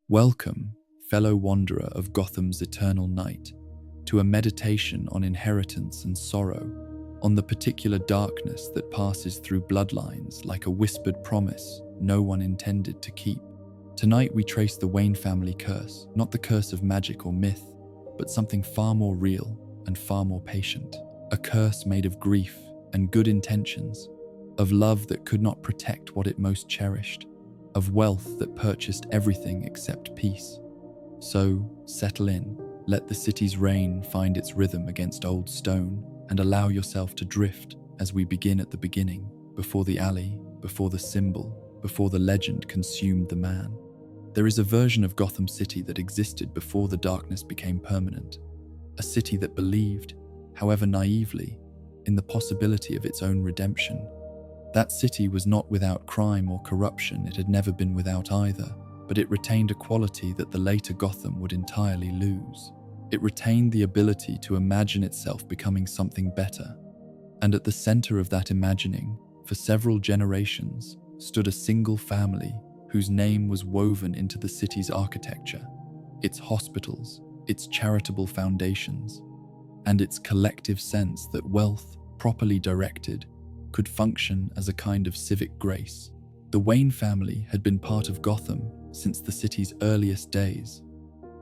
Welcome, fellow wanderer of Gotham's eternal night, to a meditation on inheritance and sorrow, on the particular darkness that passes through bloodlines like a whispered promise no one intended to keep. Tonight we trace the Wayne family curse, not the curse of magic or myth, but something far more real and far more patient. A curse made of grief and good intentions, of love that could not protect what it most cherished, of wealth that purchased everything except peace. So, settle in, let the city's rain find its rhythm against old stone, and allow yourself to drift as we begin at the beginning, before the alley, before the symbol, before the legend consumed the man. There is a version of Gotham City that existed before the darkness became permanent, a city that believed, however naively, in the possibility of its own redemption. That city was not without crime or corruption, it had never been without either, but it retained a quality that the later Gotham would entirely lose. It retained the ability to imagine itself becoming something better. And at the center of that imagining, for several generations, stood a single family whose name was woven into the city's architecture, its hospitals, its charitable foundations, and its collective sense that wealth, properly directed, could function as a kind of civic grace. The Wayne family had been part of Gotham since the city's earliest days,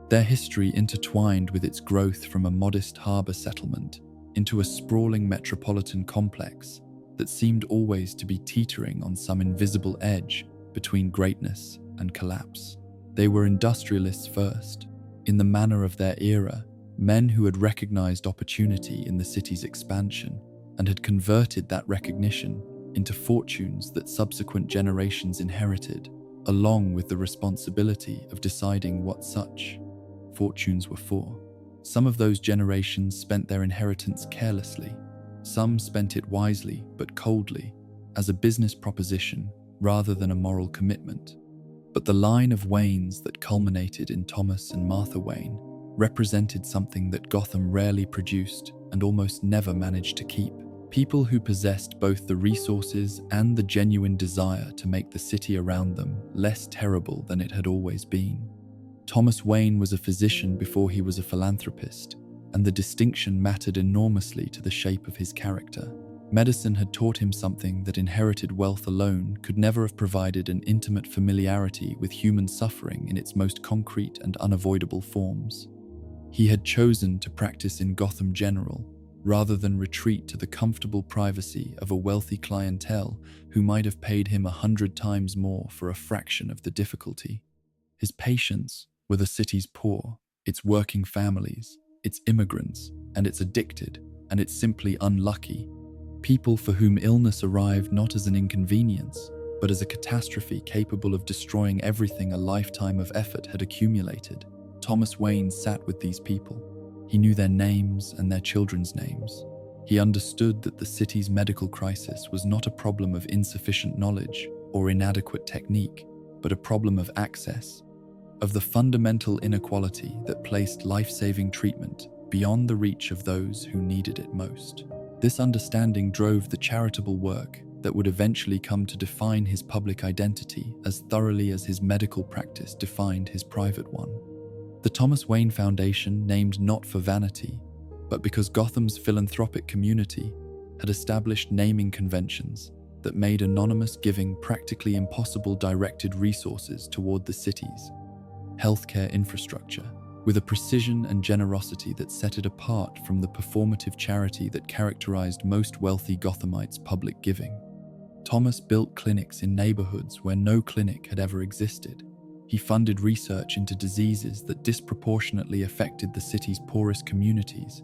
their history intertwined with its growth from a modest harbor settlement into a sprawling metropolitan complex that seemed always to be teetering on some invisible edge between greatness and collapse. They were industrialists first, in the manner of their era, men who had recognized opportunity in the city's expansion and had converted that recognition into fortunes that subsequent generations inherited, along with the responsibility of deciding what such fortunes were for. Some of those generations spent their inheritance carelessly. Some spent it wisely but coldly, as a business proposition rather than a moral commitment. But the line of Waynes that culminated in Thomas and Martha Wayne represented something that Gotham rarely produced and almost never managed to keep. People who possessed both the resources and the genuine desire to make the city around them less terrible than it had always been. Thomas Wayne was a physician before he was a philanthropist, and the distinction mattered enormously to the shape of his character. Medicine had taught him something that inherited wealth alone could never have provided: an intimate familiarity with human suffering in its most concrete and unavoidable forms. He had chosen to practice in Gotham General, rather than retreat to the comfortable privacy of a wealthy clientele who might have paid him 100 times more for a fraction of the difficulty. His patients were the city's poor, its working families, its immigrants, and its addicted, and its simply unlucky. People for whom illness arrived not as an inconvenience, but as a catastrophe capable of destroying everything a lifetime of effort had accumulated. Thomas Wayne sat with these people. He knew their names and their children's names. He understood that the city's medical crisis was not a problem of insufficient knowledge or inadequate technique, but a problem of access, of the fundamental inequality that placed life-saving treatment beyond the reach of those who needed it most. This understanding drove the charitable work that would eventually come to define his public identity as thoroughly as his medical practice defined his private one. The Thomas Wayne Foundation, named not for vanity, but because Gotham's philanthropic community had established naming conventions that made anonymous giving practically impossible, directed resources toward the city's healthcare infrastructure, with a precision and generosity that set it apart from the performative charity that characterized most wealthy Gothamites' public giving. Thomas built clinics in neighborhoods where no clinic had ever existed. He funded research into diseases that disproportionately affected the city's poorest communities,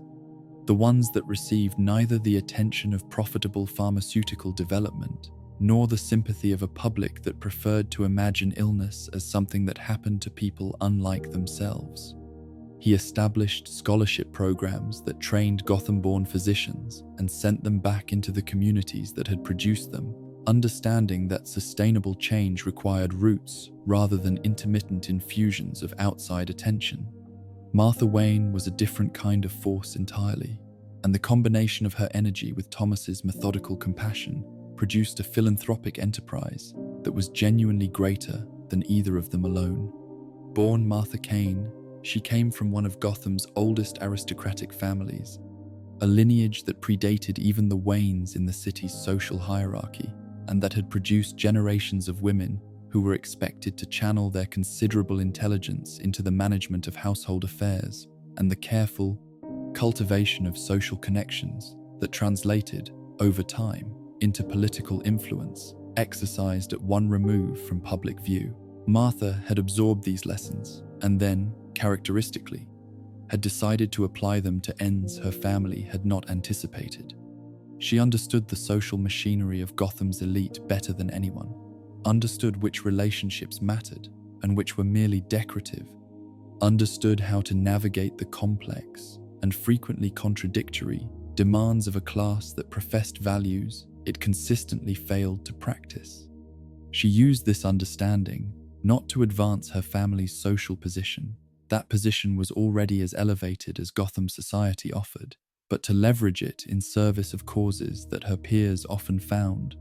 the ones that received neither the attention of profitable pharmaceutical development nor the sympathy of a public that preferred to imagine illness as something that happened to people unlike themselves. He established scholarship programs that trained Gotham-born physicians and sent them back into the communities that had produced them, understanding that sustainable change required roots rather than intermittent infusions of outside attention. Martha Wayne was a different kind of force entirely, and the combination of her energy with Thomas's methodical compassion produced a philanthropic enterprise that was genuinely greater than either of them alone. Born Martha Kane, she came from one of Gotham's oldest aristocratic families, a lineage that predated even the Waynes in the city's social hierarchy, and that had produced generations of women who were expected to channel their considerable intelligence into the management of household affairs and the careful cultivation of social connections that translated, over time, into political influence, exercised at one remove from public view. Martha had absorbed these lessons and then, characteristically, had decided to apply them to ends her family had not anticipated. She understood the social machinery of Gotham's elite better than anyone, understood which relationships mattered and which were merely decorative, understood how to navigate the complex and frequently contradictory demands of a class that professed values it consistently failed to practice. She used this understanding not to advance her family's social position. That position was already as elevated as Gotham society offered, but to leverage it in service of causes that her peers often found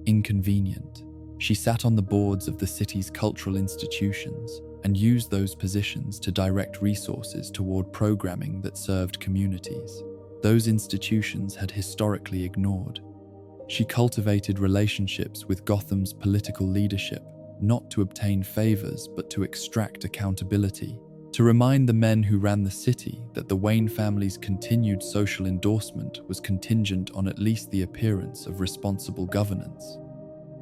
inconvenient. She sat on the boards of the city's cultural institutions and used those positions to direct resources toward programming that served communities those institutions had historically ignored. She cultivated relationships with Gotham's political leadership, not to obtain favors but to extract accountability, to remind the men who ran the city that the Wayne family's continued social endorsement was contingent on at least the appearance of responsible governance.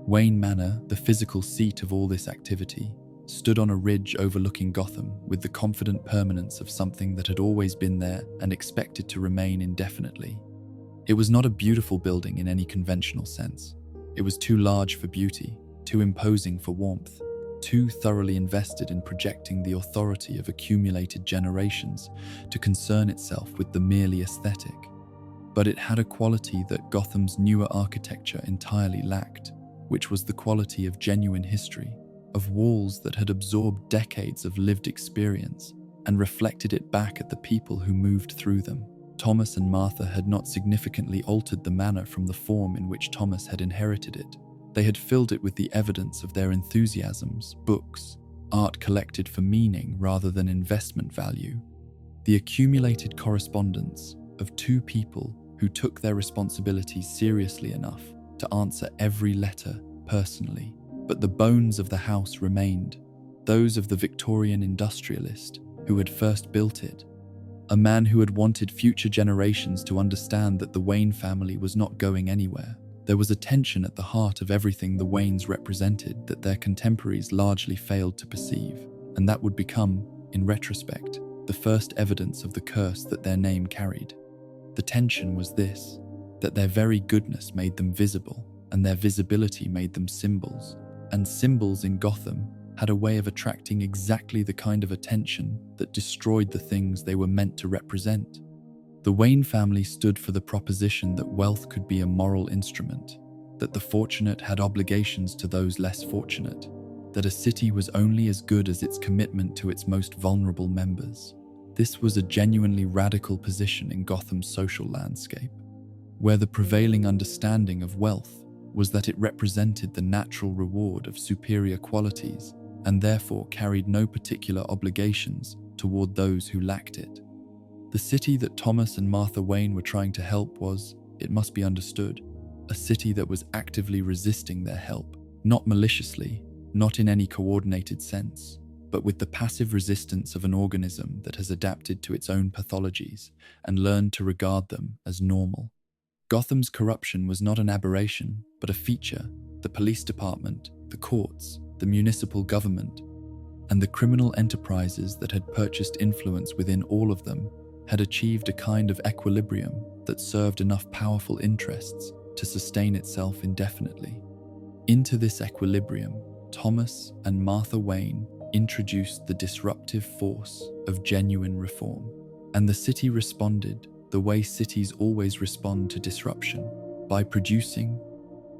Wayne Manor, the physical seat of all this activity, stood on a ridge overlooking Gotham with the confident permanence of something that had always been there and expected to remain indefinitely. It was not a beautiful building in any conventional sense. It was too large for beauty, too imposing for warmth, too thoroughly invested in projecting the authority of accumulated generations to concern itself with the merely aesthetic. But it had a quality that Gotham's newer architecture entirely lacked, which was the quality of genuine history, of walls that had absorbed decades of lived experience and reflected it back at the people who moved through them. Thomas and Martha had not significantly altered the manor from the form in which Thomas had inherited it. They had filled it with the evidence of their enthusiasms, books, art collected for meaning rather than investment value, the accumulated correspondence of two people who took their responsibilities seriously enough to answer every letter personally. But the bones of the house remained, those of the Victorian industrialist who had first built it, a man who had wanted future generations to understand that the Wayne family was not going anywhere. There was a tension at the heart of everything the Waynes represented that their contemporaries largely failed to perceive, and that would become, in retrospect, the first evidence of the curse that their name carried. The tension was this, that their very goodness made them visible, and their visibility made them symbols. And symbols in Gotham had a way of attracting exactly the kind of attention that destroyed the things they were meant to represent. The Wayne family stood for the proposition that wealth could be a moral instrument, that the fortunate had obligations to those less fortunate, that a city was only as good as its commitment to its most vulnerable members. This was a genuinely radical position in Gotham's social landscape, where the prevailing understanding of wealth was that it represented the natural reward of superior qualities and therefore carried no particular obligations toward those who lacked it. The city that Thomas and Martha Wayne were trying to help was, it must be understood, a city that was actively resisting their help, not maliciously, not in any coordinated sense, but with the passive resistance of an organism that has adapted to its own pathologies and learned to regard them as normal. Gotham's corruption was not an aberration, but a feature. The police department, the courts, the municipal government, and the criminal enterprises that had purchased influence within all of them had achieved a kind of equilibrium that served enough powerful interests to sustain itself indefinitely. Into this equilibrium, Thomas and Martha Wayne introduced the disruptive force of genuine reform, and the city responded the way cities always respond to disruption, by producing,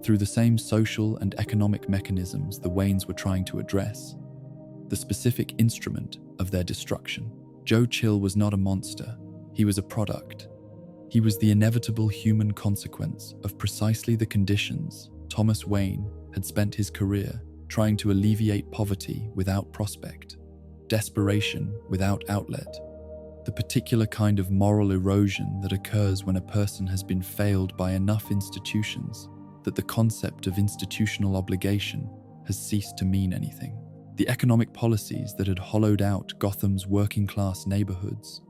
through the same social and economic mechanisms the Waynes were trying to address, the specific instrument of their destruction. Joe Chill was not a monster, he was a product. He was the inevitable human consequence of precisely the conditions Thomas Wayne had spent his career trying to alleviate poverty without prospect. desperation without outlet, the particular kind of moral erosion that occurs when a person has been failed by enough institutions that the concept of institutional obligation has ceased to mean anything. The economic policies that had hollowed out Gotham's working-class neighborhoods,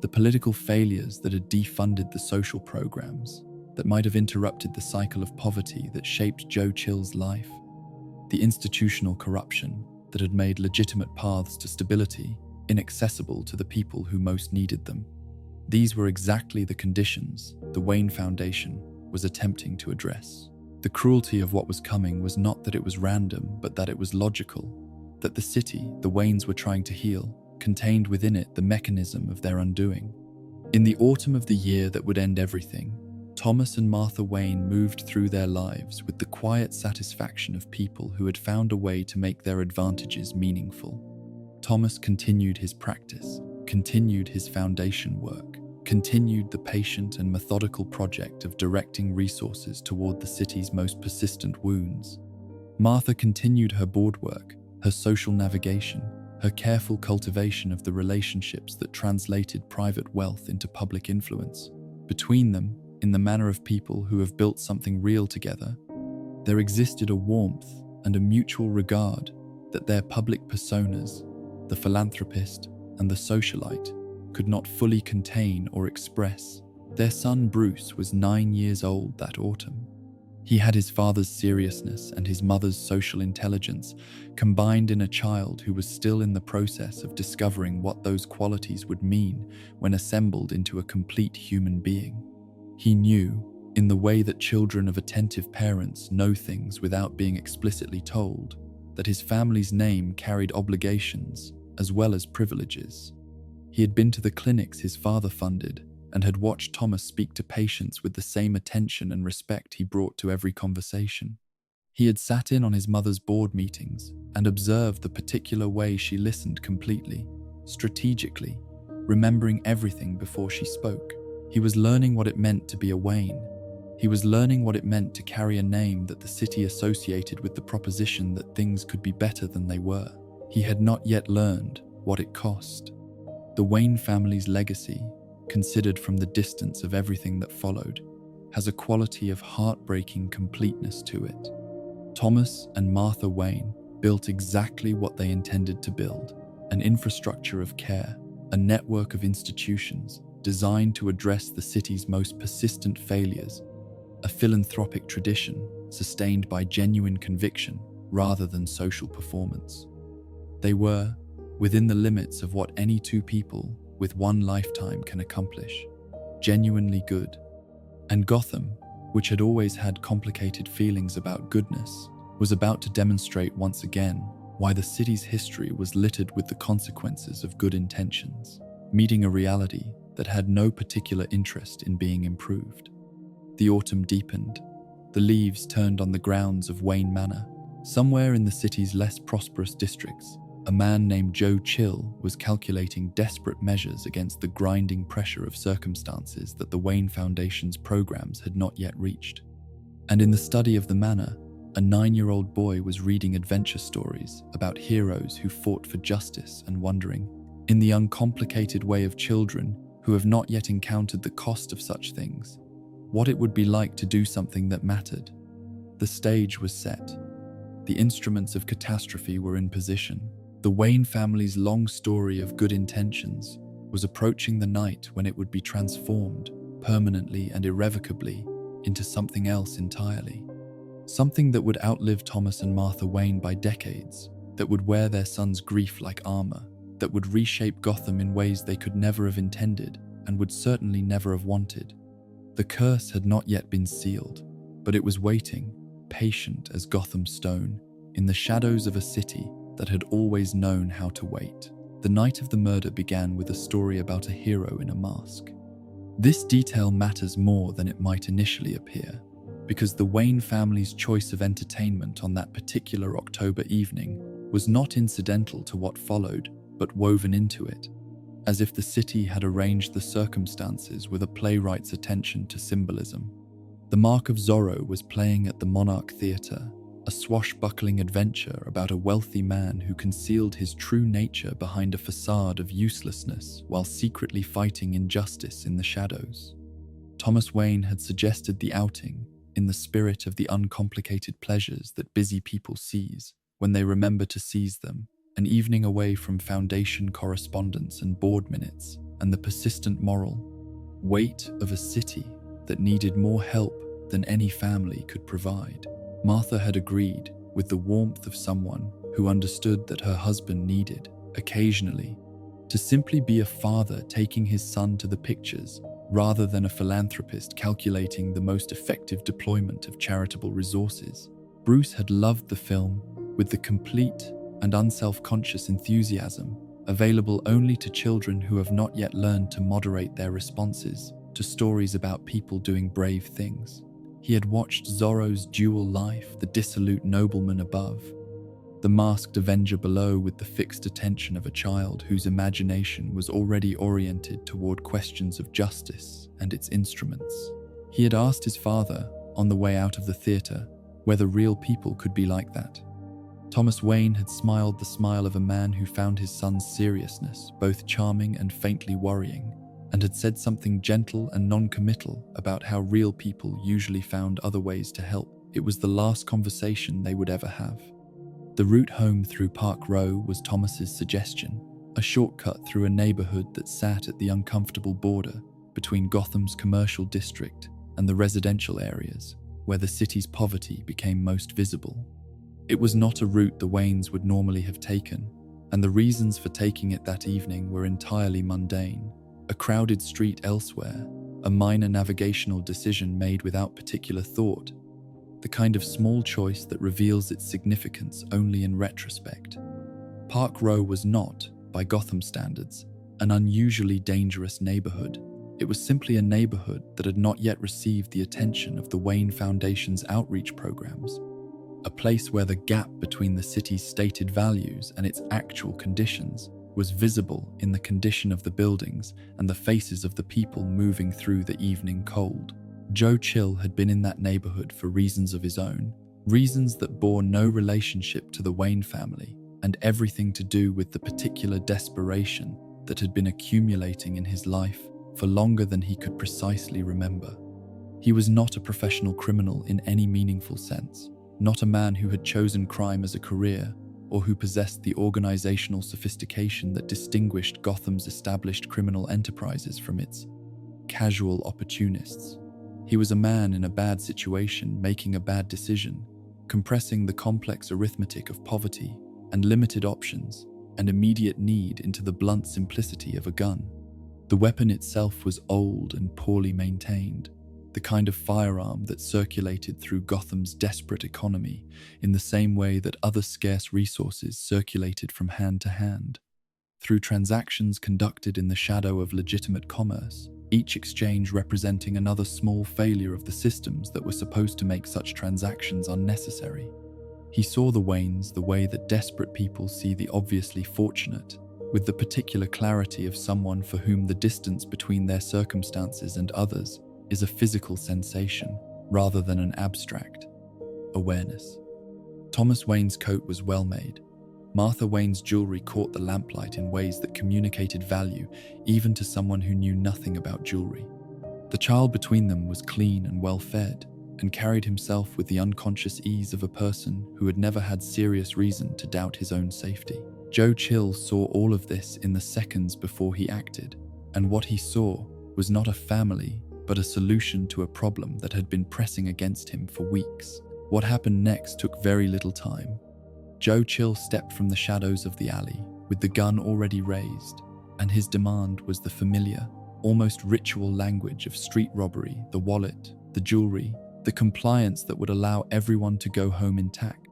the political failures that had defunded the social programs that might have interrupted the cycle of poverty that shaped Joe Chill's life, the institutional corruption that had made legitimate paths to stability inaccessible to the people who most needed them. These were exactly the conditions the Wayne Foundation was attempting to address. The cruelty of what was coming was not that it was random, but that it was logical, that the city the Waynes were trying to heal contained within it the mechanism of their undoing. In the autumn of the year that would end everything, Thomas and Martha Wayne moved through their lives with the quiet satisfaction of people who had found a way to make their advantages meaningful. Thomas continued his practice, continued his foundation work, continued the patient and methodical project of directing resources toward the city's most persistent wounds. Martha continued her board work, her social navigation, her careful cultivation of the relationships that translated private wealth into public influence. Between them, in the manner of people who have built something real together, there existed a warmth and a mutual regard that their public personas, the philanthropist and the socialite, could not fully contain or express. Their son Bruce was 9 years old that autumn. He had his father's seriousness and his mother's social intelligence combined in a child who was still in the process of discovering what those qualities would mean when assembled into a complete human being. He knew, in the way that children of attentive parents know things without being explicitly told, that his family's name carried obligations as well as privileges. He had been to the clinics his father funded and had watched Thomas speak to patients with the same attention and respect he brought to every conversation. He had sat in on his mother's board meetings and observed the particular way she listened completely, strategically, remembering everything before she spoke. He was learning what it meant to be a Wayne. He was learning what it meant to carry a name that the city associated with the proposition that things could be better than they were. He had not yet learned what it cost. The Wayne family's legacy, considered from the distance of everything that followed, has a quality of heartbreaking completeness to it. Thomas and Martha Wayne built exactly what they intended to build: an infrastructure of care, a network of institutions designed to address the city's most persistent failures, a philanthropic tradition sustained by genuine conviction rather than social performance. They were, within the limits of what any two people with one lifetime can accomplish, genuinely good. And Gotham, which had always had complicated feelings about goodness, was about to demonstrate once again why the city's history was littered with the consequences of good intentions, meeting a reality that had no particular interest in being improved. The autumn deepened. The leaves turned on the grounds of Wayne Manor. Somewhere in the city's less prosperous districts, a man named Joe Chill was calculating desperate measures against the grinding pressure of circumstances that the Wayne Foundation's programs had not yet reached. And in the study of the manor, a 9-year-old boy was reading adventure stories about heroes who fought for justice and wondering, in the uncomplicated way of children who have not yet encountered the cost of such things, what it would be like to do something that mattered. The stage was set. The instruments of catastrophe were in position. The Wayne family's long story of good intentions was approaching the night when it would be transformed permanently and irrevocably into something else entirely. Something that would outlive Thomas and Martha Wayne by decades, that would wear their son's grief like armor, that would reshape Gotham in ways they could never have intended and would certainly never have wanted. The curse had not yet been sealed, but it was waiting, patient as Gotham stone, in the shadows of a city that had always known how to wait. The night of the murder began with a story about a hero in a mask. This detail matters more than it might initially appear, because the Wayne family's choice of entertainment on that particular October evening was not incidental to what followed, but woven into it, as if the city had arranged the circumstances with a playwright's attention to symbolism. The Mark of Zorro was playing at the Monarch Theatre, a swashbuckling adventure about a wealthy man who concealed his true nature behind a facade of uselessness while secretly fighting injustice in the shadows. Thomas Wayne had suggested the outing in the spirit of the uncomplicated pleasures that busy people seize when they remember to seize them, an evening away from Foundation correspondence and board minutes, and the persistent moral weight of a city that needed more help than any family could provide. Martha had agreed, with the warmth of someone who understood that her husband needed, occasionally, to simply be a father taking his son to the pictures rather than a philanthropist calculating the most effective deployment of charitable resources. Bruce had loved the film with the complete and unself-conscious enthusiasm available only to children who have not yet learned to moderate their responses to stories about people doing brave things. He had watched Zorro's dual life, the dissolute nobleman above, the masked avenger below, with the fixed attention of a child whose imagination was already oriented toward questions of justice and its instruments. He had asked his father, on the way out of the theater, whether real people could be like that. Thomas Wayne had smiled the smile of a man who found his son's seriousness both charming and faintly worrying, and had said something gentle and non-committal about how real people usually found other ways to help. It was the last conversation they would ever have. The route home through Park Row was Thomas's suggestion, a shortcut through a neighborhood that sat at the uncomfortable border between Gotham's commercial district and the residential areas, where the city's poverty became most visible. It was not a route the Waynes would normally have taken, and the reasons for taking it that evening were entirely mundane. A crowded street elsewhere, a minor navigational decision made without particular thought, the kind of small choice that reveals its significance only in retrospect. Park Row was not, by Gotham standards, an unusually dangerous neighborhood. It was simply a neighborhood that had not yet received the attention of the Wayne Foundation's outreach programs, a place where the gap between the city's stated values and its actual conditions was visible in the condition of the buildings and the faces of the people moving through the evening cold. Joe Chill had been in that neighborhood for reasons of his own, reasons that bore no relationship to the Wayne family, and everything to do with the particular desperation that had been accumulating in his life for longer than he could precisely remember. He was not a professional criminal in any meaningful sense, not a man who had chosen crime as a career, or who possessed the organizational sophistication that distinguished Gotham's established criminal enterprises from its casual opportunists. He was a man in a bad situation making a bad decision, compressing the complex arithmetic of poverty and limited options and immediate need into the blunt simplicity of a gun. The weapon itself was old and poorly maintained, the kind of firearm that circulated through Gotham's desperate economy in the same way that other scarce resources circulated from hand to hand, through transactions conducted in the shadow of legitimate commerce, each exchange representing another small failure of the systems that were supposed to make such transactions unnecessary. He saw the Waynes the way that desperate people see the obviously fortunate, with the particular clarity of someone for whom the distance between their circumstances and others is a physical sensation rather than an abstract awareness. Thomas Wayne's coat was well made. Martha Wayne's jewelry caught the lamplight in ways that communicated value even to someone who knew nothing about jewelry. The child between them was clean and well-fed, and carried himself with the unconscious ease of a person who had never had serious reason to doubt his own safety. Joe Chill saw all of this in the seconds before he acted, and what he saw was not a family, but a solution to a problem that had been pressing against him for weeks. What happened next took very little time. Joe Chill stepped from the shadows of the alley, with the gun already raised, and his demand was the familiar, almost ritual language of street robbery, the wallet, the jewelry, the compliance that would allow everyone to go home intact.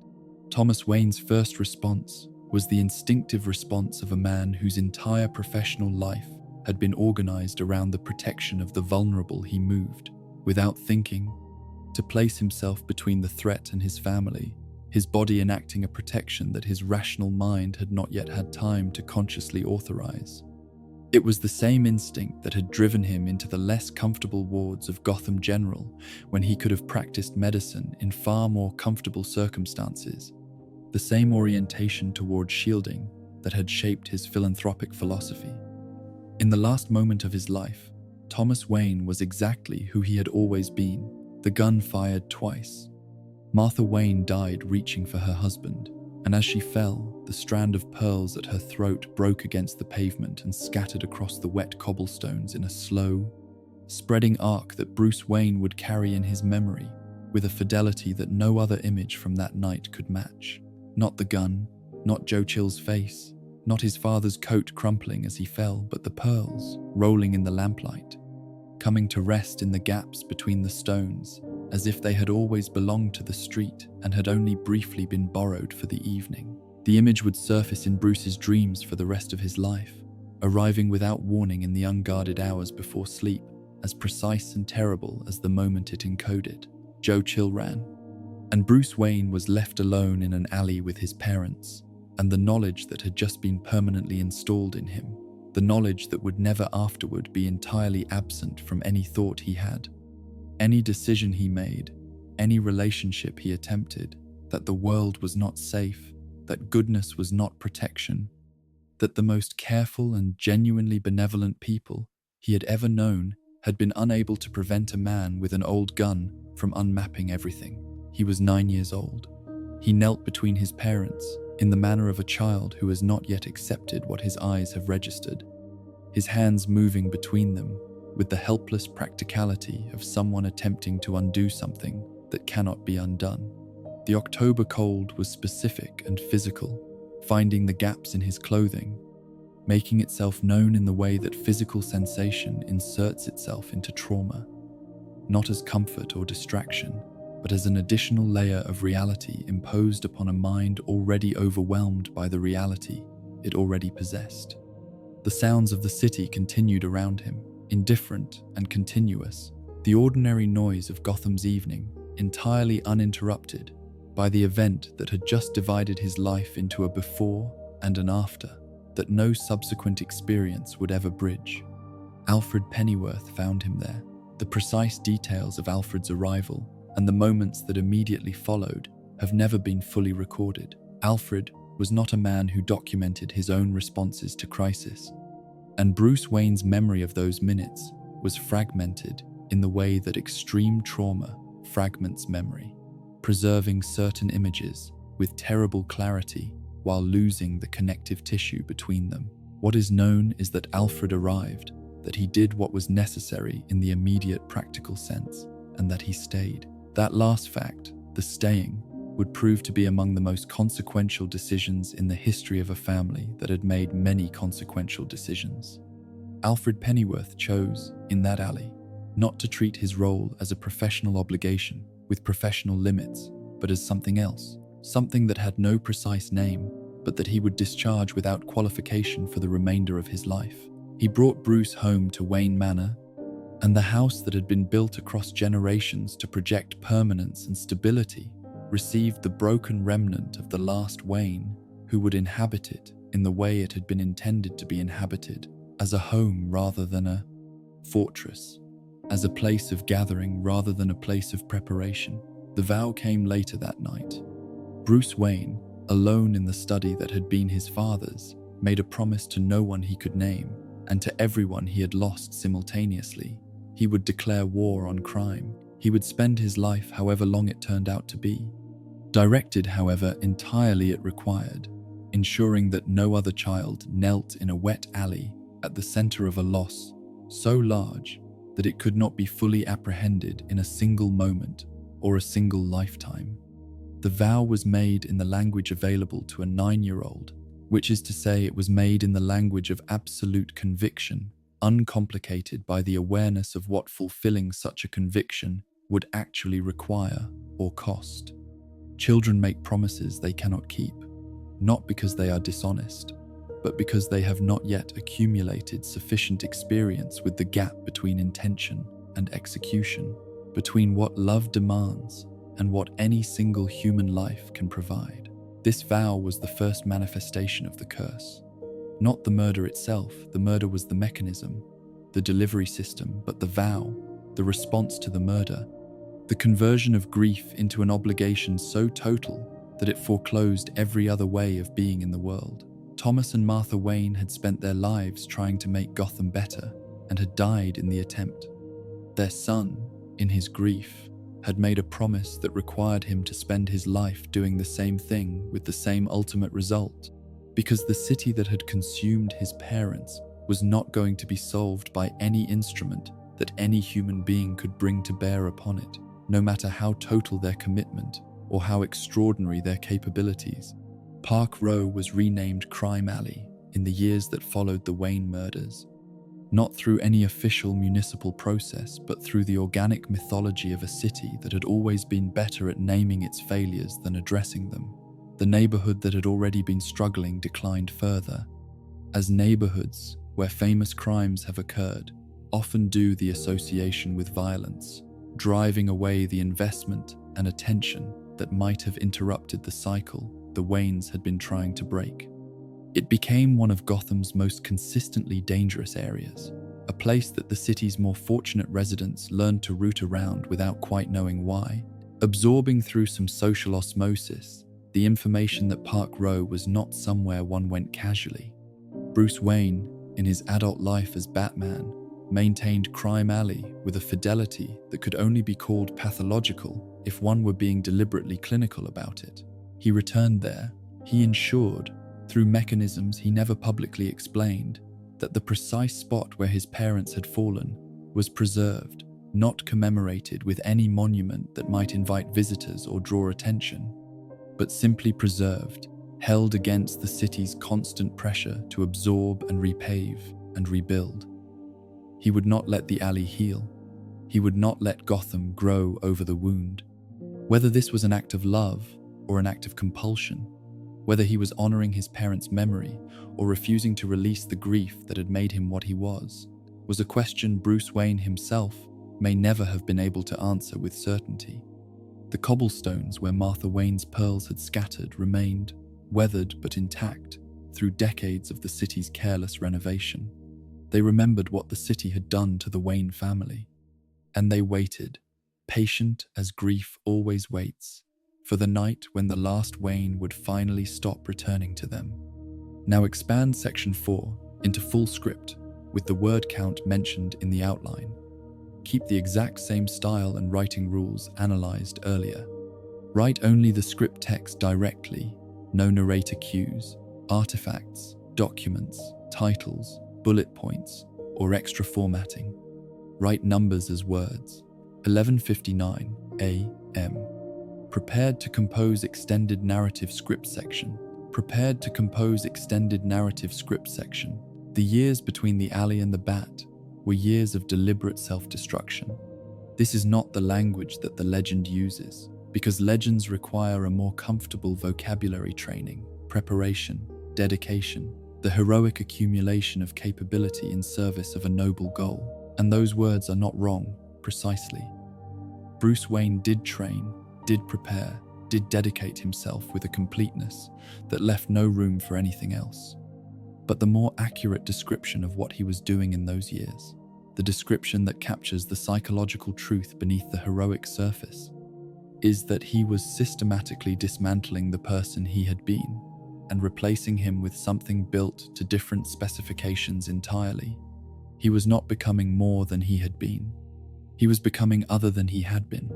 Thomas Wayne's first response was the instinctive response of a man whose entire professional life had been organized around the protection of the vulnerable. He moved, without thinking, to place himself between the threat and his family, his body enacting a protection that his rational mind had not yet had time to consciously authorize. It was the same instinct that had driven him into the less comfortable wards of Gotham General when he could have practiced medicine in far more comfortable circumstances, the same orientation towards shielding that had shaped his philanthropic philosophy. In the last moment of his life, Thomas Wayne was exactly who he had always been. The gun fired twice. Martha Wayne died reaching for her husband, and as she fell, the strand of pearls at her throat broke against the pavement and scattered across the wet cobblestones in a slow, spreading arc that Bruce Wayne would carry in his memory with a fidelity that no other image from that night could match. Not the gun, not Joe Chill's face, not his father's coat crumpling as he fell, but the pearls rolling in the lamplight, coming to rest in the gaps between the stones, as if they had always belonged to the street and had only briefly been borrowed for the evening. The image would surface in Bruce's dreams for the rest of his life, arriving without warning in the unguarded hours before sleep, as precise and terrible as the moment it encoded. Joe Chill ran, and Bruce Wayne was left alone in an alley with his parents, and the knowledge that had just been permanently installed in him, the knowledge that would never afterward be entirely absent from any thought he had, any decision he made, any relationship he attempted, that the world was not safe, that goodness was not protection, that the most careful and genuinely benevolent people he had ever known had been unable to prevent a man with an old gun from unmapping everything. He was 9 years old. He knelt between his parents in the manner of a child who has not yet accepted what his eyes have registered, his hands moving between them with the helpless practicality of someone attempting to undo something that cannot be undone. The October cold was specific and physical, finding the gaps in his clothing, making itself known in the way that physical sensation inserts itself into trauma, not as comfort or distraction, but as an additional layer of reality imposed upon a mind already overwhelmed by the reality it already possessed. The sounds of the city continued around him, indifferent and continuous, the ordinary noise of Gotham's evening, entirely uninterrupted by the event that had just divided his life into a before and an after that no subsequent experience would ever bridge. Alfred Pennyworth found him there. The precise details of Alfred's arrival and the moments that immediately followed have never been fully recorded. Alfred was not a man who documented his own responses to crisis, and Bruce Wayne's memory of those minutes was fragmented in the way that extreme trauma fragments memory, preserving certain images with terrible clarity while losing the connective tissue between them. What is known is that Alfred arrived, that he did what was necessary in the immediate practical sense, and that he stayed. That last fact, the staying, would prove to be among the most consequential decisions in the history of a family that had made many consequential decisions. Alfred Pennyworth chose, in that alley, not to treat his role as a professional obligation with professional limits, but as something else, something that had no precise name, but that he would discharge without qualification for the remainder of his life. He brought Bruce home to Wayne Manor, and the house that had been built across generations to project permanence and stability received the broken remnant of the last Wayne who would inhabit it in the way it had been intended to be inhabited, as a home rather than a fortress, as a place of gathering rather than a place of preparation. The vow came later that night. Bruce Wayne, alone in the study that had been his father's, made a promise to no one he could name, and to everyone he had lost simultaneously. He would declare war on crime. He would spend his life, however long it turned out to be, directed, however entirely it required, ensuring that no other child knelt in a wet alley at the center of a loss so large that it could not be fully apprehended in a single moment or a single lifetime. The vow was made in the language available to a 9-year-old, which is to say it was made in the language of absolute conviction, uncomplicated by the awareness of what fulfilling such a conviction would actually require or cost. Children make promises they cannot keep, not because they are dishonest, but because they have not yet accumulated sufficient experience with the gap between intention and execution, between what love demands and what any single human life can provide. This vow was the first manifestation of the curse. Not the murder itself, the murder was the mechanism, the delivery system, but the vow, the response to the murder, the conversion of grief into an obligation so total that it foreclosed every other way of being in the world. Thomas and Martha Wayne had spent their lives trying to make Gotham better and had died in the attempt. Their son, in his grief, had made a promise that required him to spend his life doing the same thing with the same ultimate result, because the city that had consumed his parents was not going to be solved by any instrument that any human being could bring to bear upon it, no matter how total their commitment or how extraordinary their capabilities. Park Row was renamed Crime Alley in the years that followed the Wayne murders, not through any official municipal process, but through the organic mythology of a city that had always been better at naming its failures than addressing them. The neighborhood that had already been struggling declined further, as neighborhoods where famous crimes have occurred often do the association with violence, driving away the investment and attention that might have interrupted the cycle the Waynes had been trying to break. It became one of Gotham's most consistently dangerous areas, a place that the city's more fortunate residents learned to root around without quite knowing why, absorbing through some social osmosis the information that Park Row was not somewhere one went casually. Bruce Wayne, in his adult life as Batman, maintained Crime Alley with a fidelity that could only be called pathological if one were being deliberately clinical about it. He returned there. He ensured, through mechanisms he never publicly explained, that the precise spot where his parents had fallen was preserved, not commemorated with any monument that might invite visitors or draw attention, but simply preserved, held against the city's constant pressure to absorb and repave and rebuild. He would not let the alley heal. He would not let Gotham grow over the wound. Whether this was an act of love or an act of compulsion, whether he was honoring his parents' memory or refusing to release the grief that had made him what he was a question Bruce Wayne himself may never have been able to answer with certainty. The cobblestones where Martha Wayne's pearls had scattered remained, weathered but intact, through decades of the city's careless renovation. They remembered what the city had done to the Wayne family, and they waited, patient as grief always waits, for the night when the last Wayne would finally stop returning to them. Now expand Section 4 into full script with the word count mentioned in the outline. Keep the exact same style and writing rules analyzed earlier. Write only the script text directly, no narrator cues, artifacts, documents, titles, bullet points, or extra formatting. Write numbers as words. 11:59 a.m. Prepared to compose extended narrative script section. Prepared to compose extended narrative script section. The years between the alley and the bat were years of deliberate self-destruction. This is not the language that the legend uses, because legends require a more comfortable vocabulary training, preparation, dedication, the heroic accumulation of capability in service of a noble goal. And those words are not wrong, precisely. Bruce Wayne did train, did prepare, did dedicate himself with a completeness that left no room for anything else. But the more accurate description of what he was doing in those years, the description that captures the psychological truth beneath the heroic surface, is that he was systematically dismantling the person he had been and replacing him with something built to different specifications entirely. He was not becoming more than he had been. He was becoming other than he had been.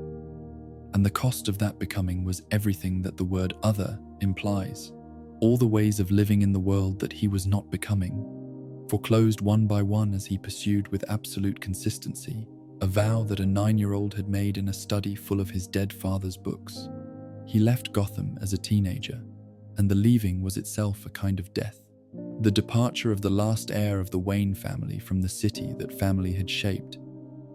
And the cost of that becoming was everything that the word other implies. All the ways of living in the world that he was not becoming, foreclosed one by one as he pursued with absolute consistency a vow that a 9-year-old had made in a study full of his dead father's books. He left Gotham as a teenager, and the leaving was itself a kind of death. The departure of the last heir of the Wayne family from the city that family had shaped,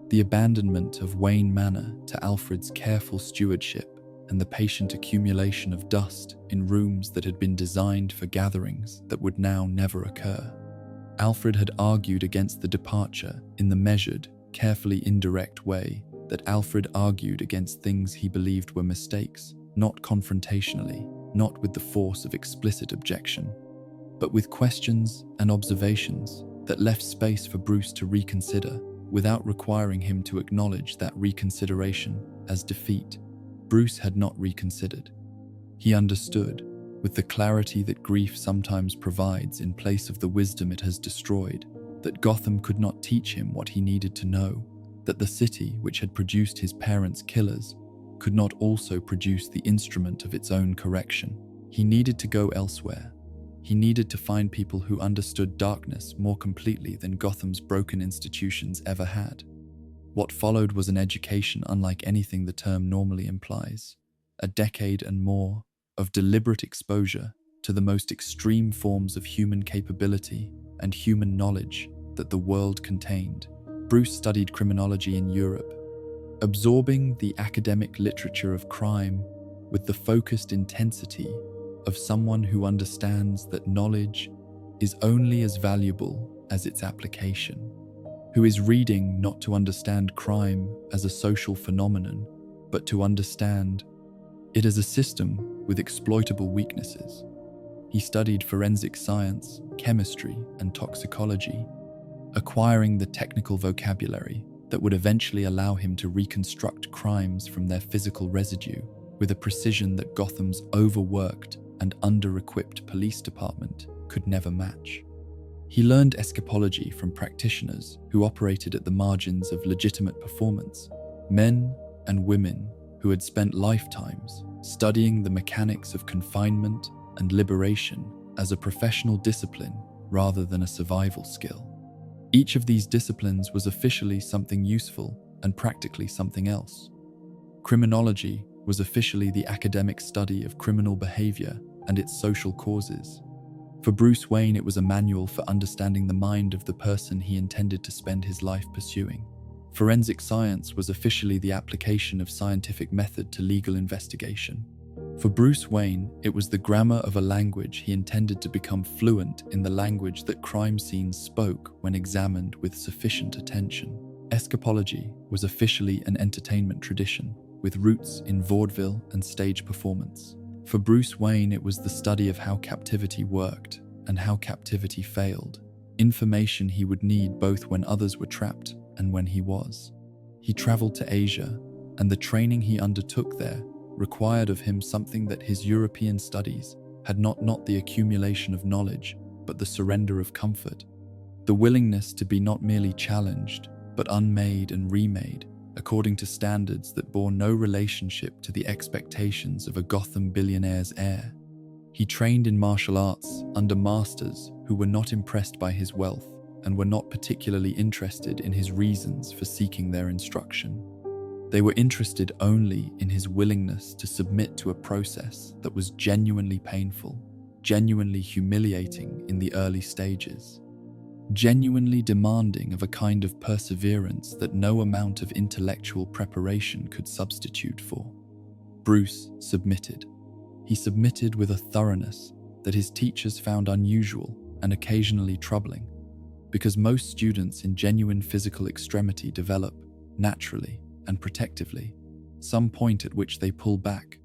the abandonment of Wayne Manor to Alfred's careful stewardship, and the patient accumulation of dust in rooms that had been designed for gatherings that would now never occur. Alfred had argued against the departure in the measured, carefully indirect way that Alfred argued against things he believed were mistakes, not confrontationally, not with the force of explicit objection, but with questions and observations that left space for Bruce to reconsider without requiring him to acknowledge that reconsideration as defeat. Bruce had not reconsidered. He understood, with the clarity that grief sometimes provides in place of the wisdom it has destroyed, that Gotham could not teach him what he needed to know, that the city which had produced his parents' killers could not also produce the instrument of its own correction. He needed to go elsewhere. He needed to find people who understood darkness more completely than Gotham's broken institutions ever had. What followed was an education unlike anything the term normally implies, a decade and more of deliberate exposure to the most extreme forms of human capability and human knowledge that the world contained. Bruce studied criminology in Europe, absorbing the academic literature of crime with the focused intensity of someone who understands that knowledge is only as valuable as its application, who is reading not to understand crime as a social phenomenon, but to understand it as a system with exploitable weaknesses. He studied forensic science, chemistry, and toxicology, acquiring the technical vocabulary that would eventually allow him to reconstruct crimes from their physical residue with a precision that Gotham's overworked and under-equipped police department could never match. He learned escapology from practitioners who operated at the margins of legitimate performance, men and women who had spent lifetimes studying the mechanics of confinement and liberation as a professional discipline rather than a survival skill. Each of these disciplines was officially something useful and practically something else. Criminology was officially the academic study of criminal behavior and its social causes. For Bruce Wayne, it was a manual for understanding the mind of the person he intended to spend his life pursuing. Forensic science was officially the application of scientific method to legal investigation. For Bruce Wayne, it was the grammar of a language he intended to become fluent in, the language that crime scenes spoke when examined with sufficient attention. Escapology was officially an entertainment tradition, with roots in vaudeville and stage performance. For Bruce Wayne, it was the study of how captivity worked and how captivity failed, information he would need both when others were trapped and when he was. He traveled to Asia, and the training he undertook there required of him something that his European studies had not the accumulation of knowledge, but the surrender of comfort, the willingness to be not merely challenged, but unmade and remade, according to standards that bore no relationship to the expectations of a Gotham billionaire's heir. He trained in martial arts under masters who were not impressed by his wealth and were not particularly interested in his reasons for seeking their instruction. They were interested only in his willingness to submit to a process that was genuinely painful, genuinely humiliating in the early stages, genuinely demanding of a kind of perseverance that no amount of intellectual preparation could substitute for. Bruce submitted. He submitted with a thoroughness that his teachers found unusual and occasionally troubling, because most students in genuine physical extremity develop, naturally and protectively, some point at which they pull back,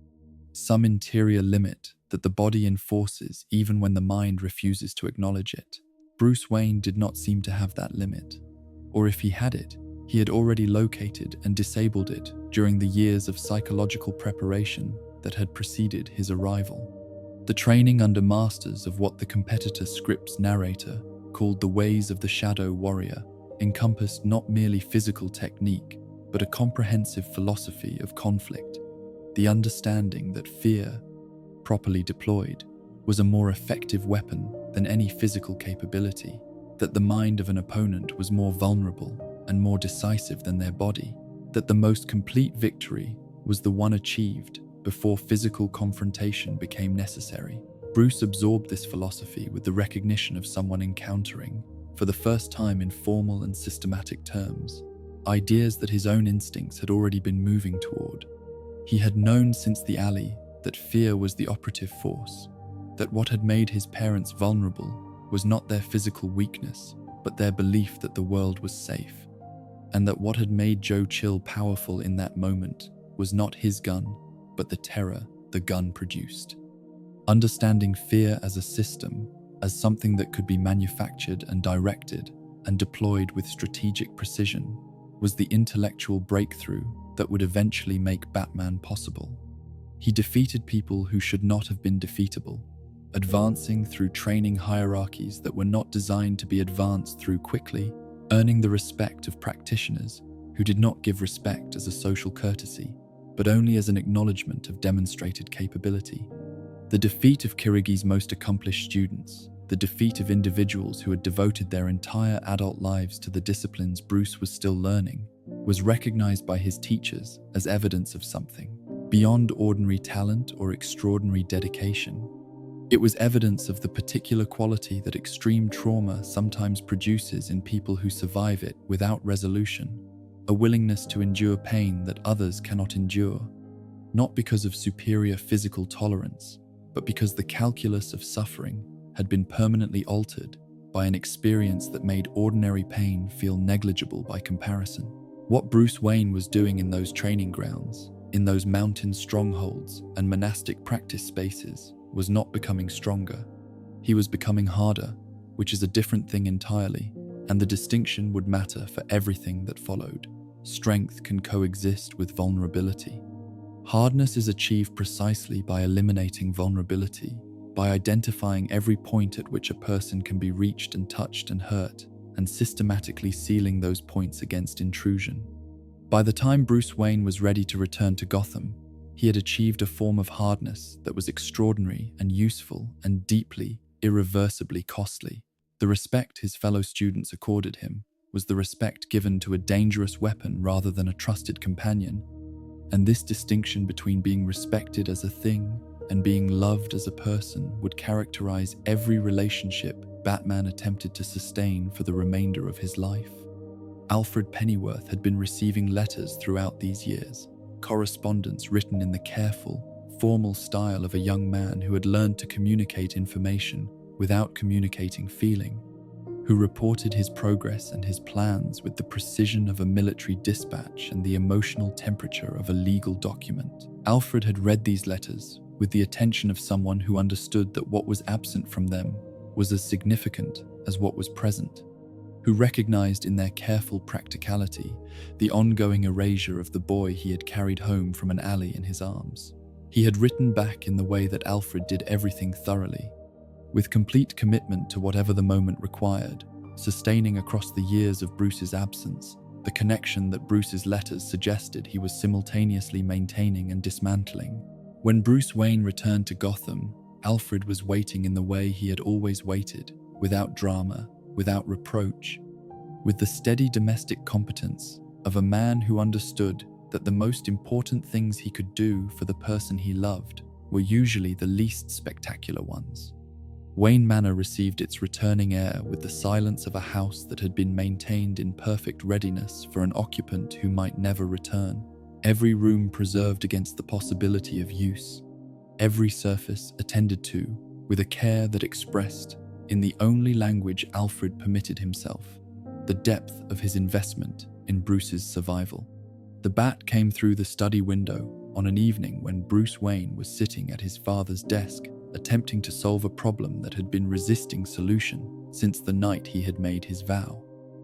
some interior limit that the body enforces even when the mind refuses to acknowledge it. Bruce Wayne did not seem to have that limit, or if he had it, he had already located and disabled it during the years of psychological preparation that had preceded his arrival. The training under masters of what the competitor script's narrator called the ways of the shadow warrior encompassed not merely physical technique, but a comprehensive philosophy of conflict, the understanding that fear, properly deployed, was a more effective weapon than any physical capability, that the mind of an opponent was more vulnerable and more decisive than their body, that the most complete victory was the one achieved before physical confrontation became necessary. Bruce absorbed this philosophy with the recognition of someone encountering, for the first time in formal and systematic terms, ideas that his own instincts had already been moving toward. He had known since the alley that fear was the operative force, that what had made his parents vulnerable was not their physical weakness, but their belief that the world was safe, and that what had made Joe Chill powerful in that moment was not his gun, but the terror the gun produced. Understanding fear as a system as something that could be manufactured and directed and deployed with strategic precision, was the intellectual breakthrough that would eventually make Batman possible. He defeated people who should not have been defeatable, advancing through training hierarchies that were not designed to be advanced through quickly, earning the respect of practitioners who did not give respect as a social courtesy, but only as an acknowledgement of demonstrated capability. The defeat of Kirigi's most accomplished students, the defeat of individuals who had devoted their entire adult lives to the disciplines Bruce was still learning, was recognized by his teachers as evidence of something beyond ordinary talent or extraordinary dedication. It was evidence of the particular quality that extreme trauma sometimes produces in people who survive it without resolution, a willingness to endure pain that others cannot endure, not because of superior physical tolerance, but because the calculus of suffering had been permanently altered by an experience that made ordinary pain feel negligible by comparison. What Bruce Wayne was doing in those training grounds, in those mountain strongholds and monastic practice spaces, was not becoming stronger. He was becoming harder, which is a different thing entirely, and the distinction would matter for everything that followed. Strength can coexist with vulnerability. Hardness is achieved precisely by eliminating vulnerability, by identifying every point at which a person can be reached and touched and hurt, and systematically sealing those points against intrusion. By the time Bruce Wayne was ready to return to Gotham, he had achieved a form of hardness that was extraordinary and useful and deeply, irreversibly costly. The respect his fellow students accorded him was the respect given to a dangerous weapon rather than a trusted companion, and this distinction between being respected as a thing and being loved as a person would characterize every relationship Batman attempted to sustain for the remainder of his life. Alfred Pennyworth had been receiving letters throughout these years, correspondence written in the careful, formal style of a young man who had learned to communicate information without communicating feeling, who reported his progress and his plans with the precision of a military dispatch and the emotional temperature of a legal document. Alfred had read these letters with the attention of someone who understood that what was absent from them was as significant as what was present, who recognized in their careful practicality the ongoing erasure of the boy he had carried home from an alley in his arms. He had written back in the way that Alfred did everything thoroughly, with complete commitment to whatever the moment required, sustaining across the years of Bruce's absence the connection that Bruce's letters suggested he was simultaneously maintaining and dismantling. When Bruce Wayne returned to Gotham, Alfred was waiting in the way he had always waited, without drama, without reproach, with the steady domestic competence of a man who understood that the most important things he could do for the person he loved were usually the least spectacular ones. Wayne Manor received its returning heir with the silence of a house that had been maintained in perfect readiness for an occupant who might never return, every room preserved against the possibility of use, every surface attended to with a care that expressed, in the only language Alfred permitted himself, the depth of his investment in Bruce's survival. The bat came through the study window on an evening when Bruce Wayne was sitting at his father's desk, attempting to solve a problem that had been resisting solution since the night he had made his vow.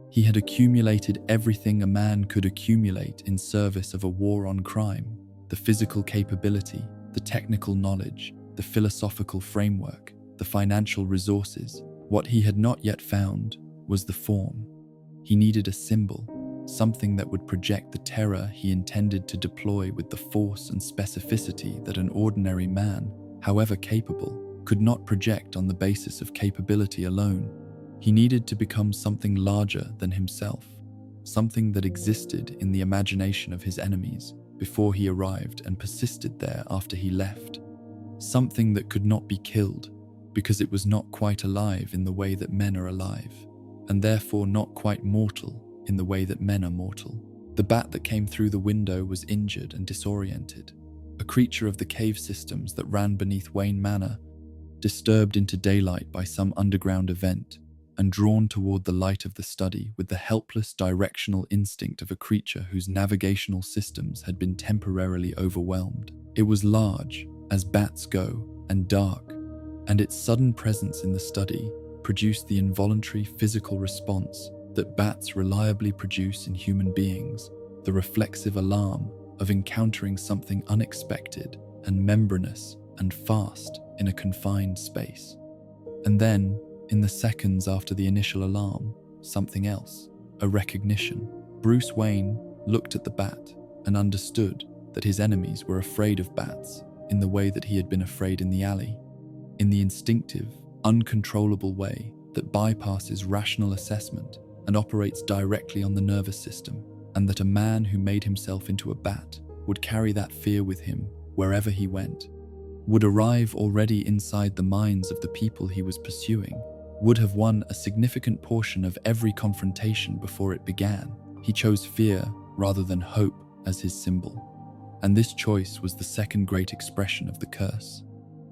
He had accumulated everything a man could accumulate in service of a war on crime: the physical capability, the technical knowledge, the philosophical framework, the financial resources. What he had not yet found was the form. He needed a symbol, something that would project the terror he intended to deploy with the force and specificity that an ordinary man, however capable, could not project on the basis of capability alone. He needed to become something larger than himself, something that existed in the imagination of his enemies before he arrived and persisted there after he left. Something that could not be killed because it was not quite alive in the way that men are alive, and therefore not quite mortal in the way that men are mortal. The bat that came through the window was injured and disoriented, a creature of the cave systems that ran beneath Wayne Manor, disturbed into daylight by some underground event, and drawn toward the light of the study with the helpless directional instinct of a creature whose navigational systems had been temporarily overwhelmed. It was large, as bats go, and dark, and its sudden presence in the study produced the involuntary physical response that bats reliably produce in human beings, the reflexive alarm of encountering something unexpected and membranous and fast in a confined space. And then, in the seconds after the initial alarm, something else, a recognition. Bruce Wayne looked at the bat and understood that his enemies were afraid of bats in the way that he had been afraid in the alley, in the instinctive, uncontrollable way that bypasses rational assessment and operates directly on the nervous system, and that a man who made himself into a bat would carry that fear with him wherever he went, would arrive already inside the minds of the people he was pursuing, would have won a significant portion of every confrontation before it began. He chose fear rather than hope as his symbol, and this choice was the second great expression of the curse.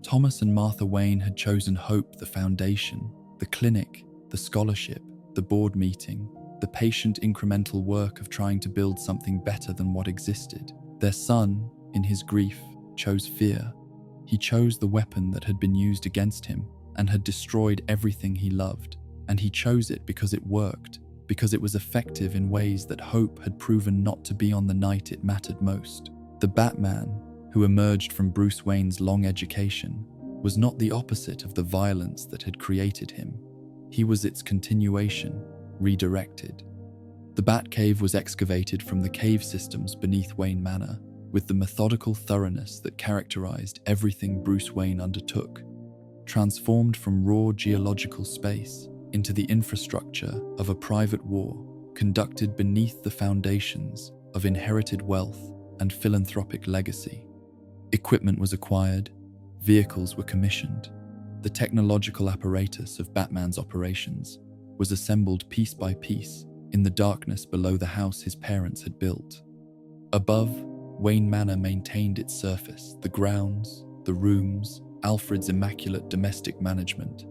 Thomas and Martha Wayne had chosen hope, the foundation, the clinic, the scholarship, the board meeting, the patient incremental work of trying to build something better than what existed. Their son, in his grief, chose fear. He chose the weapon that had been used against him and had destroyed everything he loved, and he chose it because it worked, because it was effective in ways that hope had proven not to be on the night it mattered most. The Batman, who emerged from Bruce Wayne's long education, was not the opposite of the violence that had created him. He was its continuation, redirected. The Batcave was excavated from the cave systems beneath Wayne Manor with the methodical thoroughness that characterized everything Bruce Wayne undertook, transformed from raw geological space into the infrastructure of a private war conducted beneath the foundations of inherited wealth and philanthropic legacy. Equipment was acquired, vehicles were commissioned. The technological apparatus of Batman's operations was assembled piece by piece in the darkness below the house his parents had built. Above, Wayne Manor maintained its surface, the grounds, the rooms, Alfred's immaculate domestic management,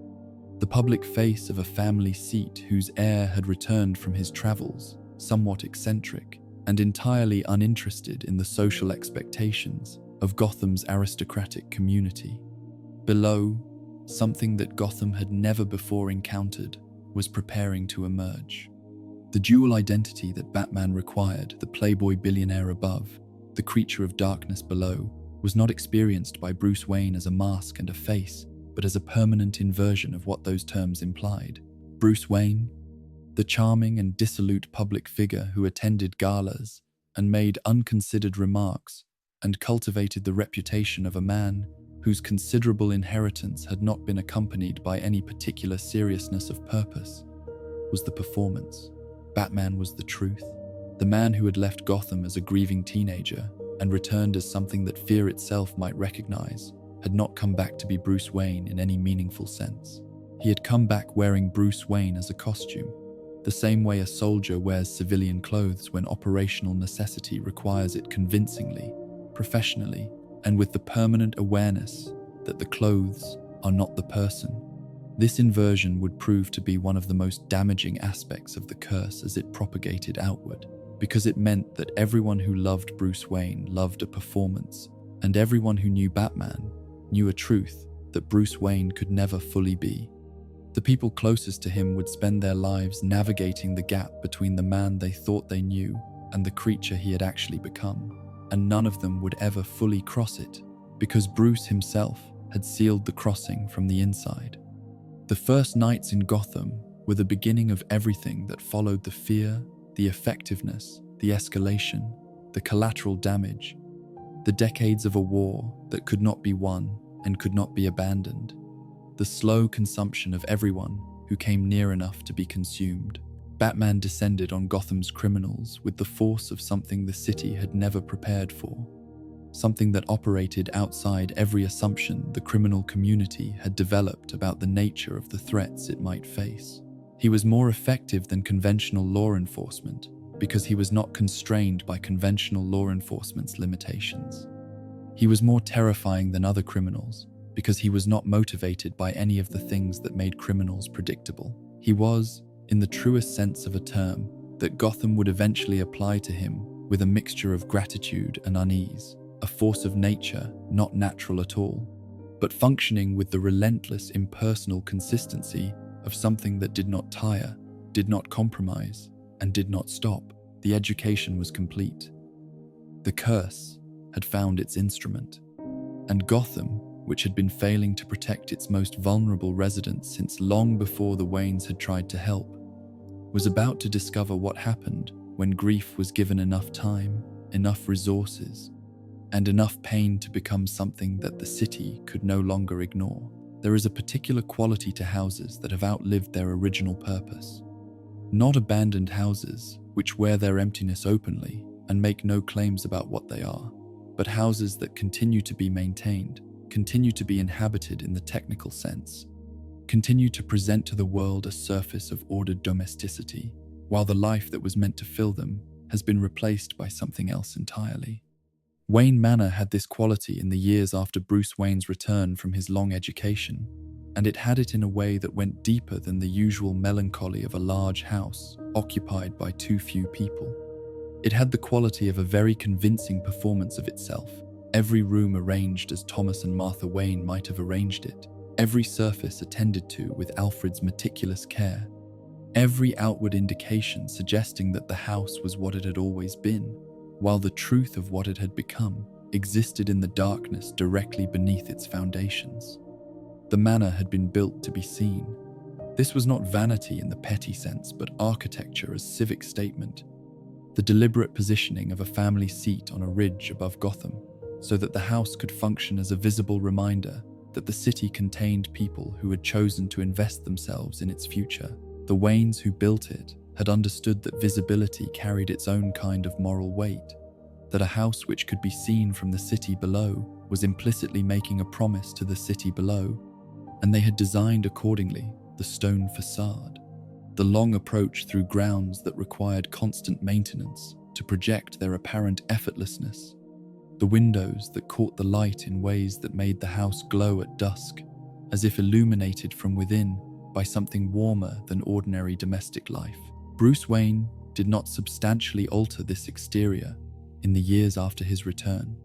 the public face of a family seat whose heir had returned from his travels, somewhat eccentric and entirely uninterested in the social expectations of Gotham's aristocratic community. Below, something that Gotham had never before encountered was preparing to emerge. The dual identity that Batman required, the playboy billionaire above, the creature of darkness below, was not experienced by Bruce Wayne as a mask and a face, but as a permanent inversion of what those terms implied. Bruce Wayne, the charming and dissolute public figure who attended galas and made unconsidered remarks and cultivated the reputation of a man whose considerable inheritance had not been accompanied by any particular seriousness of purpose, was the performance. Batman was the truth. The man who had left Gotham as a grieving teenager and returned as something that fear itself might recognize had not come back to be Bruce Wayne in any meaningful sense. He had come back wearing Bruce Wayne as a costume, the same way a soldier wears civilian clothes when operational necessity requires it convincingly, professionally, and with the permanent awareness that the clothes are not the person. This inversion would prove to be one of the most damaging aspects of the curse as it propagated outward, because it meant that everyone who loved Bruce Wayne loved a performance, and everyone who knew Batman knew a truth that Bruce Wayne could never fully be. The people closest to him would spend their lives navigating the gap between the man they thought they knew and the creature he had actually become, and none of them would ever fully cross it, because Bruce himself had sealed the crossing from the inside. The first nights in Gotham were the beginning of everything that followed: the fear, the effectiveness, the escalation, the collateral damage, the decades of a war that could not be won and could not be abandoned, the slow consumption of everyone who came near enough to be consumed. Batman descended on Gotham's criminals with the force of something the city had never prepared for, something that operated outside every assumption the criminal community had developed about the nature of the threats it might face. He was more effective than conventional law enforcement because he was not constrained by conventional law enforcement's limitations. He was more terrifying than other criminals because he was not motivated by any of the things that made criminals predictable. He was, in the truest sense of a term, that Gotham would eventually apply to him with a mixture of gratitude and unease, a force of nature not natural at all. but functioning with the relentless impersonal consistency of something that did not tire, did not compromise, and did not stop. The education was complete. The curse had found its instrument, and Gotham, which had been failing to protect its most vulnerable residents since long before the Waynes had tried to help, was about to discover what happened when grief was given enough time, enough resources, and enough pain to become something that the city could no longer ignore. There is a particular quality to houses that have outlived their original purpose. Not abandoned houses, which wear their emptiness openly and make no claims about what they are, but houses that continue to be maintained, continue to be inhabited in the technical sense, continue to present to the world a surface of ordered domesticity, while the life that was meant to fill them has been replaced by something else entirely. Wayne Manor had this quality in the years after Bruce Wayne's return from his long education, and it had it in a way that went deeper than the usual melancholy of a large house occupied by too few people. It had the quality of a very convincing performance of itself, every room arranged as Thomas and Martha Wayne might have arranged it, every surface attended to with Alfred's meticulous care, every outward indication suggesting that the house was what it had always been, while the truth of what it had become existed in the darkness directly beneath its foundations. The manor had been built to be seen. This was not vanity in the petty sense, but architecture as civic statement, the deliberate positioning of a family seat on a ridge above Gotham, so that the house could function as a visible reminder that the city contained people who had chosen to invest themselves in its future. The Waynes who built it had understood that visibility carried its own kind of moral weight, that a house which could be seen from the city below was implicitly making a promise to the city below, and they had designed accordingly the stone facade, the long approach through grounds that required constant maintenance to project their apparent effortlessness, the windows that caught the light in ways that made the house glow at dusk, as if illuminated from within by something warmer than ordinary domestic life. Bruce Wayne did not substantially alter this exterior in the years after his return.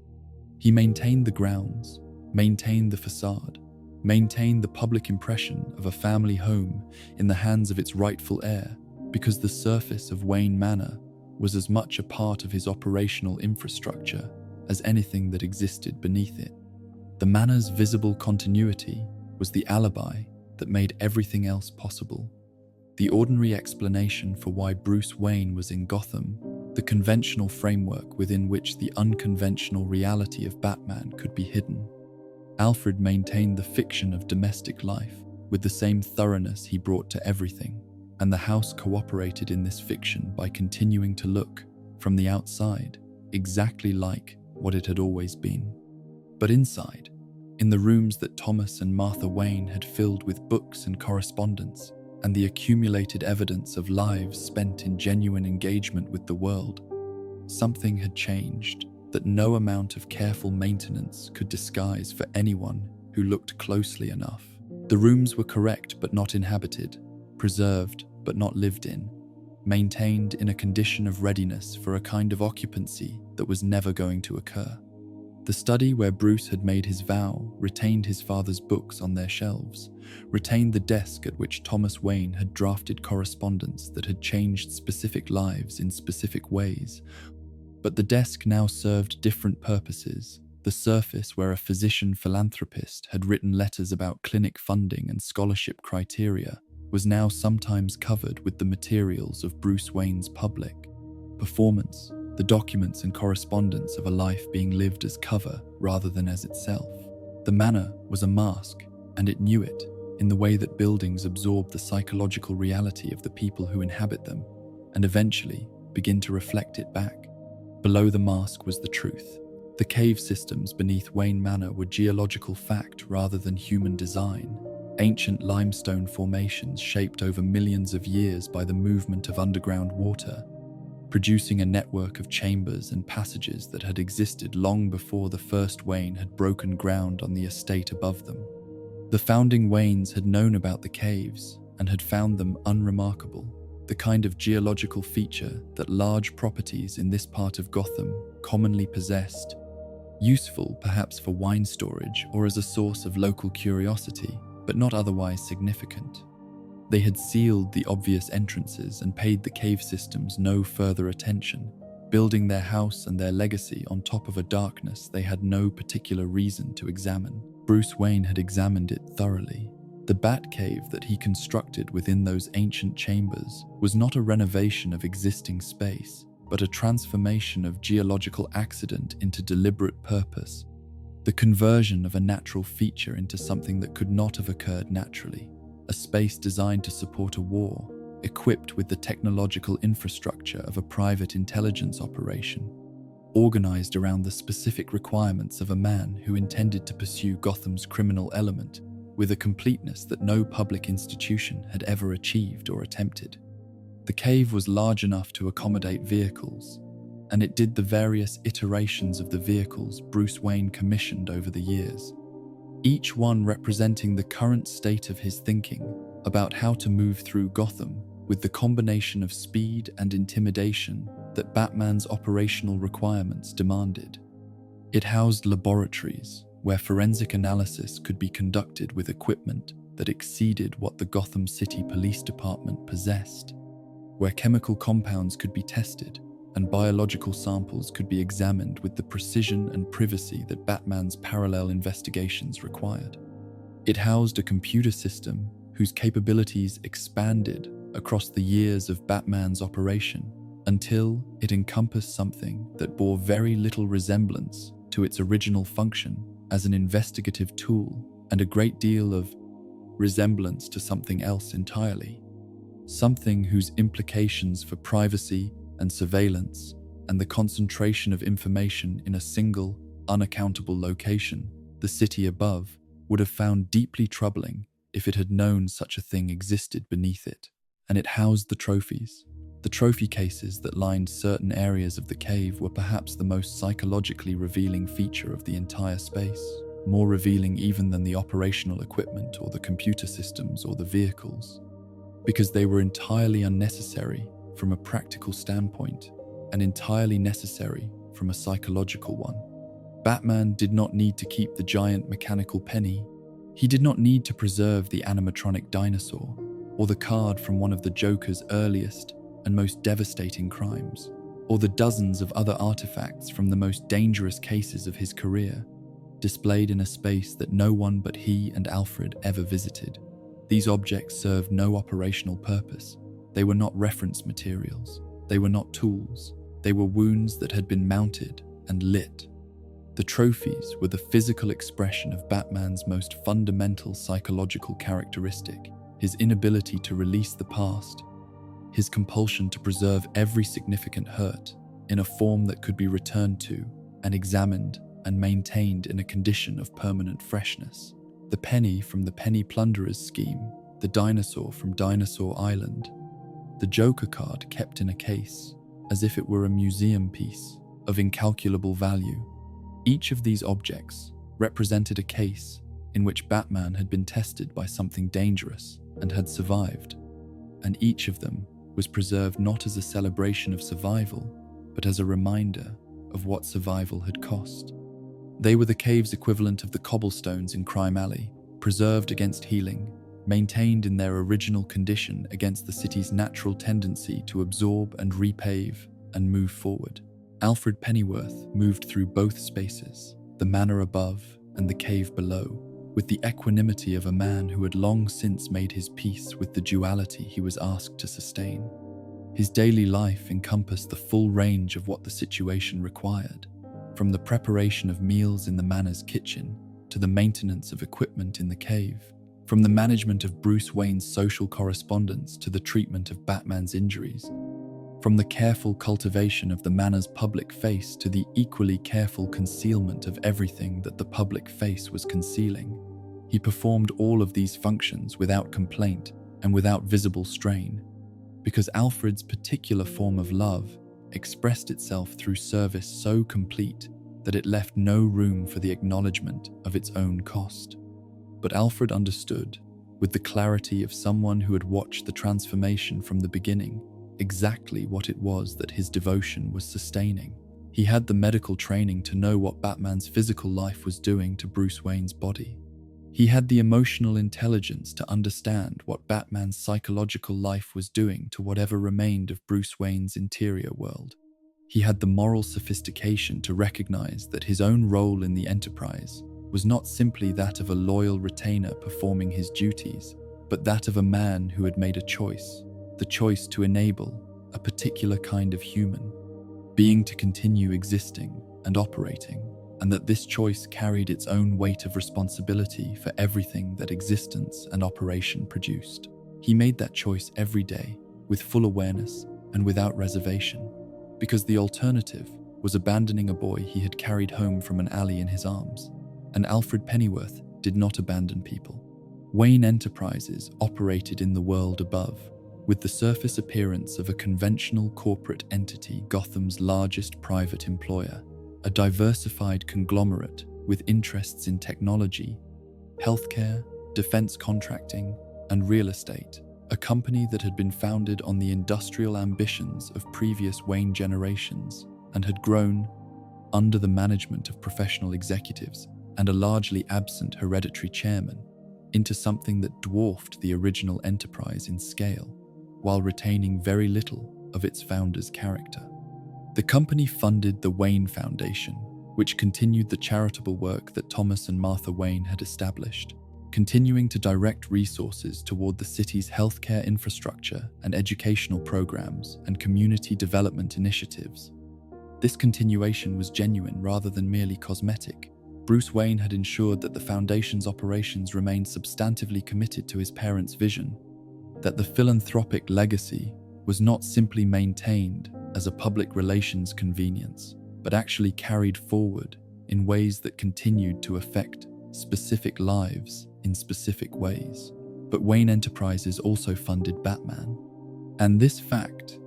He maintained the grounds, maintained the facade, maintained the public impression of a family home in the hands of its rightful heir, because the surface of Wayne Manor was as much a part of his operational infrastructure as anything that existed beneath it. The manor's visible continuity was the alibi that made everything else possible. The ordinary explanation for why Bruce Wayne was in Gotham, the conventional framework within which the unconventional reality of Batman could be hidden. Alfred maintained the fiction of domestic life with the same thoroughness he brought to everything, and the house cooperated in this fiction by continuing to look, from the outside, exactly like what it had always been. But inside, in the rooms that Thomas and Martha Wayne had filled with books and correspondence, and the accumulated evidence of lives spent in genuine engagement with the world, something had changed that no amount of careful maintenance could disguise for anyone who looked closely enough. The rooms were correct but not inhabited, preserved but not lived in, maintained in a condition of readiness for a kind of occupancy that was never going to occur. The study where Bruce had made his vow retained his father's books on their shelves, retained the desk at which Thomas Wayne had drafted correspondence that had changed specific lives in specific ways. But the desk now served different purposes. The surface where a physician philanthropist had written letters about clinic funding and scholarship criteria was now sometimes covered with the materials of Bruce Wayne's public performance, the documents and correspondence of a life being lived as cover rather than as itself. The manor was a mask, and it knew it, in the way that buildings absorb the psychological reality of the people who inhabit them, and eventually begin to reflect it back. Below the mask was the truth. The cave systems beneath Wayne Manor were geological fact rather than human design, ancient limestone formations shaped over millions of years by the movement of underground water, producing a network of chambers and passages that had existed long before the first Wayne had broken ground on the estate above them. The founding Waynes had known about the caves and had found them unremarkable, the kind of geological feature that large properties in this part of Gotham commonly possessed. useful perhaps for wine storage or as a source of local curiosity, but not otherwise significant. They had sealed the obvious entrances and paid the cave systems no further attention, building their house and their legacy on top of a darkness they had no particular reason to examine. Bruce Wayne had examined it thoroughly. The Batcave that he constructed within those ancient chambers was not a renovation of existing space, but a transformation of geological accident into deliberate purpose, the conversion of a natural feature into something that could not have occurred naturally, a space designed to support a war, equipped with the technological infrastructure of a private intelligence operation, organized around the specific requirements of a man who intended to pursue Gotham's criminal element with a completeness that no public institution had ever achieved or attempted. The cave was large enough to accommodate vehicles, and it did the various iterations of the vehicles Bruce Wayne commissioned over the years, each one representing the current state of his thinking about how to move through Gotham with the combination of speed and intimidation that Batman's operational requirements demanded. It housed laboratories where forensic analysis could be conducted with equipment that exceeded what the Gotham City Police Department possessed, where chemical compounds could be tested and biological samples could be examined with the precision and privacy that Batman's parallel investigations required. It housed a computer system whose capabilities expanded across the years of Batman's operation until it encompassed something that bore very little resemblance to its original function as an investigative tool and a great deal of resemblance to something else entirely, something whose implications for privacy and surveillance and the concentration of information in a single, unaccountable location, the city above, would have found deeply troubling if it had known such a thing existed beneath it. And it housed the trophies. The trophy cases that lined certain areas of the cave were perhaps the most psychologically revealing feature of the entire space, more revealing even than the operational equipment or the computer systems or the vehicles, because they were entirely unnecessary from a practical standpoint and entirely necessary from a psychological one. Batman did not need to keep the giant mechanical penny. He did not need to preserve the animatronic dinosaur or the card from one of the Joker's earliest and most devastating crimes, or the dozens of other artifacts from the most dangerous cases of his career, displayed in a space that no one but he and Alfred ever visited. These objects served no operational purpose. They were not reference materials. They were not tools. They were wounds that had been mounted and lit. The trophies were the physical expression of Batman's most fundamental psychological characteristic, his inability to release the past, his compulsion to preserve every significant hurt in a form that could be returned to and examined and maintained in a condition of permanent freshness. The penny from the Penny Plunderer's scheme, the dinosaur from Dinosaur Island, the Joker card kept in a case, as if it were a museum piece of incalculable value. Each of these objects represented a case in which Batman had been tested by something dangerous and had survived, and each of them was preserved not as a celebration of survival, but as a reminder of what survival had cost. They were the cave's equivalent of the cobblestones in Crime Alley, preserved against healing, maintained in their original condition against the city's natural tendency to absorb and repave and move forward. Alfred Pennyworth moved through both spaces, the manor above and the cave below, with the equanimity of a man who had long since made his peace with the duality he was asked to sustain. His daily life encompassed the full range of what the situation required, from the preparation of meals in the manor's kitchen to the maintenance of equipment in the cave, from the management of Bruce Wayne's social correspondence to the treatment of Batman's injuries, from the careful cultivation of the manor's public face to the equally careful concealment of everything that the public face was concealing. He performed all of these functions without complaint and without visible strain, because Alfred's particular form of love expressed itself through service so complete that it left no room for the acknowledgement of its own cost. But Alfred understood, with the clarity of someone who had watched the transformation from the beginning, exactly what it was that his devotion was sustaining. He had the medical training to know what Batman's physical life was doing to Bruce Wayne's body. He had the emotional intelligence to understand what Batman's psychological life was doing to whatever remained of Bruce Wayne's interior world. He had the moral sophistication to recognize that his own role in the enterprise was not simply that of a loyal retainer performing his duties, but that of a man who had made a choice, the choice to enable a particular kind of human being to continue existing and operating, and that this choice carried its own weight of responsibility for everything that existence and operation produced. He made that choice every day, with full awareness and without reservation, because the alternative was abandoning a boy he had carried home from an alley in his arms. And Alfred Pennyworth did not abandon people. Wayne Enterprises operated in the world above, with the surface appearance of a conventional corporate entity, Gotham's largest private employer, a diversified conglomerate with interests in technology, healthcare, defense contracting, and real estate, a company that had been founded on the industrial ambitions of previous Wayne generations and had grown under the management of professional executives and a largely absent hereditary chairman into something that dwarfed the original enterprise in scale, while retaining very little of its founder's character. The company funded the Wayne Foundation, which continued the charitable work that Thomas and Martha Wayne had established, continuing to direct resources toward the city's healthcare infrastructure and educational programs and community development initiatives. This continuation was genuine rather than merely cosmetic. Bruce Wayne had ensured that the Foundation's operations remained substantively committed to his parents' vision, that the philanthropic legacy was not simply maintained as a public relations convenience, but actually carried forward in ways that continued to affect specific lives in specific ways. But Wayne Enterprises also funded Batman. And this fact,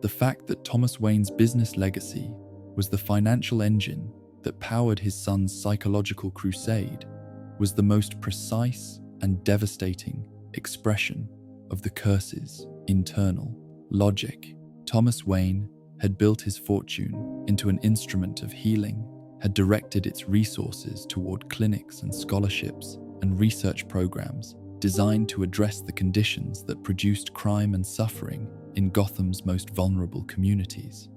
the fact that Thomas Wayne's business legacy was the financial engine that powered his son's psychological crusade, was the most precise and devastating expression of the curse's internal logic. Thomas Wayne had built his fortune into an instrument of healing, had directed its resources toward clinics and scholarships and research programs designed to address the conditions that produced crime and suffering in Gotham's most vulnerable communities.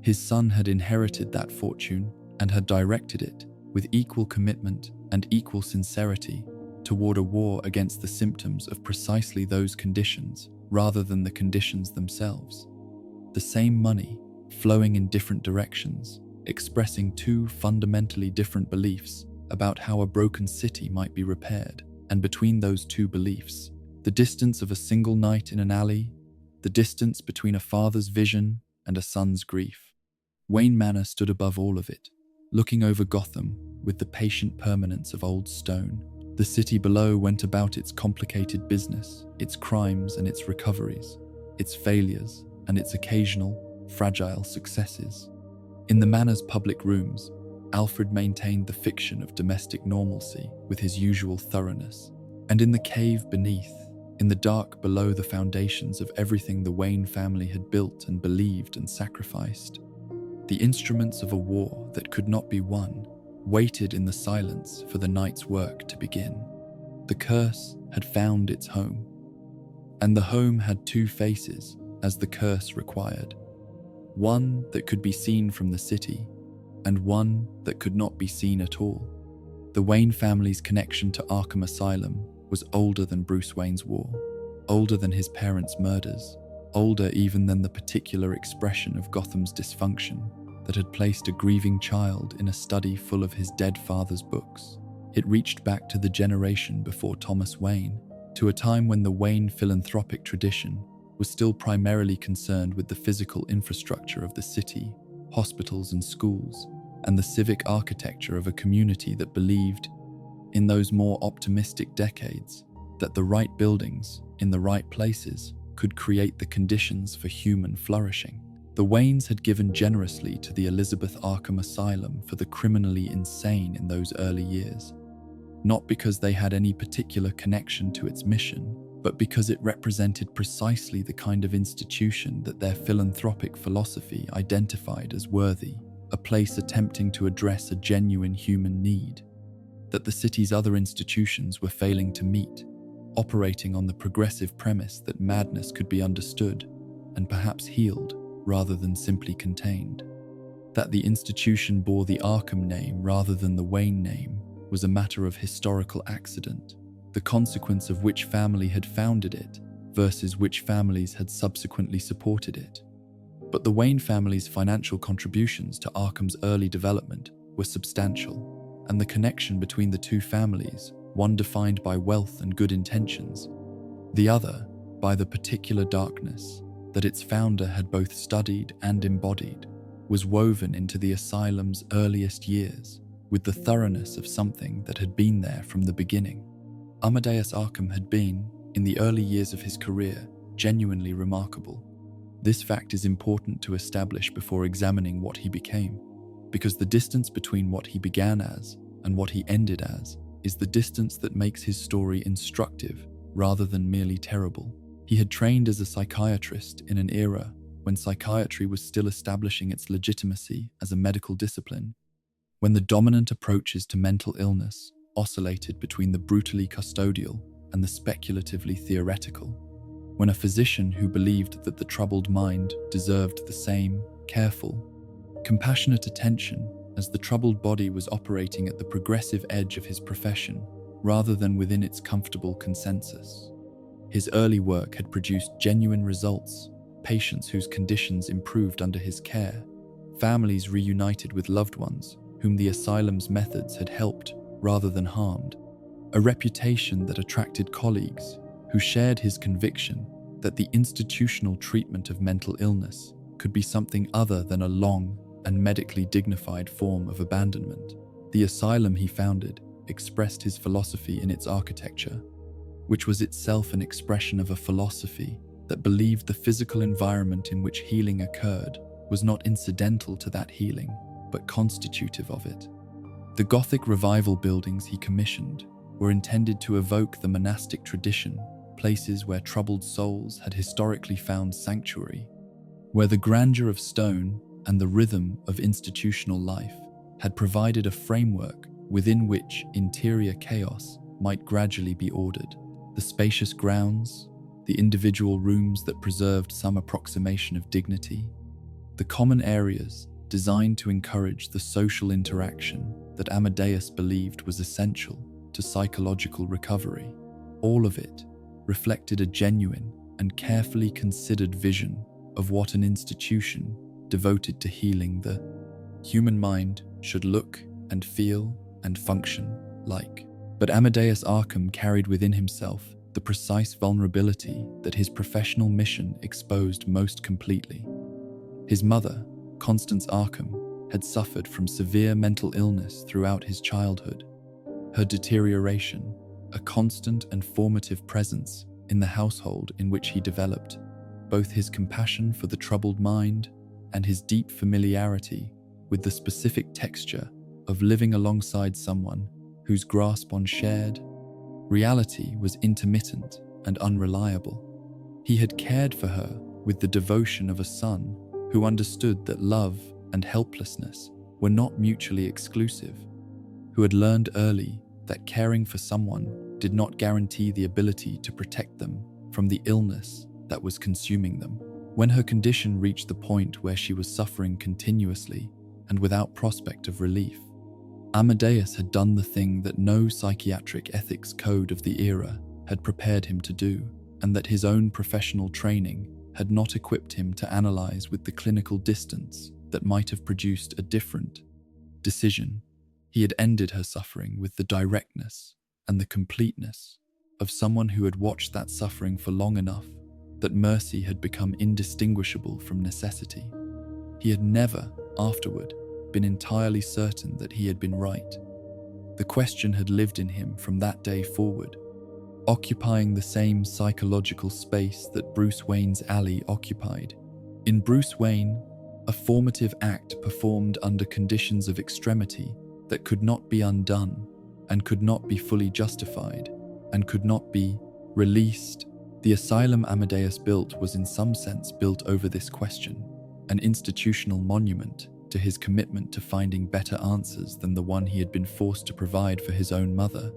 His son had inherited that fortune and had directed it with equal commitment and equal sincerity toward a war against the symptoms of precisely those conditions rather than the conditions themselves. The same money, flowing in different directions, expressing two fundamentally different beliefs about how a broken city might be repaired, and between those two beliefs, the distance of a single night in an alley, the distance between a father's vision and a son's grief. Wayne Manor stood above all of it, looking over Gotham with the patient permanence of old stone. The city below went about its complicated business, its crimes and its recoveries, its failures and its occasional, fragile successes. In the Manor's public rooms, Alfred maintained the fiction of domestic normalcy with his usual thoroughness. And in the cave beneath, in the dark below the foundations of everything the Wayne family had built and believed and sacrificed, the instruments of a war that could not be won waited in the silence for the night's work to begin. The curse had found its home, and the home had two faces as the curse required. One that could be seen from the city, and one that could not be seen at all. The Wayne family's connection to Arkham Asylum was older than Bruce Wayne's war, older than his parents' murders, older even than the particular expression of Gotham's dysfunction that had placed a grieving child in a study full of his dead father's books. It reached back to the generation before Thomas Wayne, to a time when the Wayne philanthropic tradition was still primarily concerned with the physical infrastructure of the city, hospitals and schools, and the civic architecture of a community that believed, in those more optimistic decades, that the right buildings in the right places could create the conditions for human flourishing. The Waynes had given generously to the Elizabeth Arkham Asylum for the criminally insane in those early years, not because they had any particular connection to its mission, but because it represented precisely the kind of institution that their philanthropic philosophy identified as worthy a place attempting to address a genuine human need that the city's other institutions were failing to meet, operating on the progressive premise that madness could be understood and perhaps healed rather than simply contained. That the institution bore the Arkham name rather than the Wayne name was a matter of historical accident, the consequence of which family had founded it versus which families had subsequently supported it. But the Wayne family's financial contributions to Arkham's early development were substantial, and the connection between the two families, one defined by wealth and good intentions, the other by the particular darkness that its founder had both studied and embodied, was woven into the asylum's earliest years with the thoroughness of something that had been there from the beginning. Amadeus Arkham had been, in the early years of his career, genuinely remarkable. This fact is important to establish before examining what he became, because the distance between what he began as and what he ended as is the distance that makes his story instructive rather than merely terrible. He had trained as a psychiatrist in an era when psychiatry was still establishing its legitimacy as a medical discipline, when the dominant approaches to mental illness oscillated between the brutally custodial and the speculatively theoretical, when a physician who believed that the troubled mind deserved the same careful, compassionate attention as the troubled body was operating at the progressive edge of his profession rather than within its comfortable consensus. His early work had produced genuine results, patients whose conditions improved under his care, families reunited with loved ones whom the asylum's methods had helped rather than harmed, a reputation that attracted colleagues who shared his conviction that the institutional treatment of mental illness could be something other than a long and medically dignified form of abandonment. The asylum he founded expressed his philosophy in its architecture, which was itself an expression of a philosophy that believed the physical environment in which healing occurred was not incidental to that healing, but constitutive of it. The Gothic revival buildings he commissioned were intended to evoke the monastic tradition, places where troubled souls had historically found sanctuary, where the grandeur of stone and the rhythm of institutional life had provided a framework within which interior chaos might gradually be ordered. The spacious grounds, the individual rooms that preserved some approximation of dignity, the common areas designed to encourage the social interaction that Amadeus believed was essential to psychological recovery. All of it reflected a genuine and carefully considered vision of what an institution devoted to healing the human mind should look and feel and function like. But Amadeus Arkham carried within himself the precise vulnerability that his professional mission exposed most completely. His mother, Constance Arkham, had suffered from severe mental illness throughout his childhood. Her deterioration, a constant and formative presence in the household in which he developed both his compassion for the troubled mind and his deep familiarity with the specific texture of living alongside someone whose grasp on shared reality was intermittent and unreliable. He had cared for her with the devotion of a son who understood that love and helplessness were not mutually exclusive, who had learned early that caring for someone did not guarantee the ability to protect them from the illness that was consuming them. When her condition reached the point where she was suffering continuously and without prospect of relief, Amadeus had done the thing that no psychiatric ethics code of the era had prepared him to do, and that his own professional training had not equipped him to analyze with the clinical distance that might have produced a different decision. He had ended her suffering with the directness and the completeness of someone who had watched that suffering for long enough that mercy had become indistinguishable from necessity. He had never, afterward, been entirely certain that he had been right. The question had lived in him from that day forward, occupying the same psychological space that Bruce Wayne's alley occupied. In Bruce Wayne, a formative act performed under conditions of extremity that could not be undone and could not be fully justified and could not be released. The asylum Amadeus built was in some sense built over this question, an institutional monument to his commitment to finding better answers than the one he had been forced to provide for his own mother,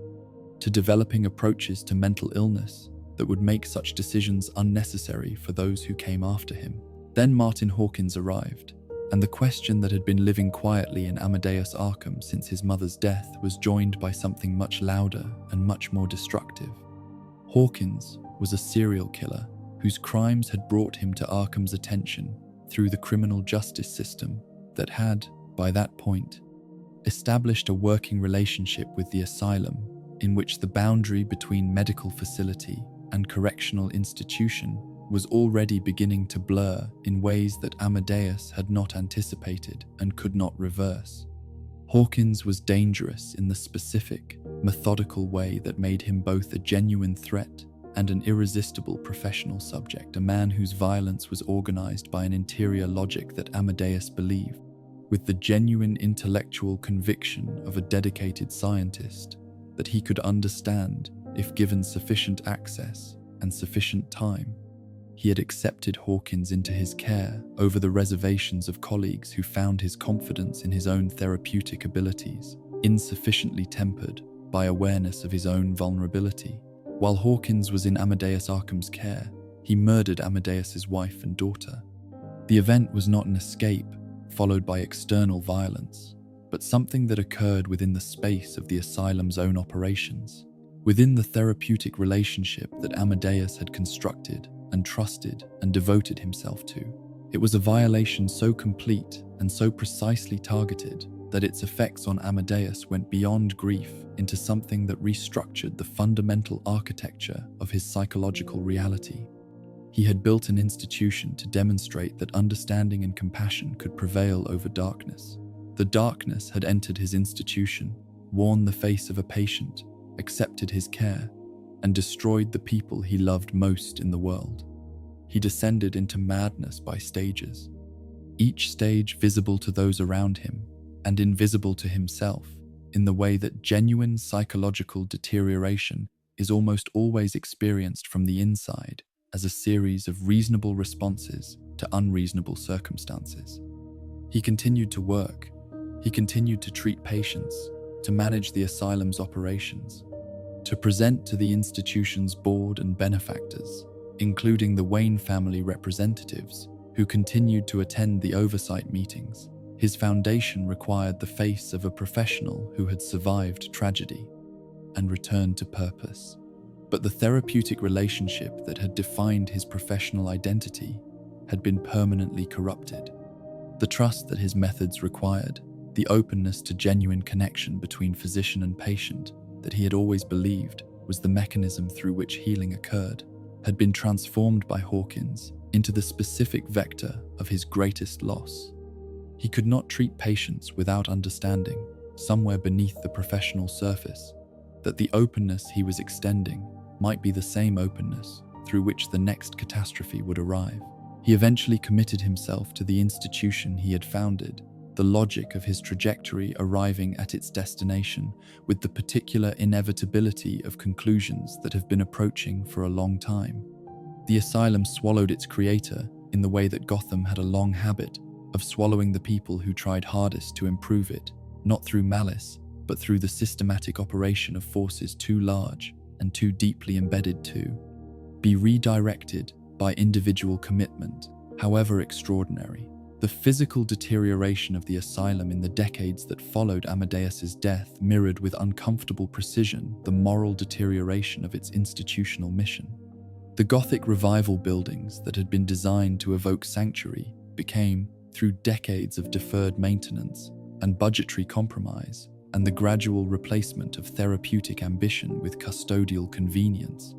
to developing approaches to mental illness that would make such decisions unnecessary for those who came after him. Then Martin Hawkins arrived, and the question that had been living quietly in Amadeus Arkham since his mother's death was joined by something much louder and much more destructive. Hawkins was a serial killer whose crimes had brought him to Arkham's attention through the criminal justice system that had, by that point, established a working relationship with the asylum in which the boundary between medical facility and correctional institution was already beginning to blur in ways that Amadeus had not anticipated and could not reverse. Hawkins was dangerous in the specific, methodical way that made him both a genuine threat and an irresistible professional subject, a man whose violence was organized by an interior logic that Amadeus believed, with the genuine intellectual conviction of a dedicated scientist, that he could understand if given sufficient access and sufficient time. He had accepted Hawkins into his care over the reservations of colleagues who found his confidence in his own therapeutic abilities insufficiently tempered by awareness of his own vulnerability. While Hawkins was in Amadeus Arkham's care, he murdered Amadeus's wife and daughter. The event was not an escape followed by external violence, but something that occurred within the space of the asylum's own operations, within the therapeutic relationship that Amadeus had constructed and trusted and devoted himself to. It was a violation so complete and so precisely targeted that its effects on Amadeus went beyond grief into something that restructured the fundamental architecture of his psychological reality. He had built an institution to demonstrate that understanding and compassion could prevail over darkness. The darkness had entered his institution, worn the face of a patient, accepted his care, and destroyed the people he loved most in the world. He descended into madness by stages, each stage visible to those around him and invisible to himself, in the way that genuine psychological deterioration is almost always experienced from the inside as a series of reasonable responses to unreasonable circumstances. He continued to work. He continued to treat patients, to manage the asylum's operations, to present to the institution's board and benefactors, including the Wayne family representatives, who continued to attend the oversight meetings. His foundation required the face of a professional who had survived tragedy and returned to purpose. But the therapeutic relationship that had defined his professional identity had been permanently corrupted. The trust that his methods required, the openness to genuine connection between physician and patient that he had always believed was the mechanism through which healing occurred, had been transformed by Hawkins into the specific vector of his greatest loss. He could not treat patients without understanding, somewhere beneath the professional surface, that the openness he was extending might be the same openness through which the next catastrophe would arrive. He eventually committed himself to the institution he had founded, the logic of his trajectory arriving at its destination with the particular inevitability of conclusions that have been approaching for a long time. The asylum swallowed its creator in the way that Gotham had a long habit of swallowing the people who tried hardest to improve it, not through malice, but through the systematic operation of forces too large and too deeply embedded to be redirected by individual commitment, however extraordinary. The physical deterioration of the asylum in the decades that followed Amadeus's death mirrored with uncomfortable precision the moral deterioration of its institutional mission. The Gothic revival buildings that had been designed to evoke sanctuary became, through decades of deferred maintenance and budgetary compromise, and the gradual replacement of therapeutic ambition with custodial convenience,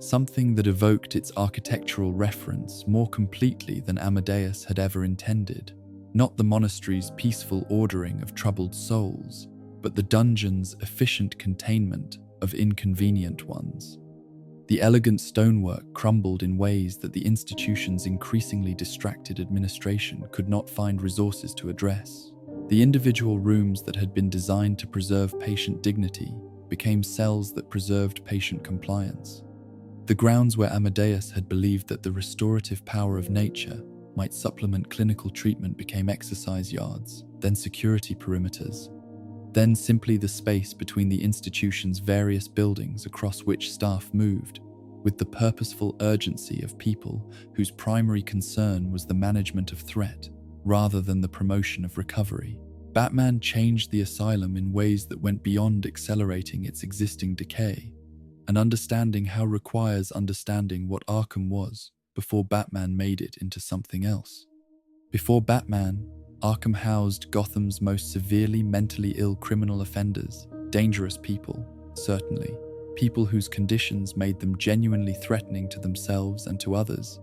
something that evoked its architectural reference more completely than Amadeus had ever intended, not the monastery's peaceful ordering of troubled souls, but the dungeon's efficient containment of inconvenient ones. The elegant stonework crumbled in ways that the institution's increasingly distracted administration could not find resources to address. The individual rooms that had been designed to preserve patient dignity became cells that preserved patient compliance. The grounds where Amadeus had believed that the restorative power of nature might supplement clinical treatment became exercise yards, then security perimeters, then simply the space between the institution's various buildings across which staff moved, with the purposeful urgency of people whose primary concern was the management of threat rather than the promotion of recovery. Batman changed the asylum in ways that went beyond accelerating its existing decay, and understanding how requires understanding what Arkham was before Batman made it into something else. Before Batman, Arkham housed Gotham's most severely mentally ill criminal offenders, dangerous people, certainly, people whose conditions made them genuinely threatening to themselves and to others,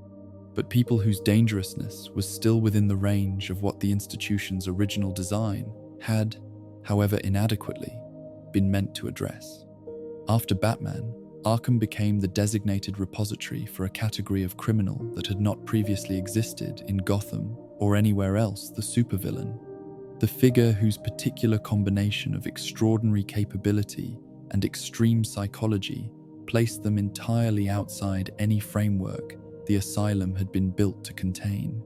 but people whose dangerousness was still within the range of what the institution's original design had, however inadequately, been meant to address. After Batman, Arkham became the designated repository for a category of criminal that had not previously existed in Gotham or anywhere else, the supervillain, the figure whose particular combination of extraordinary capability and extreme psychology placed them entirely outside any framework the asylum had been built to contain.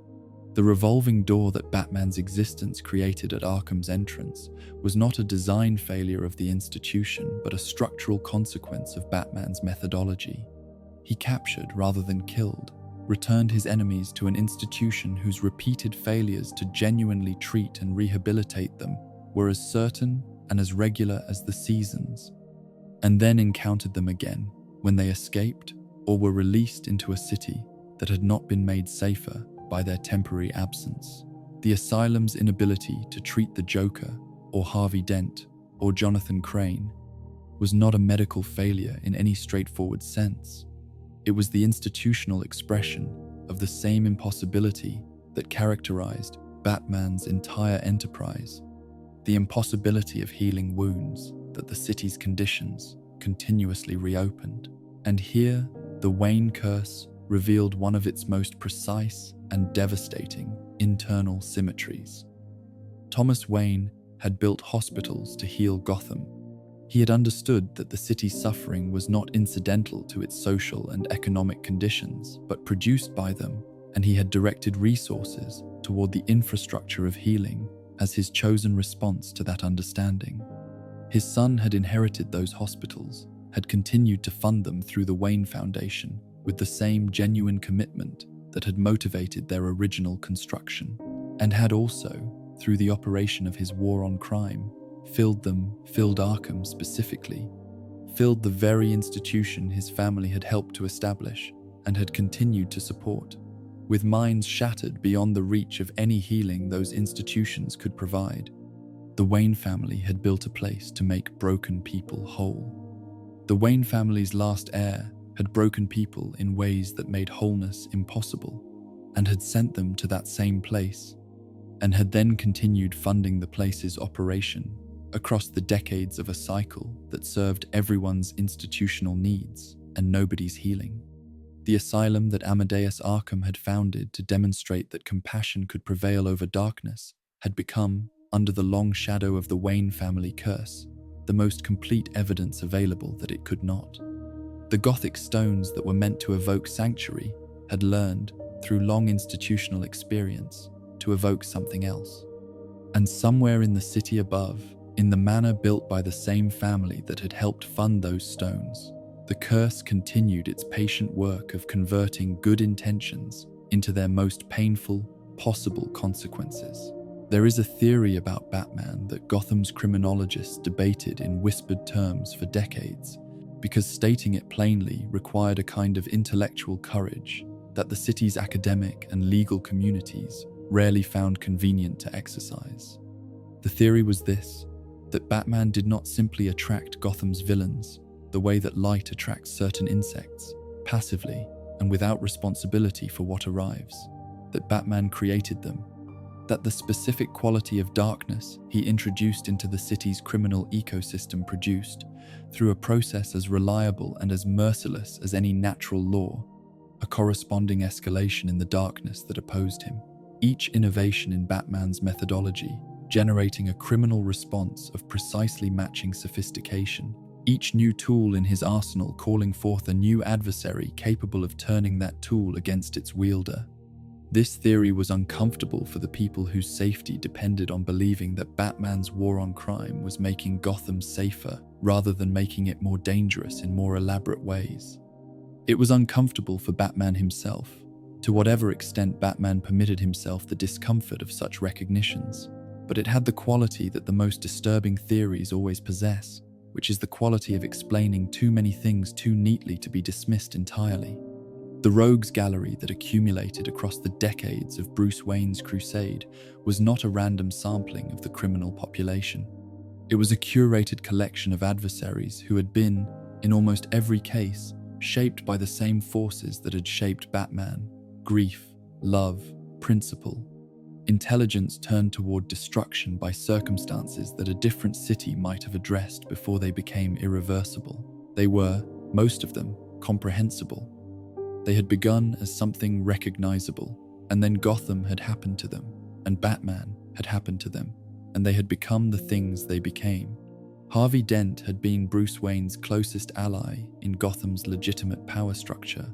The revolving door that Batman's existence created at Arkham's entrance was not a design failure of the institution, but a structural consequence of Batman's methodology. He captured rather than killed, returned his enemies to an institution whose repeated failures to genuinely treat and rehabilitate them were as certain and as regular as the seasons, and then encountered them again when they escaped or were released into a city that had not been made safer by their temporary absence. The asylum's inability to treat the Joker, or Harvey Dent, or Jonathan Crane, was not a medical failure in any straightforward sense. It was the institutional expression of the same impossibility that characterized Batman's entire enterprise, the impossibility of healing wounds that the city's conditions continuously reopened. And here, the Wayne curse revealed one of its most precise and devastating internal symmetries. Thomas Wayne had built hospitals to heal Gotham. He had understood that the city's suffering was not incidental to its social and economic conditions, but produced by them, and he had directed resources toward the infrastructure of healing as his chosen response to that understanding. His son had inherited those hospitals, had continued to fund them through the Wayne Foundation with the same genuine commitment that had motivated their original construction, and had also, through the operation of his war on crime, filled Arkham specifically, filled the very institution his family had helped to establish and had continued to support, with minds shattered beyond the reach of any healing those institutions could provide. The Wayne family had built a place to make broken people whole. The Wayne family's last heir had broken people in ways that made wholeness impossible, and had sent them to that same place, and had then continued funding the place's operation across the decades of a cycle that served everyone's institutional needs and nobody's healing. The asylum that Amadeus Arkham had founded to demonstrate that compassion could prevail over darkness had become, under the long shadow of the Wayne family curse, the most complete evidence available that it could not. The Gothic stones that were meant to evoke sanctuary had learned, through long institutional experience, to evoke something else. And somewhere in the city above, in the manor built by the same family that had helped fund those stones, the curse continued its patient work of converting good intentions into their most painful possible consequences. There is a theory about Batman that Gotham's criminologists debated in whispered terms for decades, because stating it plainly required a kind of intellectual courage that the city's academic and legal communities rarely found convenient to exercise. The theory was this: that Batman did not simply attract Gotham's villains the way that light attracts certain insects, passively and without responsibility for what arrives, that Batman created them, that the specific quality of darkness he introduced into the city's criminal ecosystem produced, through a process as reliable and as merciless as any natural law, a corresponding escalation in the darkness that opposed him. Each innovation in Batman's methodology generating a criminal response of precisely matching sophistication, each new tool in his arsenal calling forth a new adversary capable of turning that tool against its wielder. This theory was uncomfortable for the people whose safety depended on believing that Batman's war on crime was making Gotham safer rather than making it more dangerous in more elaborate ways. It was uncomfortable for Batman himself, to whatever extent Batman permitted himself the discomfort of such recognitions, but it had the quality that the most disturbing theories always possess, which is the quality of explaining too many things too neatly to be dismissed entirely. The rogues gallery that accumulated across the decades of Bruce Wayne's crusade was not a random sampling of the criminal population. It was a curated collection of adversaries who had been, in almost every case, shaped by the same forces that had shaped Batman: grief, love, principle. Intelligence turned toward destruction by circumstances that a different city might have addressed before they became irreversible. They were, most of them, comprehensible. They had begun as something recognizable, and then Gotham had happened to them, and Batman had happened to them, and they had become the things they became. Harvey Dent had been Bruce Wayne's closest ally in Gotham's legitimate power structure.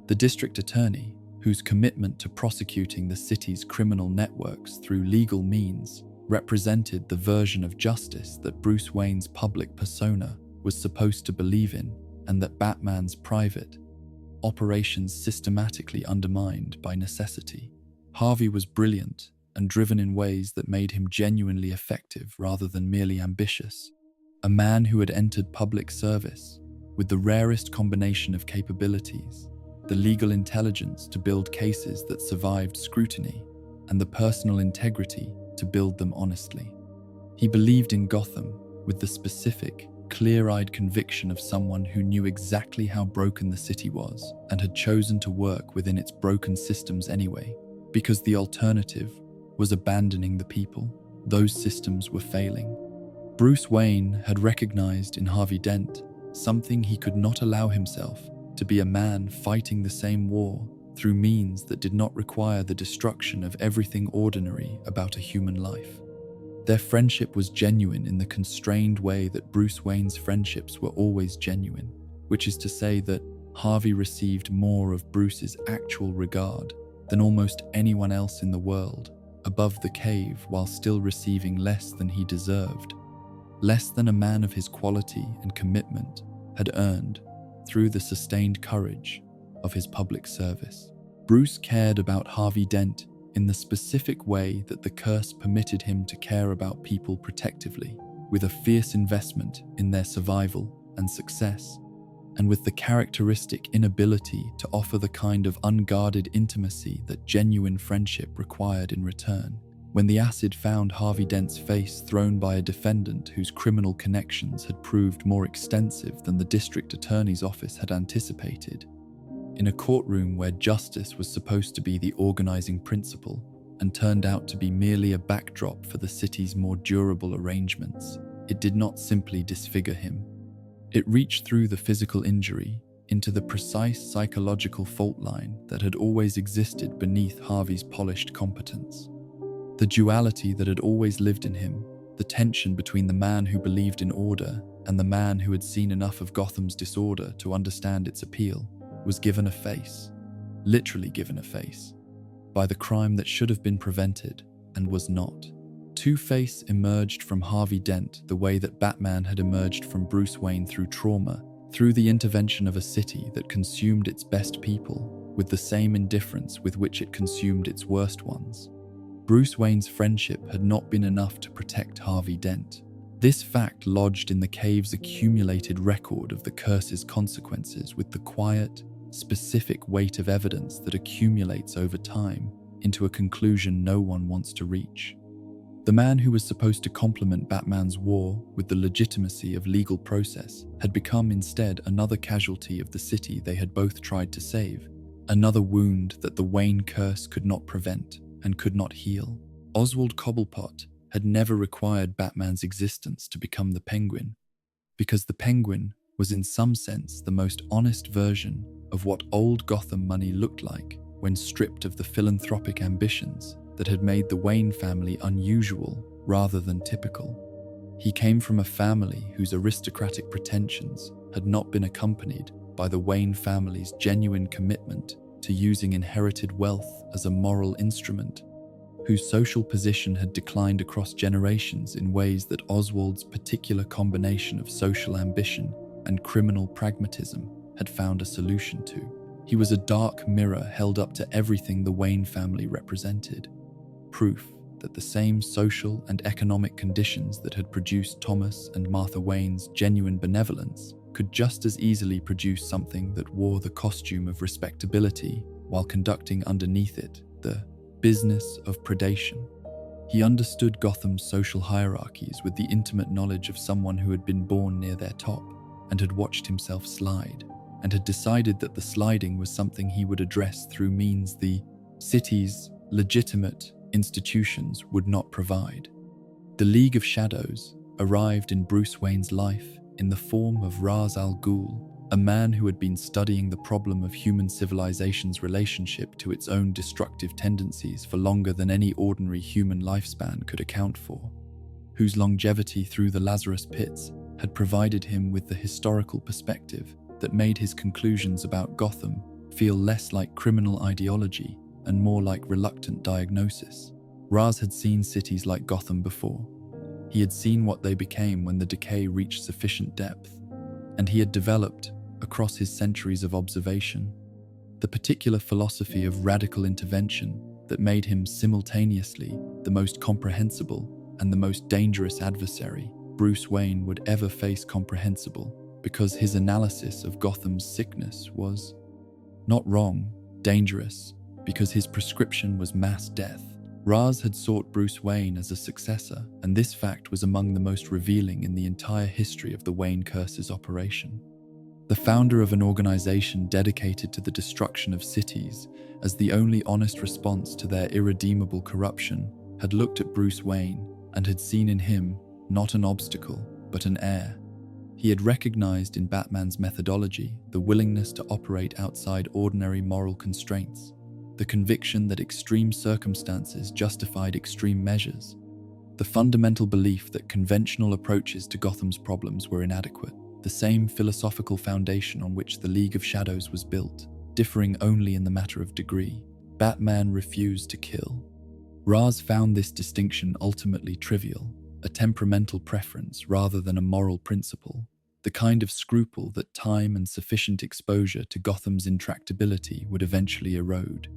The district attorney, whose commitment to prosecuting the city's criminal networks through legal means represented the version of justice that Bruce Wayne's public persona was supposed to believe in, and that Batman's private operations systematically undermined by necessity. Harvey was brilliant and driven in ways that made him genuinely effective rather than merely ambitious. A man who had entered public service with the rarest combination of capabilities: the legal intelligence to build cases that survived scrutiny, and the personal integrity to build them honestly. He believed in Gotham with the specific, clear-eyed conviction of someone who knew exactly how broken the city was and had chosen to work within its broken systems anyway, because the alternative was abandoning the people. Those systems were failing. Bruce Wayne had recognized in Harvey Dent something he could not allow himself: to be a man fighting the same war through means that did not require the destruction of everything ordinary about a human life. Their friendship was genuine in the constrained way that Bruce Wayne's friendships were always genuine, which is to say that Harvey received more of Bruce's actual regard than almost anyone else in the world, above the cave, while still receiving less than he deserved, less than a man of his quality and commitment had earned through the sustained courage of his public service. Bruce cared about Harvey Dent in the specific way that the curse permitted him to care about people protectively, with a fierce investment in their survival and success, and with the characteristic inability to offer the kind of unguarded intimacy that genuine friendship required in return. When the acid found Harvey Dent's face thrown by a defendant whose criminal connections had proved more extensive than the district attorney's office had anticipated, in a courtroom where justice was supposed to be the organizing principle and turned out to be merely a backdrop for the city's more durable arrangements, it did not simply disfigure him. It reached through the physical injury into the precise psychological fault line that had always existed beneath Harvey's polished competence. The duality that had always lived in him, the tension between the man who believed in order and the man who had seen enough of Gotham's disorder to understand its appeal, was given a face, literally given a face, by the crime that should have been prevented and was not. Two-Face emerged from Harvey Dent the way that Batman had emerged from Bruce Wayne through trauma, through the intervention of a city that consumed its best people with the same indifference with which it consumed its worst ones. Bruce Wayne's friendship had not been enough to protect Harvey Dent. This fact lodged in the cave's accumulated record of the curse's consequences with the quiet, specific weight of evidence that accumulates over time into a conclusion no one wants to reach. The man who was supposed to complement Batman's war with the legitimacy of legal process had become instead another casualty of the city they had both tried to save, another wound that the Wayne curse could not prevent and could not heal. Oswald Cobblepot had never required Batman's existence to become the Penguin, because the Penguin was in some sense the most honest version of what old Gotham money looked like when stripped of the philanthropic ambitions that had made the Wayne family unusual rather than typical. He came from a family whose aristocratic pretensions had not been accompanied by the Wayne family's genuine commitment to using inherited wealth as a moral instrument, whose social position had declined across generations in ways that Oswald's particular combination of social ambition and criminal pragmatism had found a solution to. He was a dark mirror held up to everything the Wayne family represented, proof that the same social and economic conditions that had produced Thomas and Martha Wayne's genuine benevolence could just as easily produce something that wore the costume of respectability while conducting underneath it the business of predation. He understood Gotham's social hierarchies with the intimate knowledge of someone who had been born near their top and had watched himself slide, and had decided that the sliding was something he would address through means the city's legitimate institutions would not provide. The League of Shadows arrived in Bruce Wayne's life in the form of Ra's al Ghul, a man who had been studying the problem of human civilization's relationship to its own destructive tendencies for longer than any ordinary human lifespan could account for, whose longevity through the Lazarus pits had provided him with the historical perspective that made his conclusions about Gotham feel less like criminal ideology and more like reluctant diagnosis. Raz had seen cities like Gotham before. He had seen what they became when the decay reached sufficient depth, and he had developed, across his centuries of observation, the particular philosophy of radical intervention that made him simultaneously the most comprehensible and the most dangerous adversary Bruce Wayne would ever face comprehensible, because his analysis of Gotham's sickness was not wrong, dangerous, because his prescription was mass death. Raz had sought Bruce Wayne as a successor, and this fact was among the most revealing in the entire history of the Wayne Curse's operation. The founder of an organization dedicated to the destruction of cities as the only honest response to their irredeemable corruption had looked at Bruce Wayne and had seen in him not an obstacle, but an heir. He had recognized in Batman's methodology the willingness to operate outside ordinary moral constraints, the conviction that extreme circumstances justified extreme measures, the fundamental belief that conventional approaches to Gotham's problems were inadequate, the same philosophical foundation on which the League of Shadows was built, differing only in the matter of degree. Batman refused to kill. Raz found this distinction ultimately trivial, a temperamental preference rather than a moral principle, the kind of scruple that time and sufficient exposure to Gotham's intractability would eventually erode.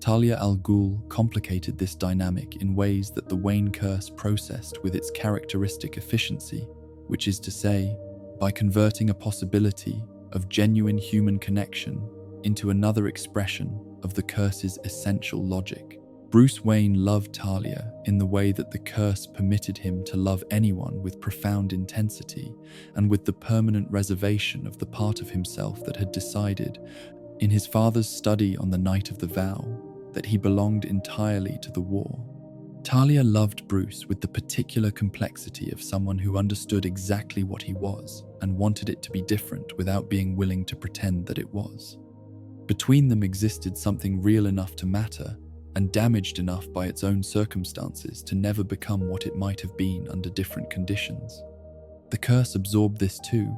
Talia al Ghul complicated this dynamic in ways that the Wayne Curse processed with its characteristic efficiency, which is to say, by converting a possibility of genuine human connection into another expression of the curse's essential logic. Bruce Wayne loved Talia in the way that the curse permitted him to love anyone with profound intensity and with the permanent reservation of the part of himself that had decided, in his father's study on the night of the vow, that he belonged entirely to the war. Talia loved Bruce with the particular complexity of someone who understood exactly what he was and wanted it to be different without being willing to pretend that it was. Between them existed something real enough to matter and damaged enough by its own circumstances to never become what it might have been under different conditions. The curse absorbed this too,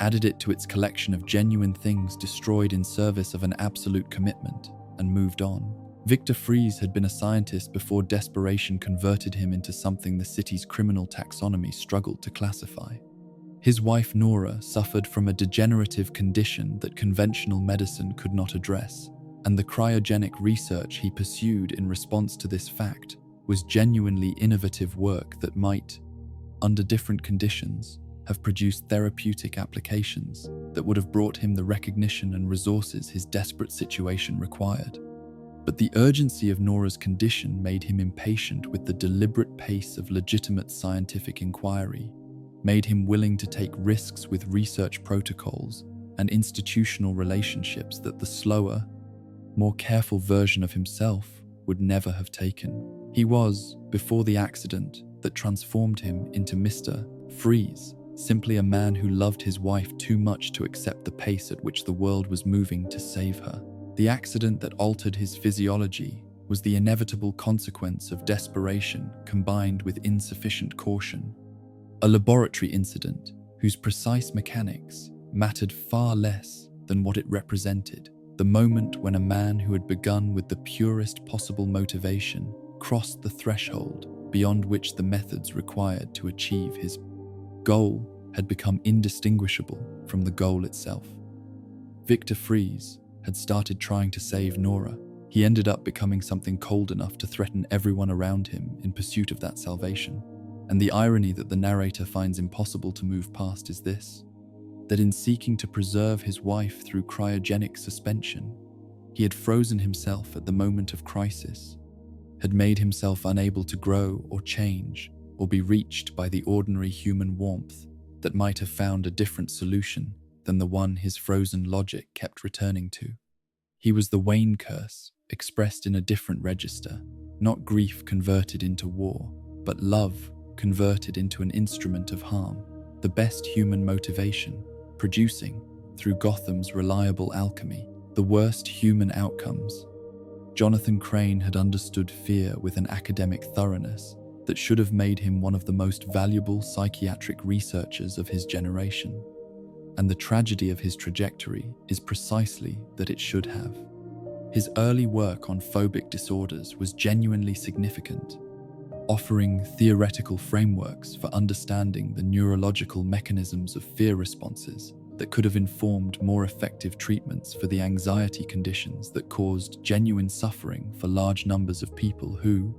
added it to its collection of genuine things destroyed in service of an absolute commitment, and moved on. Victor Fries had been a scientist before desperation converted him into something the city's criminal taxonomy struggled to classify. His wife Nora suffered from a degenerative condition that conventional medicine could not address, and the cryogenic research he pursued in response to this fact was genuinely innovative work that might, under different conditions, have produced therapeutic applications that would have brought him the recognition and resources his desperate situation required. But the urgency of Nora's condition made him impatient with the deliberate pace of legitimate scientific inquiry, made him willing to take risks with research protocols and institutional relationships that the slower, more careful version of himself would never have taken. He was, before the accident that transformed him into Mr. Freeze, simply a man who loved his wife too much to accept the pace at which the world was moving to save her. The accident that altered his physiology was the inevitable consequence of desperation combined with insufficient caution. A laboratory incident whose precise mechanics mattered far less than what it represented. The moment when a man who had begun with the purest possible motivation crossed the threshold beyond which the methods required to achieve his goal had become indistinguishable from the goal itself. Victor Fries had started trying to save Nora. He ended up becoming something cold enough to threaten everyone around him in pursuit of that salvation. And the irony that the narrator finds impossible to move past is this: that in seeking to preserve his wife through cryogenic suspension, he had frozen himself at the moment of crisis, had made himself unable to grow or change or be reached by the ordinary human warmth that might have found a different solution than the one his frozen logic kept returning to. He was the Wayne curse, expressed in a different register, not grief converted into war, but love converted into an instrument of harm, the best human motivation, producing, through Gotham's reliable alchemy, the worst human outcomes. Jonathan Crane had understood fear with an academic thoroughness that should have made him one of the most valuable psychiatric researchers of his generation. And the tragedy of his trajectory is precisely that it should have. His early work on phobic disorders was genuinely significant, offering theoretical frameworks for understanding the neurological mechanisms of fear responses that could have informed more effective treatments for the anxiety conditions that caused genuine suffering for large numbers of people who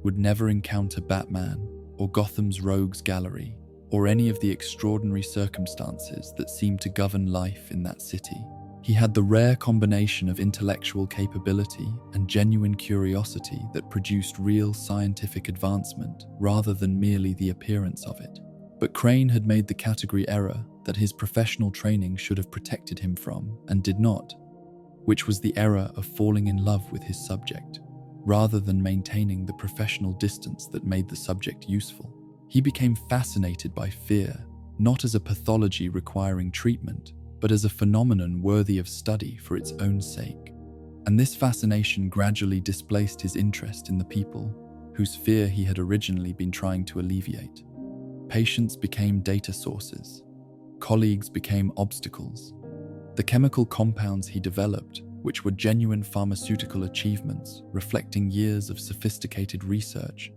would never encounter Batman or Gotham's Rogues Gallery or any of the extraordinary circumstances that seemed to govern life in that city. He had the rare combination of intellectual capability and genuine curiosity that produced real scientific advancement rather than merely the appearance of it. But Crane had made the category error that his professional training should have protected him from and did not, which was the error of falling in love with his subject, rather than maintaining the professional distance that made the subject useful. He became fascinated by fear, not as a pathology requiring treatment, but as a phenomenon worthy of study for its own sake. And this fascination gradually displaced his interest in the people whose fear he had originally been trying to alleviate. Patients became data sources. Colleagues became obstacles. The chemical compounds he developed, which were genuine pharmaceutical achievements reflecting years of sophisticated research,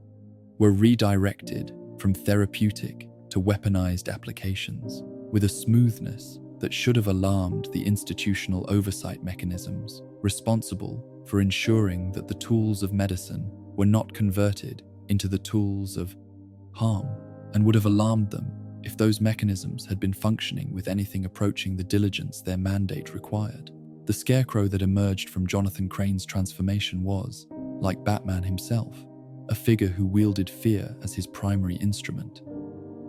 were redirected from therapeutic to weaponized applications with a smoothness that should have alarmed the institutional oversight mechanisms responsible for ensuring that the tools of medicine were not converted into the tools of harm, and would have alarmed them if those mechanisms had been functioning with anything approaching the diligence their mandate required. The scarecrow that emerged from Jonathan Crane's transformation was, like Batman himself, a figure who wielded fear as his primary instrument.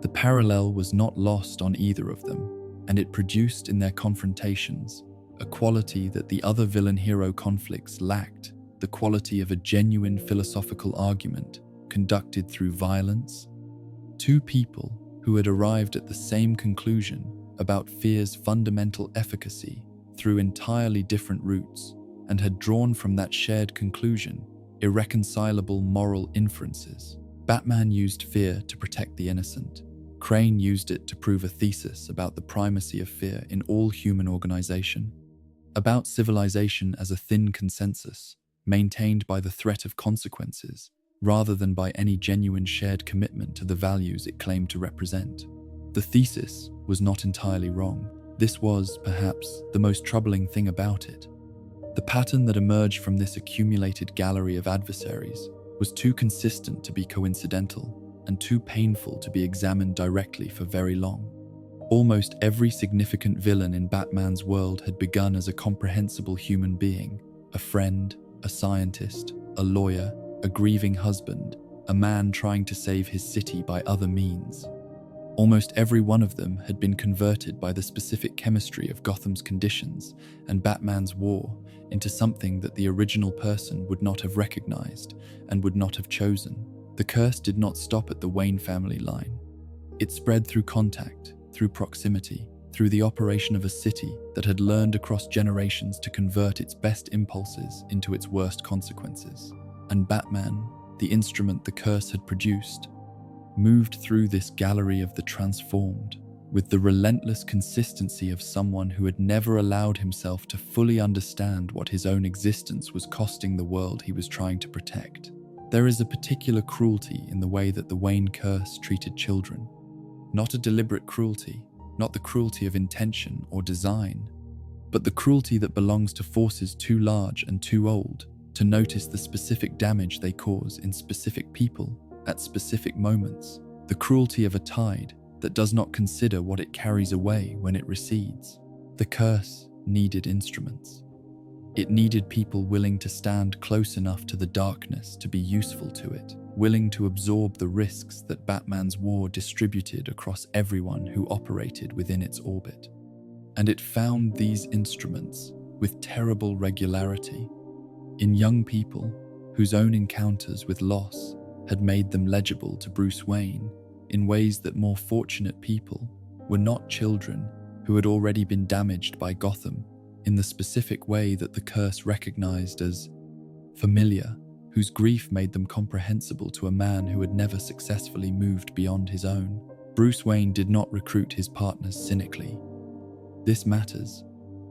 The parallel was not lost on either of them, and it produced in their confrontations a quality that the other villain-hero conflicts lacked, the quality of a genuine philosophical argument conducted through violence. Two people who had arrived at the same conclusion about fear's fundamental efficacy through entirely different routes, and had drawn from that shared conclusion irreconcilable moral inferences. Batman used fear to protect the innocent. Crane used it to prove a thesis about the primacy of fear in all human organization, about civilization as a thin consensus, maintained by the threat of consequences, rather than by any genuine shared commitment to the values it claimed to represent. The thesis was not entirely wrong. This was, perhaps, the most troubling thing about it. The pattern that emerged from this accumulated gallery of adversaries was too consistent to be coincidental and too painful to be examined directly for very long. Almost every significant villain in Batman's world had begun as a comprehensible human being, a friend, a scientist, a lawyer, a grieving husband, a man trying to save his city by other means. Almost every one of them had been converted by the specific chemistry of Gotham's conditions and Batman's war into something that the original person would not have recognized and would not have chosen. The curse did not stop at the Wayne family line. It spread through contact, through proximity, through the operation of a city that had learned across generations to convert its best impulses into its worst consequences. And Batman, the instrument the curse had produced, moved through this gallery of the transformed, with the relentless consistency of someone who had never allowed himself to fully understand what his own existence was costing the world he was trying to protect. There is a particular cruelty in the way that the Wayne curse treated children. Not a deliberate cruelty, not the cruelty of intention or design, but the cruelty that belongs to forces too large and too old to notice the specific damage they cause in specific people at specific moments. The cruelty of a tide that does not consider what it carries away when it recedes. The curse needed instruments. It needed people willing to stand close enough to the darkness to be useful to it, willing to absorb the risks that Batman's war distributed across everyone who operated within its orbit. And it found these instruments with terrible regularity in young people whose own encounters with loss had made them legible to Bruce Wayne in ways that more fortunate people were not children who had already been damaged by Gotham in the specific way that the curse recognized as familiar, whose grief made them comprehensible to a man who had never successfully moved beyond his own. Bruce Wayne did not recruit his partners cynically. This matters,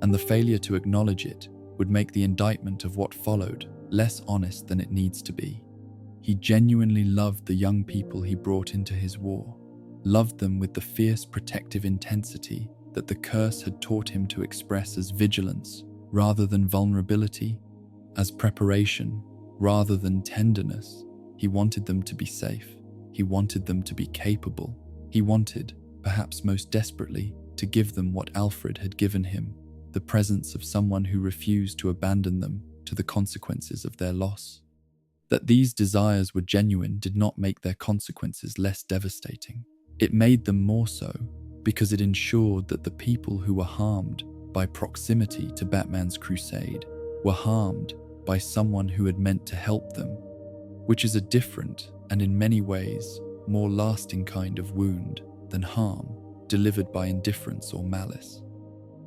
and the failure to acknowledge it would make the indictment of what followed less honest than it needs to be. He genuinely loved the young people he brought into his war, loved them with the fierce protective intensity that the curse had taught him to express as vigilance rather than vulnerability, as preparation rather than tenderness. He wanted them to be safe. He wanted them to be capable. He wanted, perhaps most desperately, to give them what Alfred had given him, the presence of someone who refused to abandon them to the consequences of their loss. That these desires were genuine did not make their consequences less devastating. It made them more so because it ensured that the people who were harmed by proximity to Batman's crusade were harmed by someone who had meant to help them, which is a different and in many ways more lasting kind of wound than harm delivered by indifference or malice.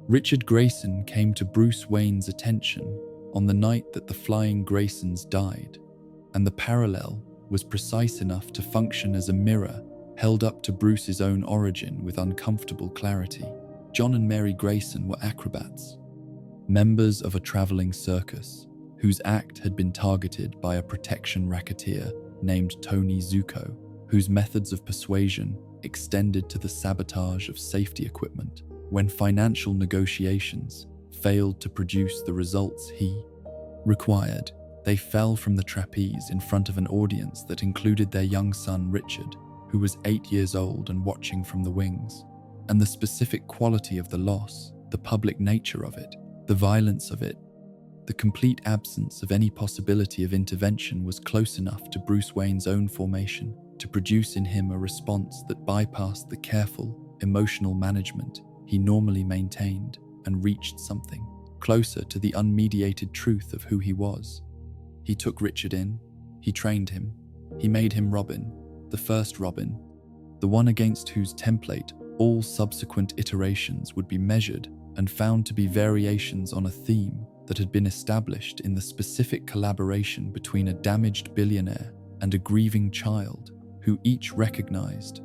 Richard Grayson came to Bruce Wayne's attention on the night that the Flying Graysons died, and the parallel was precise enough to function as a mirror held up to Bruce's own origin with uncomfortable clarity. John and Mary Grayson were acrobats, members of a traveling circus, whose act had been targeted by a protection racketeer named Tony Zuko, whose methods of persuasion extended to the sabotage of safety equipment. When financial negotiations failed to produce the results he required, they fell from the trapeze in front of an audience that included their young son Richard, who was 8 years old and watching from the wings. And the specific quality of the loss, the public nature of it, the violence of it, the complete absence of any possibility of intervention was close enough to Bruce Wayne's own formation to produce in him a response that bypassed the careful, emotional management he normally maintained and reached something closer to the unmediated truth of who he was. He took Richard in, he trained him, he made him Robin, the first Robin, the one against whose template all subsequent iterations would be measured and found to be variations on a theme that had been established in the specific collaboration between a damaged billionaire and a grieving child who each recognized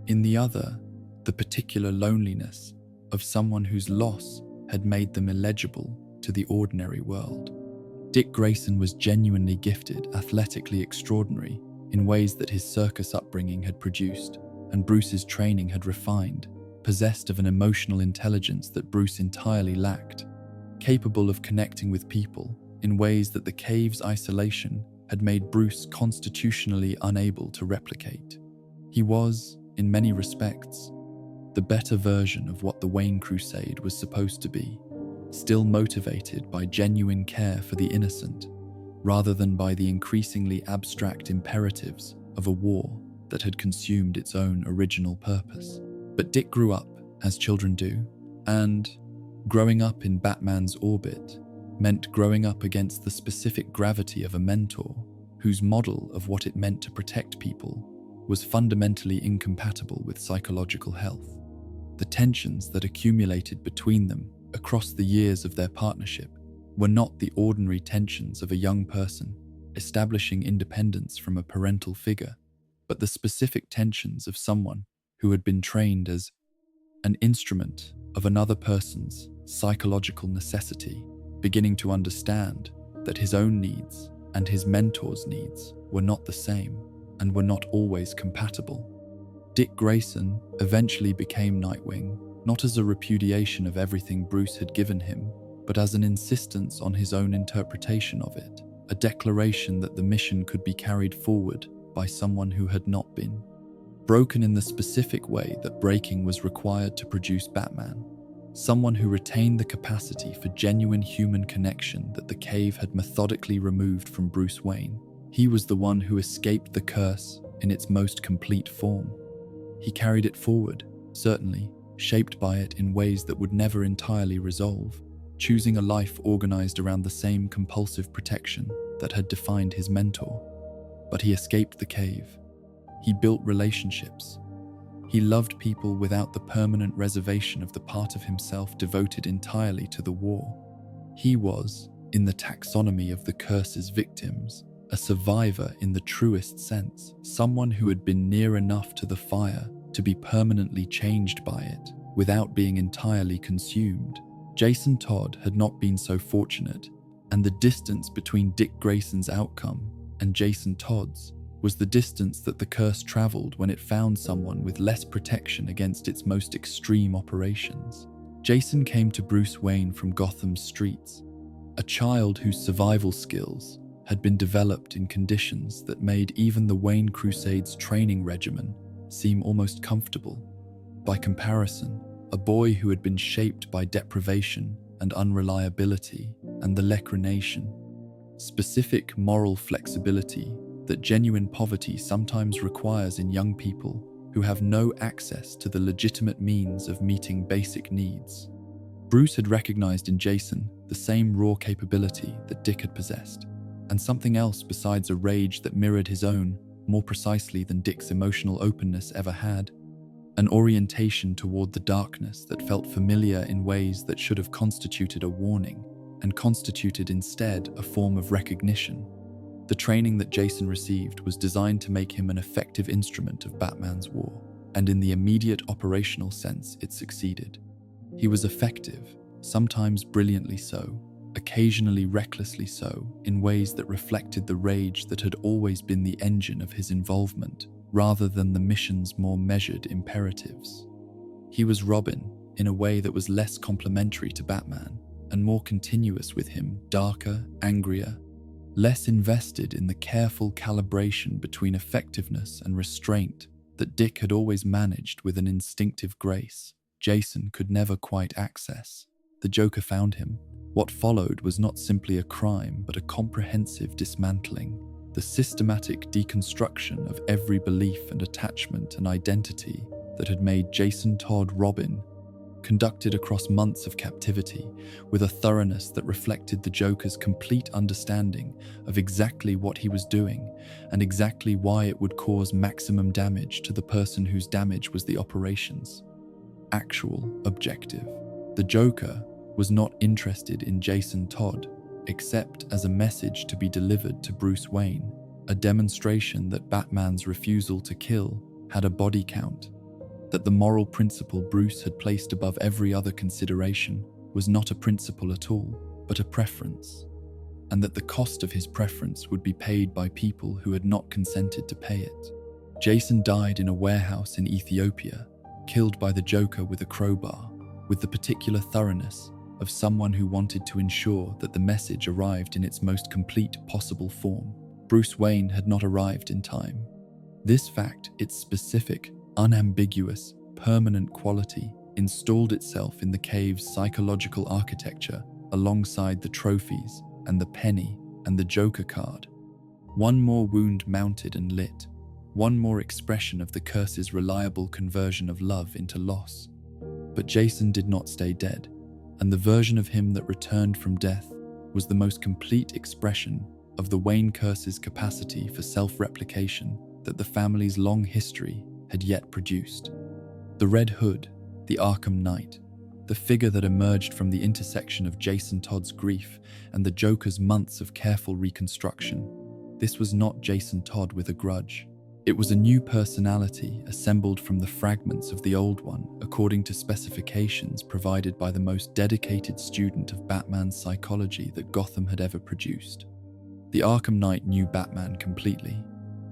in the other the particular loneliness of someone whose loss had made them illegible to the ordinary world. Dick Grayson was genuinely gifted, athletically extraordinary in ways that his circus upbringing had produced and Bruce's training had refined, possessed of an emotional intelligence that Bruce entirely lacked, capable of connecting with people in ways that the cave's isolation had made Bruce constitutionally unable to replicate. He was, in many respects, the better version of what the Wayne Crusade was supposed to be, still motivated by genuine care for the innocent, rather than by the increasingly abstract imperatives of a war that had consumed its own original purpose. But Dick grew up, as children do, and growing up in Batman's orbit meant growing up against the specific gravity of a mentor whose model of what it meant to protect people was fundamentally incompatible with psychological health. The tensions that accumulated between them across the years of their partnership were not the ordinary tensions of a young person establishing independence from a parental figure, but the specific tensions of someone who had been trained as an instrument of another person's psychological necessity, beginning to understand that his own needs and his mentor's needs were not the same and were not always compatible. Dick Grayson eventually became Nightwing, not as a repudiation of everything Bruce had given him, but as an insistence on his own interpretation of it, a declaration that the mission could be carried forward by someone who had not been broken in the specific way that breaking was required to produce Batman, someone who retained the capacity for genuine human connection that the cave had methodically removed from Bruce Wayne. He was the one who escaped the curse in its most complete form. He carried it forward, certainly, shaped by it in ways that would never entirely resolve, choosing a life organized around the same compulsive protection that had defined his mentor. But he escaped the cave. He built relationships. He loved people without the permanent reservation of the part of himself devoted entirely to the war. He was, in the taxonomy of the curse's victims, a survivor in the truest sense, someone who had been near enough to the fire to be permanently changed by it without being entirely consumed. Jason Todd had not been so fortunate, and the distance between Dick Grayson's outcome and Jason Todd's was the distance that the curse traveled when it found someone with less protection against its most extreme operations. Jason came to Bruce Wayne from Gotham's streets, a child whose survival skills had been developed in conditions that made even the Wayne Crusade's training regimen seem almost comfortable. By comparison, a boy who had been shaped by deprivation and unreliability and the Lecrination, specific moral flexibility that genuine poverty sometimes requires in young people who have no access to the legitimate means of meeting basic needs. Bruce had recognized in Jason the same raw capability that Dick had possessed, and something else besides a rage that mirrored his own more precisely than Dick's emotional openness ever had, an orientation toward the darkness that felt familiar in ways that should have constituted a warning, and constituted instead a form of recognition. The training that Jason received was designed to make him an effective instrument of Batman's war, and in the immediate operational sense it succeeded. He was effective, sometimes brilliantly so, occasionally recklessly so, in ways that reflected the rage that had always been the engine of his involvement, rather than the mission's more measured imperatives. He was Robin in a way that was less complementary to Batman, and more continuous with him, darker, angrier, less invested in the careful calibration between effectiveness and restraint that Dick had always managed with an instinctive grace Jason could never quite access. The Joker found him. What followed was not simply a crime, but a comprehensive dismantling, the systematic deconstruction of every belief and attachment and identity that had made Jason Todd Robin, conducted across months of captivity with a thoroughness that reflected the Joker's complete understanding of exactly what he was doing and exactly why it would cause maximum damage to the person whose damage was the operation's actual objective. The Joker was not interested in Jason Todd except as a message to be delivered to Bruce Wayne, a demonstration that Batman's refusal to kill had a body count, that the moral principle Bruce had placed above every other consideration was not a principle at all, but a preference, and that the cost of his preference would be paid by people who had not consented to pay it. Jason died in a warehouse in Ethiopia, killed by the Joker with a crowbar, with the particular thoroughness of someone who wanted to ensure that the message arrived in its most complete possible form. Bruce Wayne had not arrived in time. This fact, its specific, unambiguous, permanent quality, installed itself in the cave's psychological architecture alongside the trophies and the penny and the Joker card. One more wound mounted and lit, one more expression of the curse's reliable conversion of love into loss. But Jason did not stay dead, and the version of him that returned from death was the most complete expression of the Wayne curse's capacity for self-replication that the family's long history had yet produced. The Red Hood, the Arkham Knight, the figure that emerged from the intersection of Jason Todd's grief and the Joker's months of careful reconstruction. This was not Jason Todd with a grudge. It was a new personality assembled from the fragments of the old one, according to specifications provided by the most dedicated student of Batman's psychology that Gotham had ever produced. The Arkham Knight knew Batman completely,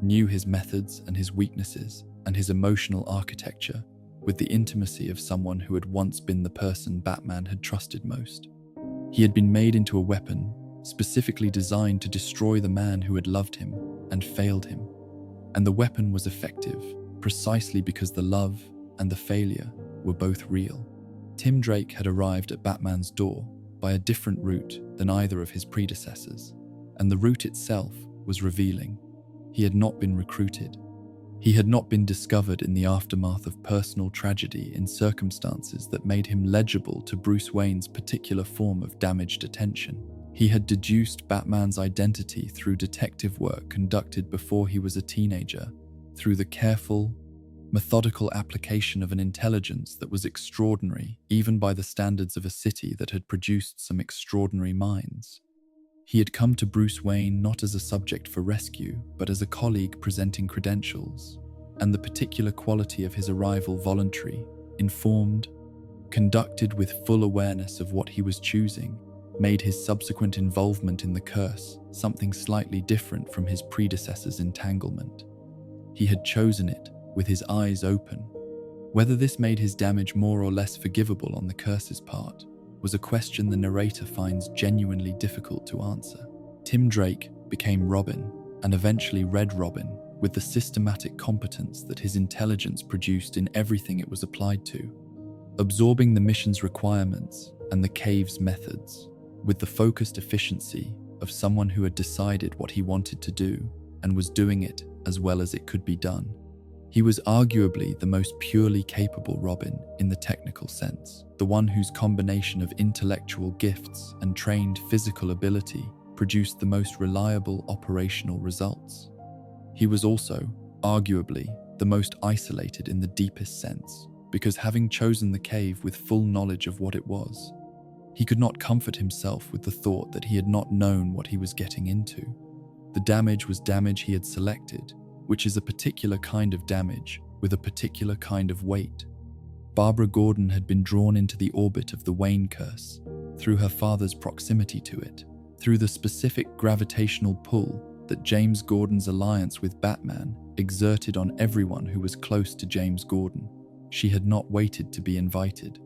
knew his methods and his weaknesses and his emotional architecture with the intimacy of someone who had once been the person Batman had trusted most. He had been made into a weapon specifically designed to destroy the man who had loved him and failed him. And the weapon was effective precisely because the love and the failure were both real. Tim Drake had arrived at Batman's door by a different route than either of his predecessors, and the route itself was revealing. He had not been recruited. He had not been discovered in the aftermath of personal tragedy in circumstances that made him legible to Bruce Wayne's particular form of damaged attention. He had deduced Batman's identity through detective work conducted before he was a teenager, through the careful, methodical application of an intelligence that was extraordinary even by the standards of a city that had produced some extraordinary minds. He had come to Bruce Wayne not as a subject for rescue, but as a colleague presenting credentials, and the particular quality of his arrival voluntary, informed, conducted with full awareness of what he was choosing, made his subsequent involvement in the curse something slightly different from his predecessor's entanglement. He had chosen it with his eyes open. Whether this made his damage more or less forgivable on the curse's part was a question the narrator finds genuinely difficult to answer. Tim Drake became Robin, and eventually Red Robin, with the systematic competence that his intelligence produced in everything it was applied to, absorbing the mission's requirements and the cave's methods, with the focused efficiency of someone who had decided what he wanted to do and was doing it as well as it could be done. He was arguably the most purely capable Robin in the technical sense, the one whose combination of intellectual gifts and trained physical ability produced the most reliable operational results. He was also, arguably, the most isolated in the deepest sense, because having chosen the cave with full knowledge of what it was, he could not comfort himself with the thought that he had not known what he was getting into. The damage was damage he had selected, which is a particular kind of damage with a particular kind of weight. Barbara Gordon had been drawn into the orbit of the Wayne curse through her father's proximity to it, through the specific gravitational pull that James Gordon's alliance with Batman exerted on everyone who was close to James Gordon. She had not waited to be invited.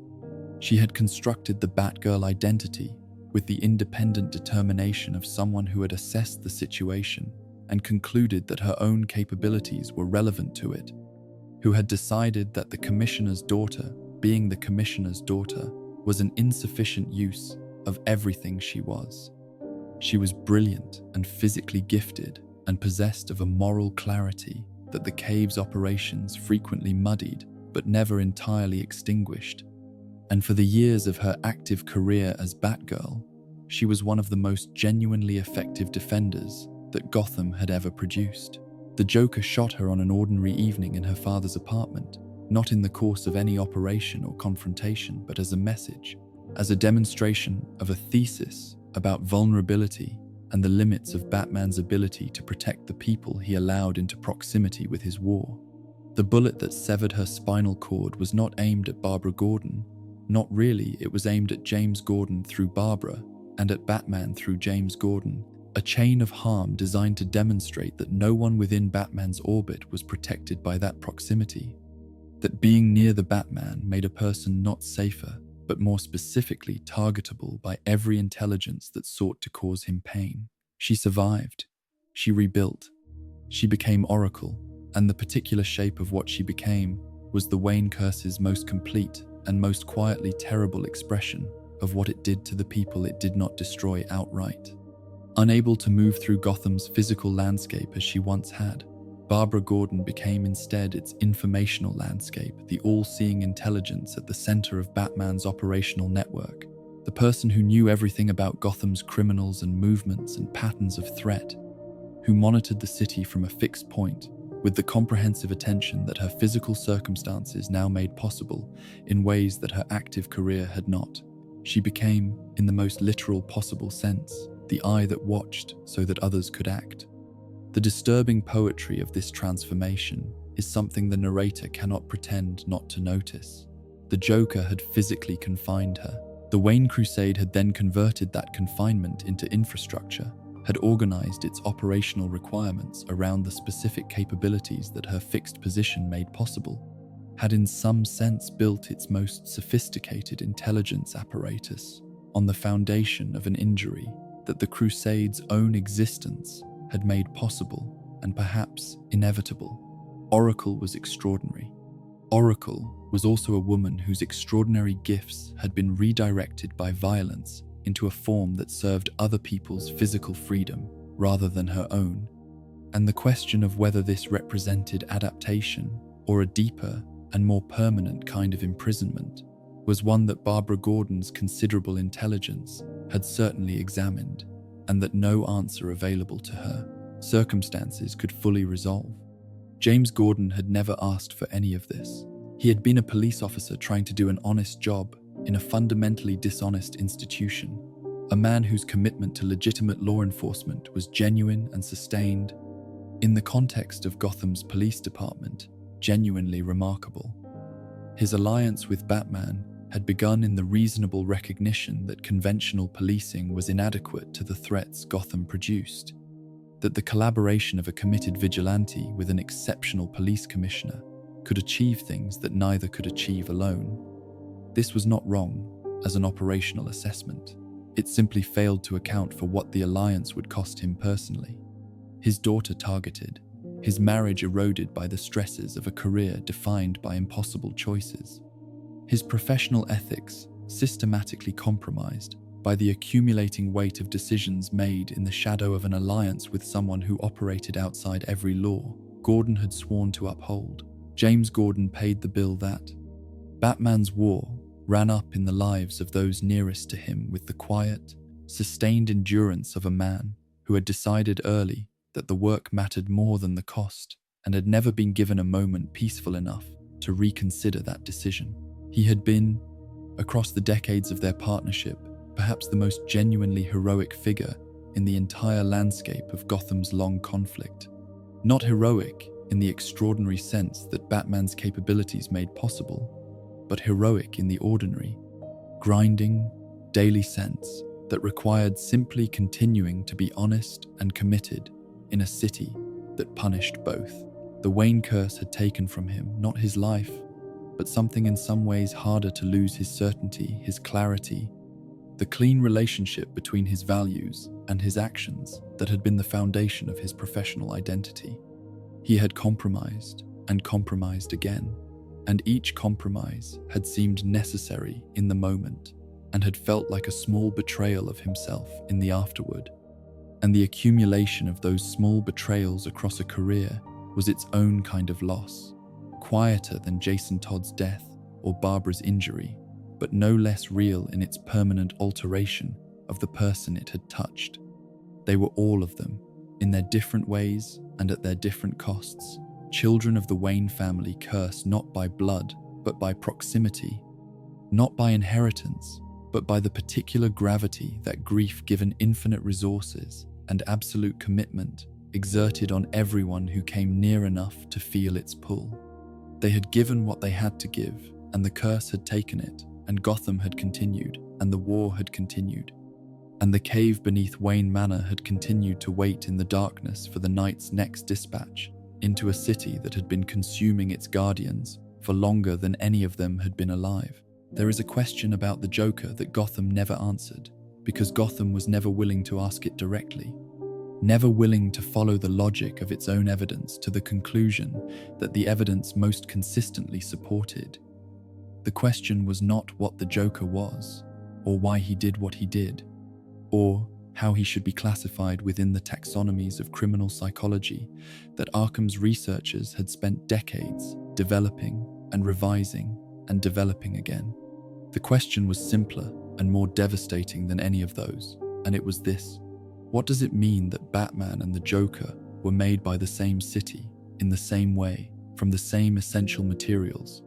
She had constructed the Batgirl identity with the independent determination of someone who had assessed the situation and concluded that her own capabilities were relevant to it, who had decided that the commissioner's daughter, being the commissioner's daughter, was an insufficient use of everything she was. She was brilliant and physically gifted and possessed of a moral clarity that the cave's operations frequently muddied but never entirely extinguished. And for the years of her active career as Batgirl, she was one of the most genuinely effective defenders that Gotham had ever produced. The Joker shot her on an ordinary evening in her father's apartment, not in the course of any operation or confrontation, but as a message, as a demonstration of a thesis about vulnerability and the limits of Batman's ability to protect the people he allowed into proximity with his war. The bullet that severed her spinal cord was not aimed at Barbara Gordon. Not really, it was aimed at James Gordon through Barbara and at Batman through James Gordon. A chain of harm designed to demonstrate that no one within Batman's orbit was protected by that proximity. That being near the Batman made a person not safer, but more specifically targetable by every intelligence that sought to cause him pain. She survived. She rebuilt. She became Oracle, and the particular shape of what she became was the Wayne Curse's most complete and most quietly terrible expression of what it did to the people it did not destroy outright. Unable to move through Gotham's physical landscape as she once had, Barbara Gordon became instead its informational landscape, the all-seeing intelligence at the center of Batman's operational network, the person who knew everything about Gotham's criminals and movements and patterns of threat, who monitored the city from a fixed point with the comprehensive attention that her physical circumstances now made possible in ways that her active career had not. She became, in the most literal possible sense, the eye that watched so that others could act. The disturbing poetry of this transformation is something the narrator cannot pretend not to notice. The Joker had physically confined her. The Wayne Crusade had then converted that confinement into infrastructure, had organized its operational requirements around the specific capabilities that her fixed position made possible, had in some sense built its most sophisticated intelligence apparatus on the foundation of an injury that the Crusade's own existence had made possible and perhaps inevitable. Oracle was extraordinary. Oracle was also a woman whose extraordinary gifts had been redirected by violence into a form that served other people's physical freedom rather than her own. And the question of whether this represented adaptation or a deeper and more permanent kind of imprisonment was one that Barbara Gordon's considerable intelligence had certainly examined, and that no answer available to her circumstances could fully resolve. James Gordon had never asked for any of this. He had been a police officer trying to do an honest job in a fundamentally dishonest institution, a man whose commitment to legitimate law enforcement was genuine and sustained, in the context of Gotham's police department, genuinely remarkable. His alliance with Batman had begun in the reasonable recognition that conventional policing was inadequate to the threats Gotham produced, that the collaboration of a committed vigilante with an exceptional police commissioner could achieve things that neither could achieve alone. This was not wrong as an operational assessment. It simply failed to account for what the alliance would cost him personally. His daughter targeted, his marriage eroded by the stresses of a career defined by impossible choices, his professional ethics systematically compromised by the accumulating weight of decisions made in the shadow of an alliance with someone who operated outside every law Gordon had sworn to uphold. James Gordon paid the bill that Batman's war ran up in the lives of those nearest to him with the quiet, sustained endurance of a man who had decided early that the work mattered more than the cost and had never been given a moment peaceful enough to reconsider that decision. He had been, across the decades of their partnership, perhaps the most genuinely heroic figure in the entire landscape of Gotham's long conflict. Not heroic in the extraordinary sense that Batman's capabilities made possible, but heroic in the ordinary, grinding, daily sense that required simply continuing to be honest and committed in a city that punished both. The Wayne curse had taken from him not his life, but something in some ways harder to lose: his certainty, his clarity, the clean relationship between his values and his actions that had been the foundation of his professional identity. He had compromised and compromised again, and each compromise had seemed necessary in the moment and had felt like a small betrayal of himself in the afterward. And the accumulation of those small betrayals across a career was its own kind of loss, quieter than Jason Todd's death or Barbara's injury, but no less real in its permanent alteration of the person it had touched. They were all of them, in their different ways and at their different costs, children of the Wayne family, cursed not by blood, but by proximity, not by inheritance, but by the particular gravity that grief, given infinite resources and absolute commitment, exerted on everyone who came near enough to feel its pull. They had given what they had to give, and the curse had taken it, and Gotham had continued, and the war had continued. And the cave beneath Wayne Manor had continued to wait in the darkness for the night's next dispatch into a city that had been consuming its guardians for longer than any of them had been alive. There is a question about the Joker that Gotham never answered, because Gotham was never willing to ask it directly, never willing to follow the logic of its own evidence to the conclusion that the evidence most consistently supported. The question was not what the Joker was, or why he did what he did, or how he should be classified within the taxonomies of criminal psychology that Arkham's researchers had spent decades developing and revising and developing again. The question was simpler and more devastating than any of those, and it was this: what does it mean that Batman and the Joker were made by the same city, in the same way, from the same essential materials,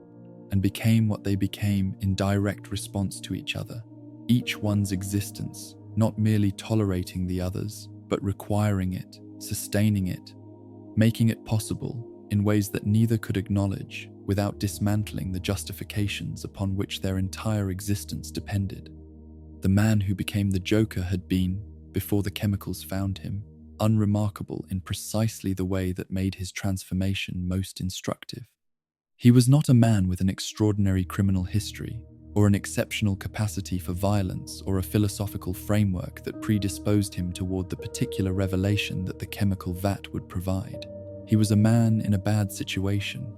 and became what they became in direct response to each other, each one's existence not merely tolerating the others, but requiring it sustaining it, making it possible in ways that neither could acknowledge without dismantling the justifications upon which their entire existence depended. The man who became the Joker had been, before the chemicals found him, unremarkable in precisely the way that made his transformation most instructive. He was not a man with an extraordinary criminal history, or an exceptional capacity for violence, or a philosophical framework that predisposed him toward the particular revelation that the chemical vat would provide. He was a man in a bad situation,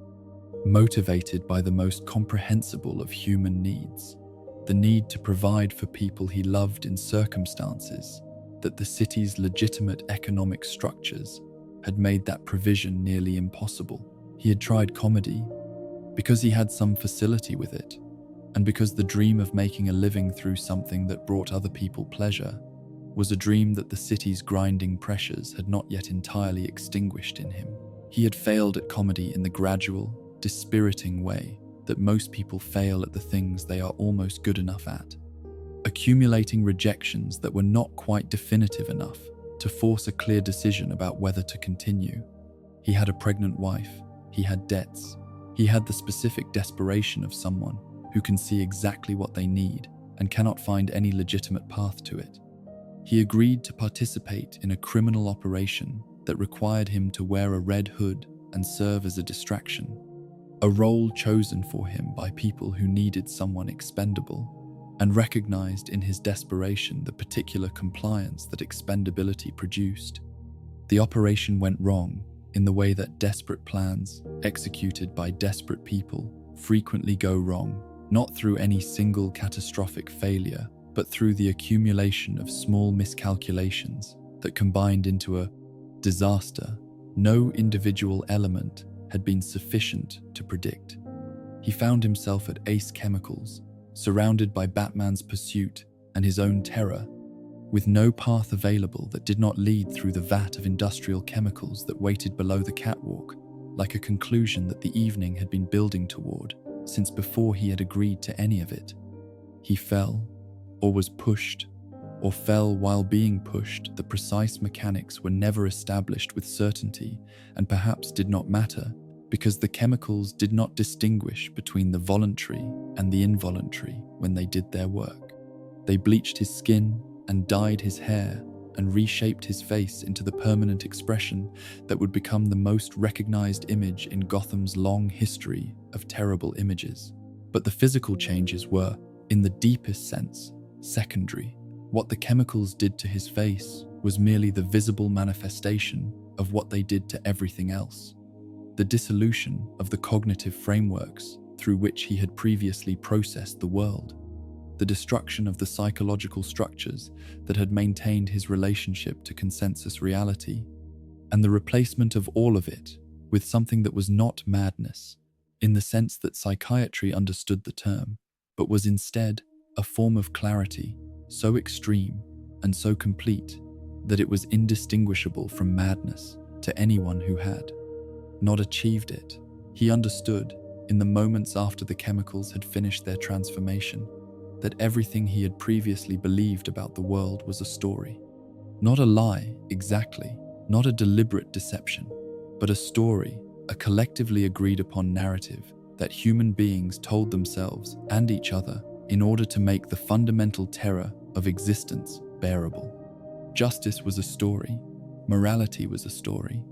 motivated by the most comprehensible of human needs, the need to provide for people he loved in circumstances that the city's legitimate economic structures had made that provision nearly impossible. He had tried comedy because he had some facility with it, and because the dream of making a living through something that brought other people pleasure was a dream that the city's grinding pressures had not yet entirely extinguished in him. He had failed at comedy in the gradual, dispiriting way that most people fail at the things they are almost good enough at, accumulating rejections that were not quite definitive enough to force a clear decision about whether to continue. He had a pregnant wife, he had debts, he had the specific desperation of someone who can see exactly what they need and cannot find any legitimate path to it. He agreed to participate in a criminal operation that required him to wear a red hood and serve as a distraction, a role chosen for him by people who needed someone expendable and recognized in his desperation the particular compliance that expendability produced. The operation went wrong in the way that desperate plans executed by desperate people frequently go wrong, not through any single catastrophic failure, but through the accumulation of small miscalculations that combined into a disaster no individual element had been sufficient to predict. He found himself at Ace Chemicals, surrounded by Batman's pursuit and his own terror, with no path available that did not lead through the vat of industrial chemicals that waited below the catwalk, like a conclusion that the evening had been building toward since before he had agreed to any of it. He fell, or was pushed, or fell while being pushed. The precise mechanics were never established with certainty and perhaps did not matter because the chemicals did not distinguish between the voluntary and the involuntary when they did their work. They bleached his skin and dyed his hair and reshaped his face into the permanent expression that would become the most recognized image in Gotham's long history of terrible images. But the physical changes were, in the deepest sense, secondary. What the chemicals did to his face was merely the visible manifestation of what they did to everything else. The dissolution of the cognitive frameworks through which he had previously processed the world. The destruction of the psychological structures that had maintained his relationship to consensus reality, and the replacement of all of it with something that was not madness, in the sense that psychiatry understood the term, but was instead a form of clarity so extreme and so complete that it was indistinguishable from madness to anyone who had not achieved it. He understood, in the moments after the chemicals had finished their transformation, that everything he had previously believed about the world was a story. Not a lie, exactly, not a deliberate deception, but a story, a collectively agreed upon narrative that human beings told themselves and each other in order to make the fundamental terror of existence bearable. Justice was a story, morality was a story.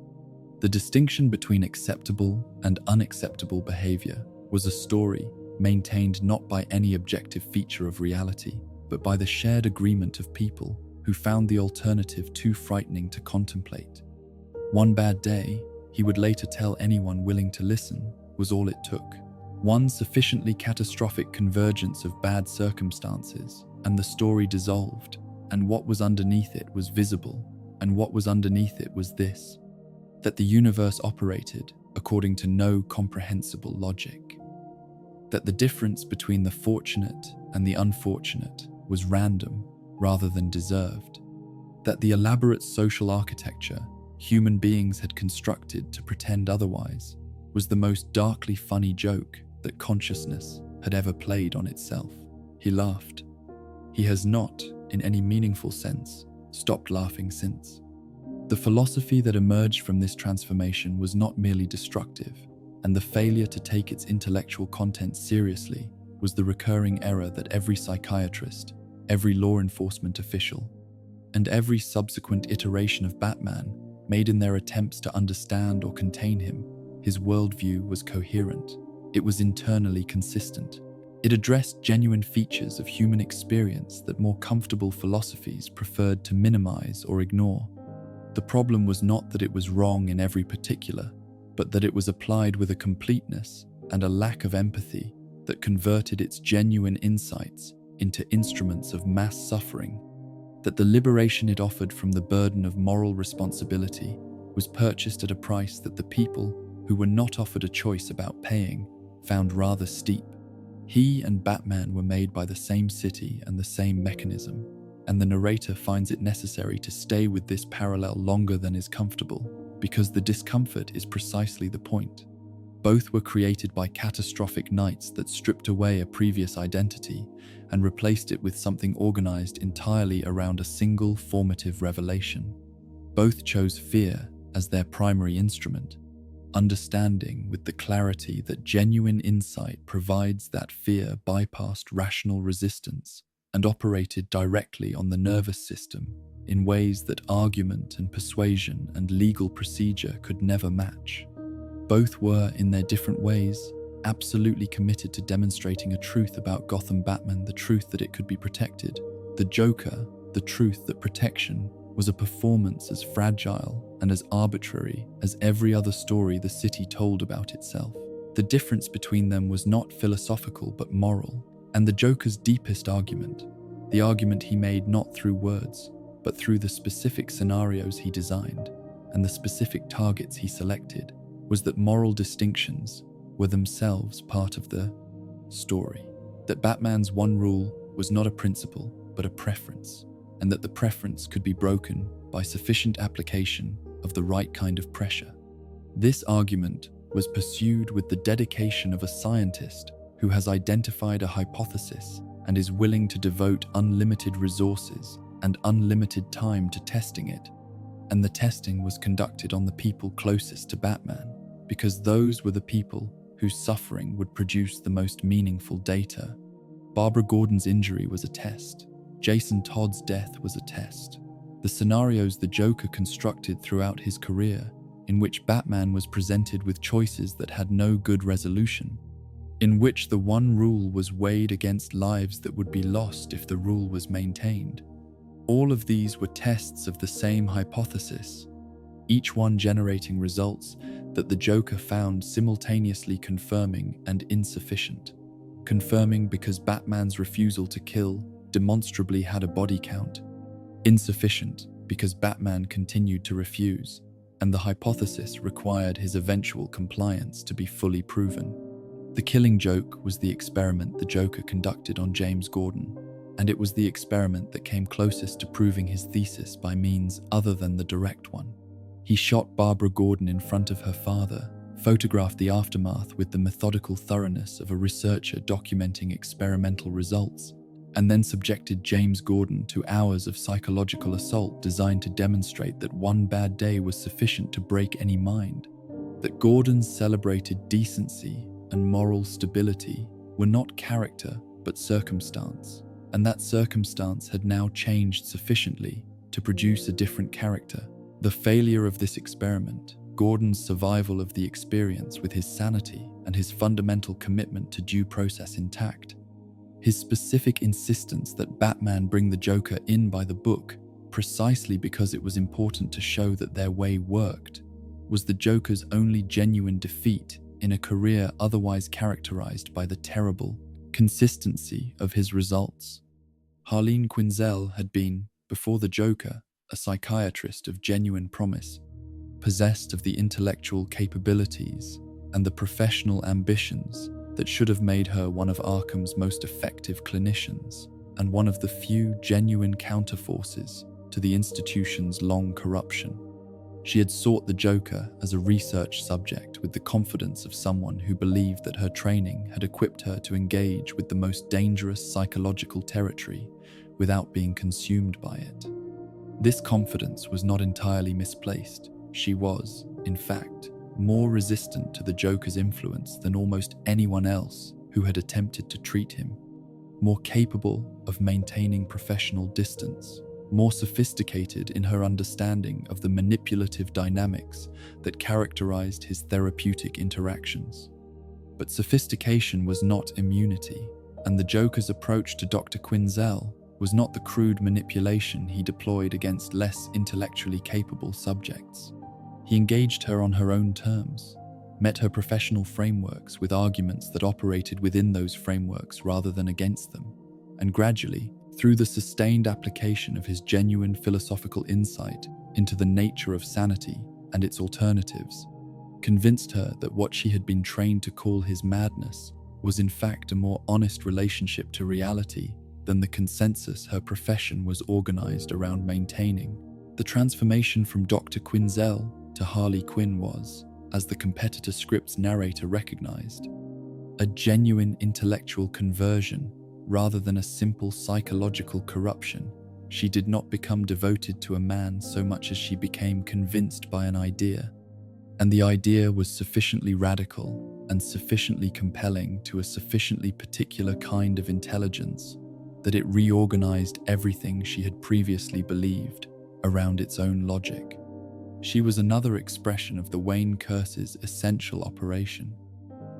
The distinction between acceptable and unacceptable behavior was a story maintained not by any objective feature of reality, but by the shared agreement of people who found the alternative too frightening to contemplate. One bad day, he would later tell anyone willing to listen, was all it took. One sufficiently catastrophic convergence of bad circumstances, and the story dissolved, and what was underneath it was visible, and what was underneath it was this: that the universe operated according to no comprehensible logic. That the difference between the fortunate and the unfortunate was random rather than deserved. That the elaborate social architecture human beings had constructed to pretend otherwise was the most darkly funny joke that consciousness had ever played on itself. He laughed. He has not, in any meaningful sense, stopped laughing since. The philosophy that emerged from this transformation was not merely destructive, and the failure to take its intellectual content seriously was the recurring error that every psychiatrist, every law enforcement official, and every subsequent iteration of Batman made in their attempts to understand or contain him. His worldview was coherent. It was internally consistent. It addressed genuine features of human experience that more comfortable philosophies preferred to minimize or ignore. The problem was not that it was wrong in every particular, but that it was applied with a completeness and a lack of empathy that converted its genuine insights into instruments of mass suffering, that the liberation it offered from the burden of moral responsibility was purchased at a price that the people who were not offered a choice about paying found rather steep. He and Batman were made by the same city and the same mechanism, and the narrator finds it necessary to stay with this parallel longer than is comfortable, because the discomfort is precisely the point. Both were created by catastrophic nights that stripped away a previous identity and replaced it with something organized entirely around a single formative revelation. Both chose fear as their primary instrument, understanding with the clarity that genuine insight provides that fear bypassed rational resistance and operated directly on the nervous system in ways that argument and persuasion and legal procedure could never match. Both were, in their different ways, absolutely committed to demonstrating a truth about Gotham Batman, the truth that it could be protected. The Joker, the truth that protection was a performance as fragile and as arbitrary as every other story the city told about itself. The difference between them was not philosophical but moral, and the Joker's deepest argument, the argument he made not through words, but through the specific scenarios he designed and the specific targets he selected, was that moral distinctions were themselves part of the story. That Batman's one rule was not a principle, but a preference, and that the preference could be broken by sufficient application of the right kind of pressure. This argument was pursued with the dedication of a scientist who has identified a hypothesis and is willing to devote unlimited resources and unlimited time to testing it. And the testing was conducted on the people closest to Batman, because those were the people whose suffering would produce the most meaningful data. Barbara Gordon's injury was a test. Jason Todd's death was a test. The scenarios the Joker constructed throughout his career, in which Batman was presented with choices that had no good resolution, in which the one rule was weighed against lives that would be lost if the rule was maintained. All of these were tests of the same hypothesis, each one generating results that the Joker found simultaneously confirming and insufficient. Confirming because Batman's refusal to kill demonstrably had a body count. Insufficient because Batman continued to refuse, and the hypothesis required his eventual compliance to be fully proven. The killing joke was the experiment the Joker conducted on James Gordon, and it was the experiment that came closest to proving his thesis by means other than the direct one. He shot Barbara Gordon in front of her father, photographed the aftermath with the methodical thoroughness of a researcher documenting experimental results, and then subjected James Gordon to hours of psychological assault designed to demonstrate that one bad day was sufficient to break any mind. That Gordon's celebrated decency and moral stability were not character but circumstance, and that circumstance had now changed sufficiently to produce a different character. The failure of this experiment, Gordon's survival of the experience with his sanity and his fundamental commitment to due process intact, his specific insistence that Batman bring the Joker in by the book precisely because it was important to show that their way worked, was the Joker's only genuine defeat in a career otherwise characterized by the terrible consistency of his results. Harleen Quinzel had been, before the Joker, a psychiatrist of genuine promise, possessed of the intellectual capabilities and the professional ambitions that should have made her one of Arkham's most effective clinicians and one of the few genuine counterforces to the institution's long corruption. She had sought the Joker as a research subject with the confidence of someone who believed that her training had equipped her to engage with the most dangerous psychological territory without being consumed by it. This confidence was not entirely misplaced. She was, in fact, more resistant to the Joker's influence than almost anyone else who had attempted to treat him, more capable of maintaining professional distance, more sophisticated in her understanding of the manipulative dynamics that characterized his therapeutic interactions. But sophistication was not immunity, and the Joker's approach to Dr. Quinzel was not the crude manipulation he deployed against less intellectually capable subjects. He engaged her on her own terms, met her professional frameworks with arguments that operated within those frameworks rather than against them, and gradually, through the sustained application of his genuine philosophical insight into the nature of sanity and its alternatives, convinced her that what she had been trained to call his madness was in fact a more honest relationship to reality than the consensus her profession was organized around maintaining. The transformation from Dr. Quinzel to Harley Quinn was, as the competitor script's narrator recognized, a genuine intellectual conversion rather than a simple psychological corruption. She did not become devoted to a man so much as she became convinced by an idea, and the idea was sufficiently radical and sufficiently compelling to a sufficiently particular kind of intelligence that it reorganized everything she had previously believed around its own logic. She was another expression of the Wayne Curse's essential operation,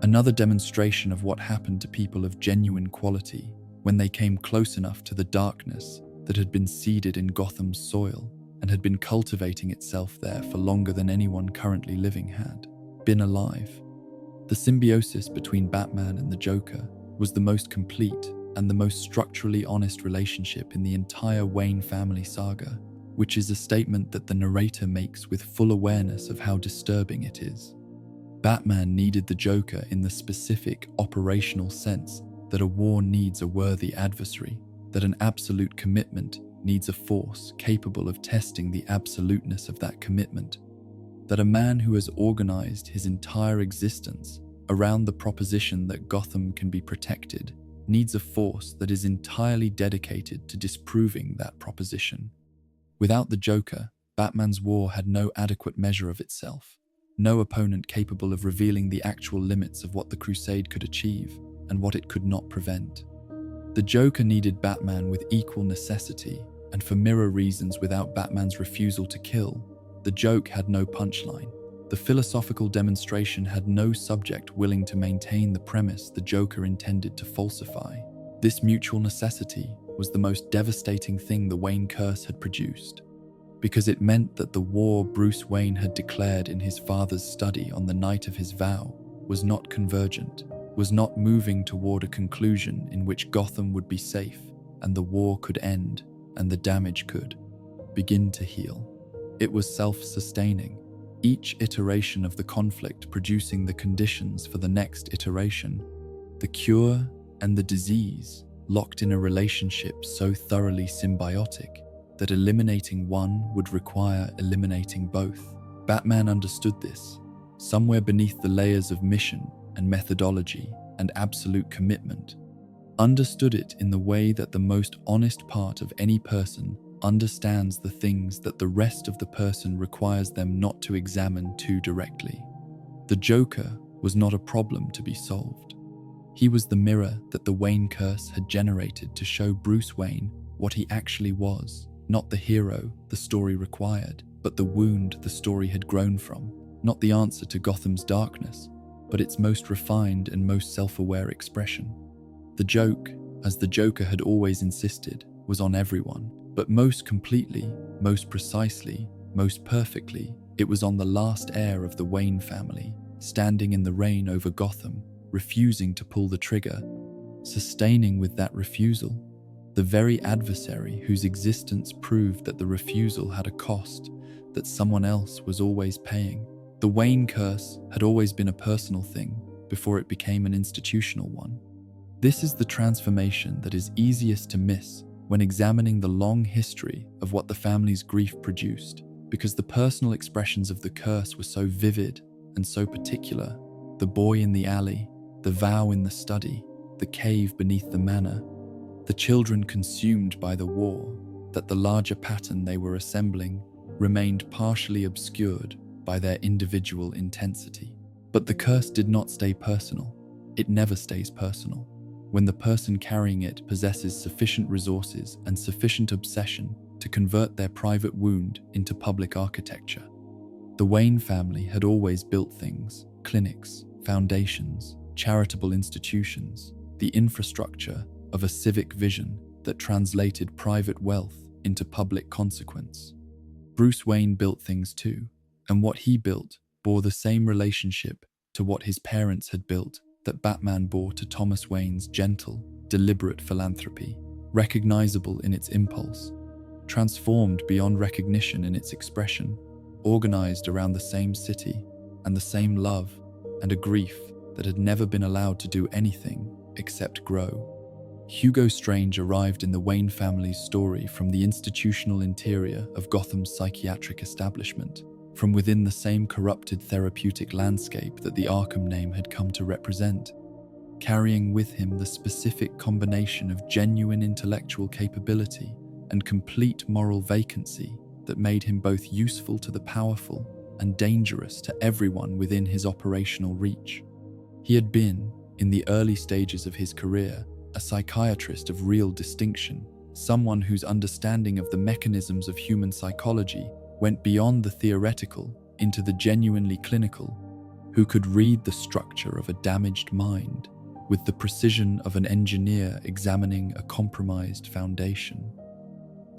another demonstration of what happened to people of genuine quality when they came close enough to the darkness that had been seeded in Gotham's soil and had been cultivating itself there for longer than anyone currently living had been alive. The symbiosis between Batman and the Joker was the most complete and the most structurally honest relationship in the entire Wayne family saga, which is a statement that the narrator makes with full awareness of how disturbing it is. Batman needed the Joker in the specific operational sense that a war needs a worthy adversary, that an absolute commitment needs a force capable of testing the absoluteness of that commitment, that a man who has organized his entire existence around the proposition that Gotham can be protected needs a force that is entirely dedicated to disproving that proposition. Without the Joker, Batman's war had no adequate measure of itself, no opponent capable of revealing the actual limits of what the crusade could achieve and what it could not prevent. The Joker needed Batman with equal necessity, and for mirror reasons without Batman's refusal to kill, the joke had no punchline. The philosophical demonstration had no subject willing to maintain the premise the Joker intended to falsify. This mutual necessity was the most devastating thing the Wayne Curse had produced, because it meant that the war Bruce Wayne had declared in his father's study on the night of his vow was not convergent, was not moving toward a conclusion in which Gotham would be safe and the war could end and the damage could begin to heal. It was self-sustaining, each iteration of the conflict producing the conditions for the next iteration, the cure and the disease locked in a relationship so thoroughly symbiotic that eliminating one would require eliminating both. Batman understood this. Somewhere beneath the layers of mission and methodology and absolute commitment, understood it in the way that the most honest part of any person understands the things that the rest of the person requires them not to examine too directly. The Joker was not a problem to be solved. He was the mirror that the Wayne Curse had generated to show Bruce Wayne what he actually was, not the hero the story required, but the wound the story had grown from, not the answer to Gotham's darkness, but its most refined and most self-aware expression. The joke, as the Joker had always insisted, was on everyone, but most completely, most precisely, most perfectly, it was on the last heir of the Wayne family, standing in the rain over Gotham, refusing to pull the trigger, sustaining with that refusal, the very adversary whose existence proved that the refusal had a cost that someone else was always paying. The Wayne Curse had always been a personal thing before it became an institutional one. This is the transformation that is easiest to miss when examining the long history of what the family's grief produced, because the personal expressions of the curse were so vivid and so particular. The boy in the alley, the vow in the study, the cave beneath the manor, the children consumed by the war, that the larger pattern they were assembling remained partially obscured by their individual intensity. But the curse did not stay personal. It never stays personal. When the person carrying it possesses sufficient resources and sufficient obsession to convert their private wound into public architecture. The Wayne family had always built things: clinics, foundations, charitable institutions, the infrastructure of a civic vision that translated private wealth into public consequence. Bruce Wayne built things too, and what he built bore the same relationship to what his parents had built that Batman bore to Thomas Wayne's gentle, deliberate philanthropy, recognizable in its impulse, transformed beyond recognition in its expression, organized around the same city and the same love and a grief that had never been allowed to do anything except grow. Hugo Strange arrived in the Wayne family's story from the institutional interior of Gotham's psychiatric establishment, from within the same corrupted therapeutic landscape that the Arkham name had come to represent, carrying with him the specific combination of genuine intellectual capability and complete moral vacancy that made him both useful to the powerful and dangerous to everyone within his operational reach. He had been, in the early stages of his career, a psychiatrist of real distinction, someone whose understanding of the mechanisms of human psychology went beyond the theoretical into the genuinely clinical, who could read the structure of a damaged mind with the precision of an engineer examining a compromised foundation,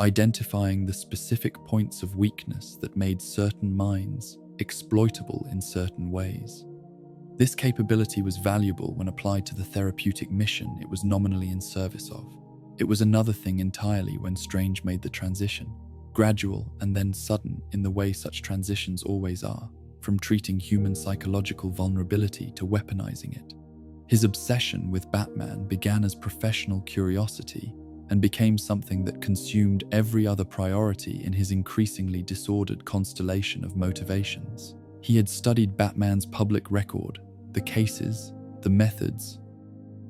identifying the specific points of weakness that made certain minds exploitable in certain ways. This capability was valuable when applied to the therapeutic mission it was nominally in service of. It was another thing entirely when Strange made the transition, gradual and then sudden in the way such transitions always are, from treating human psychological vulnerability to weaponizing it. His obsession with Batman began as professional curiosity and became something that consumed every other priority in his increasingly disordered constellation of motivations. He had studied Batman's public record, the cases, the methods,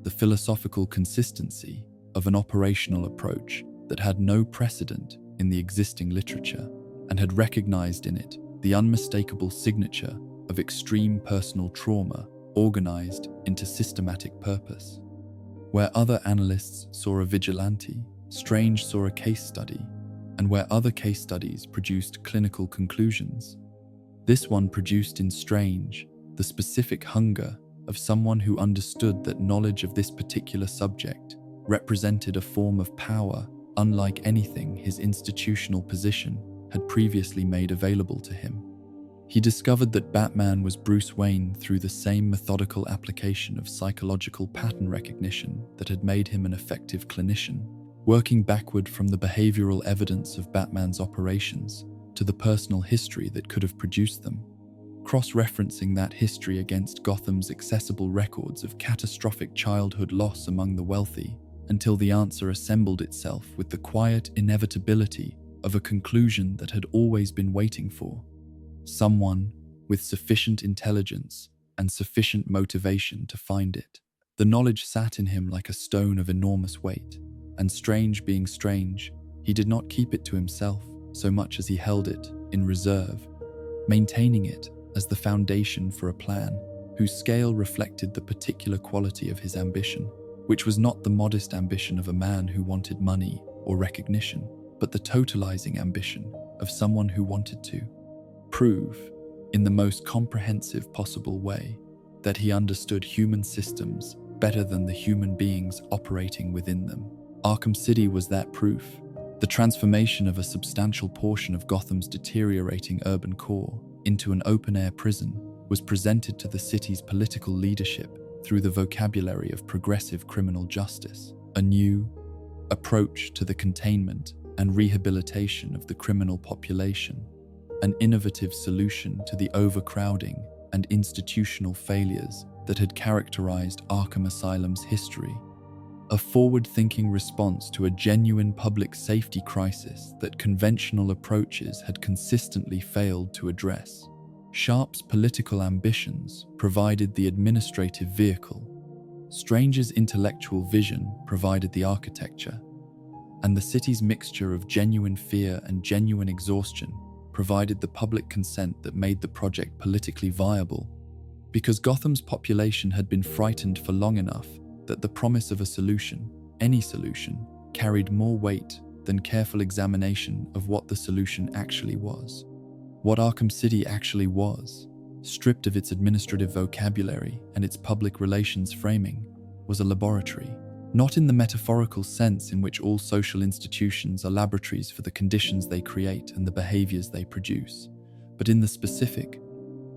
the philosophical consistency of an operational approach that had no precedent in the existing literature, and had recognized in it the unmistakable signature of extreme personal trauma organized into systematic purpose. Where other analysts saw a vigilante, Strange saw a case study, and where other case studies produced clinical conclusions, this one produced in Strange the specific hunger of someone who understood that knowledge of this particular subject represented a form of power unlike anything his institutional position had previously made available to him. He discovered that Batman was Bruce Wayne through the same methodical application of psychological pattern recognition that had made him an effective clinician, working backward from the behavioral evidence of Batman's operations to the personal history that could have produced them, cross-referencing that history against Gotham's accessible records of catastrophic childhood loss among the wealthy, until the answer assembled itself with the quiet inevitability of a conclusion that had always been waiting for. Someone with sufficient intelligence and sufficient motivation to find it. The knowledge sat in him like a stone of enormous weight, and Strange being Strange, he did not keep it to himself so much as he held it in reserve, maintaining it as the foundation for a plan whose scale reflected the particular quality of his ambition, which was not the modest ambition of a man who wanted money or recognition, but the totalizing ambition of someone who wanted to prove, in the most comprehensive possible way, that he understood human systems better than the human beings operating within them. Arkham City was that proof. The transformation of a substantial portion of Gotham's deteriorating urban core into an open-air prison was presented to the city's political leadership through the vocabulary of progressive criminal justice, a new approach to the containment and rehabilitation of the criminal population, an innovative solution to the overcrowding and institutional failures that had characterized Arkham Asylum's history, a forward-thinking response to a genuine public safety crisis that conventional approaches had consistently failed to address. Sharp's political ambitions provided the administrative vehicle. Strange's intellectual vision provided the architecture. and the city's mixture of genuine fear and genuine exhaustion provided the public consent that made the project politically viable, because Gotham's population had been frightened for long enough that the promise of a solution, any solution, carried more weight than careful examination of what the solution actually was. What Arkham City actually was, stripped of its administrative vocabulary and its public relations framing, was a laboratory. Not in the metaphorical sense in which all social institutions are laboratories for the conditions they create and the behaviors they produce, but in the specific,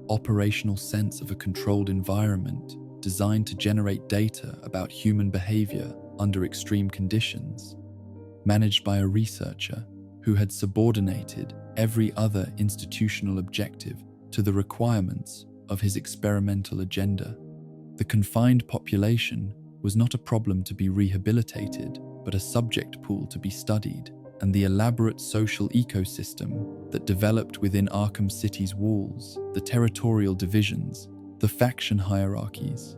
operational sense of a controlled environment designed to generate data about human behavior under extreme conditions, managed by a researcher who had subordinated every other institutional objective to the requirements of his experimental agenda. The confined population was not a problem to be rehabilitated, but a subject pool to be studied, and the elaborate social ecosystem that developed within Arkham City's walls, the territorial divisions, the faction hierarchies,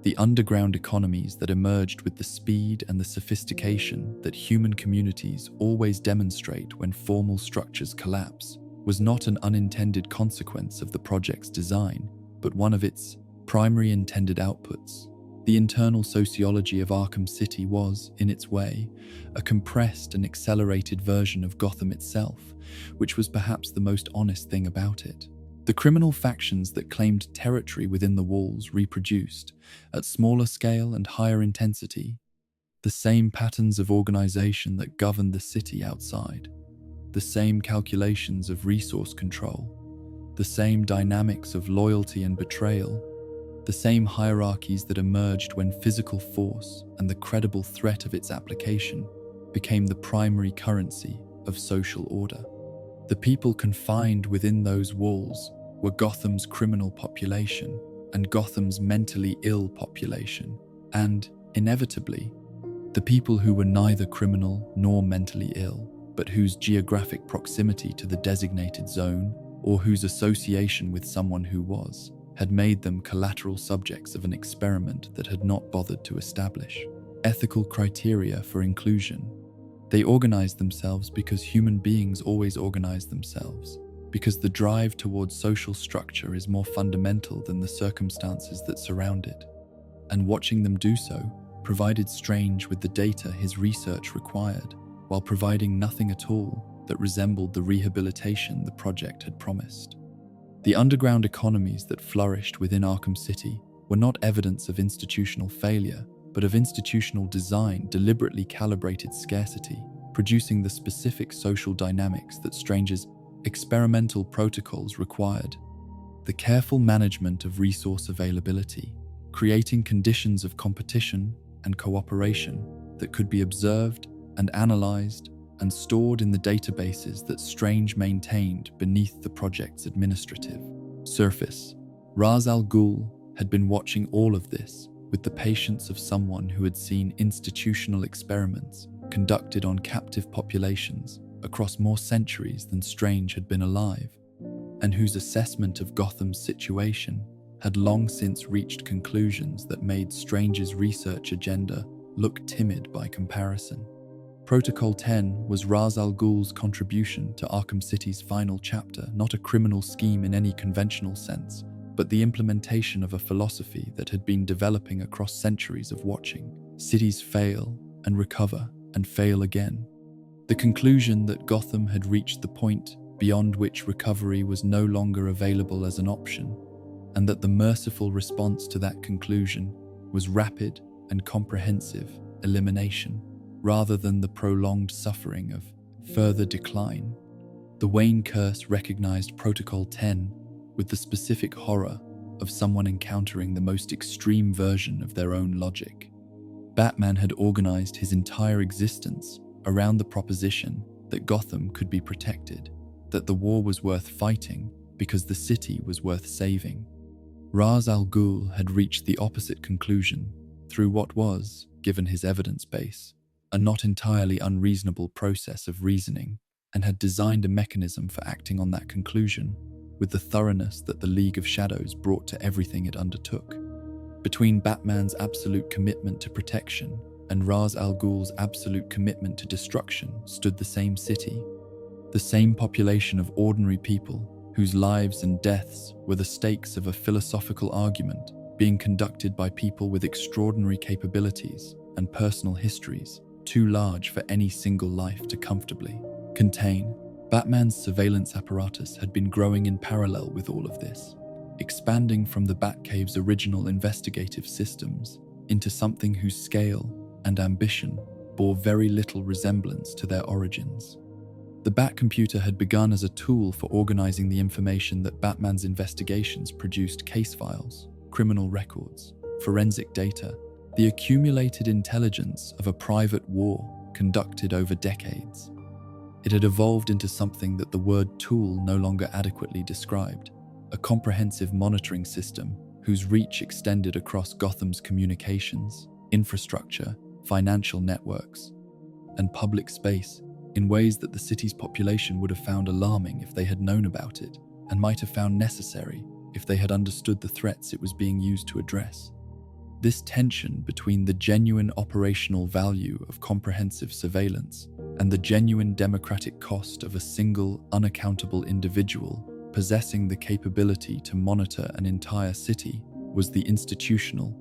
the underground economies that emerged with the speed and the sophistication that human communities always demonstrate when formal structures collapse, was not an unintended consequence of the project's design, but one of its primary intended outputs. The internal sociology of Arkham City was, in its way, a compressed and accelerated version of Gotham itself, which was perhaps the most honest thing about it. The criminal factions that claimed territory within the walls reproduced, at smaller scale and higher intensity, the same patterns of organization that governed the city outside, the same calculations of resource control, the same dynamics of loyalty and betrayal, the same hierarchies that emerged when physical force and the credible threat of its application became the primary currency of social order. The people confined within those walls were Gotham's criminal population and Gotham's mentally ill population, and, inevitably, the people who were neither criminal nor mentally ill, but whose geographic proximity to the designated zone or whose association with someone who was, had made them collateral subjects of an experiment that had not bothered to establish ethical criteria for inclusion. They organized themselves because human beings always organize themselves, because the drive towards social structure is more fundamental than the circumstances that surround it. And watching them do so provided Strange with the data his research required, while providing nothing at all that resembled the rehabilitation the project had promised. The underground economies that flourished within Arkham City were not evidence of institutional failure, but of institutional design, deliberately calibrated scarcity, producing the specific social dynamics that Strange's experimental protocols required. The careful management of resource availability, creating conditions of competition and cooperation that could be observed and analyzed and stored in the databases that Strange maintained beneath the project's administrative surface. Ra's al Ghul had been watching all of this with the patience of someone who had seen institutional experiments conducted on captive populations across more centuries than Strange had been alive, and whose assessment of Gotham's situation had long since reached conclusions that made Strange's research agenda look timid by comparison. Protocol 10 was Ra's al Ghul's contribution to Arkham City's final chapter, not a criminal scheme in any conventional sense, but the implementation of a philosophy that had been developing across centuries of watching cities fail and recover and fail again. The conclusion that Gotham had reached the point beyond which recovery was no longer available as an option, and that the merciful response to that conclusion was rapid and comprehensive elimination, rather than the prolonged suffering of further decline. The Wayne Curse recognized Protocol 10 with the specific horror of someone encountering the most extreme version of their own logic. Batman had organized his entire existence around the proposition that Gotham could be protected, that the war was worth fighting because the city was worth saving. Ra's al Ghul had reached the opposite conclusion through what was, given his evidence base, a not entirely unreasonable process of reasoning, and had designed a mechanism for acting on that conclusion with the thoroughness that the League of Shadows brought to everything it undertook. Between Batman's absolute commitment to protection and Ra's al Ghul's absolute commitment to destruction stood the same city, the same population of ordinary people whose lives and deaths were the stakes of a philosophical argument being conducted by people with extraordinary capabilities and personal histories too large for any single life to comfortably contain. Batman's surveillance apparatus had been growing in parallel with all of this, expanding from the Batcave's original investigative systems into something whose scale and ambition bore very little resemblance to their origins. The Batcomputer had begun as a tool for organizing the information that Batman's investigations produced: case files, criminal records, forensic data, the accumulated intelligence of a private war conducted over decades. It had evolved into something that the word tool no longer adequately described: a comprehensive monitoring system whose reach extended across Gotham's communications, infrastructure, financial networks, and public space in ways that the city's population would have found alarming if they had known about it, and might have found necessary if they had understood the threats it was being used to address. This tension between the genuine operational value of comprehensive surveillance and the genuine democratic cost of a single, unaccountable individual possessing the capability to monitor an entire city was the institutional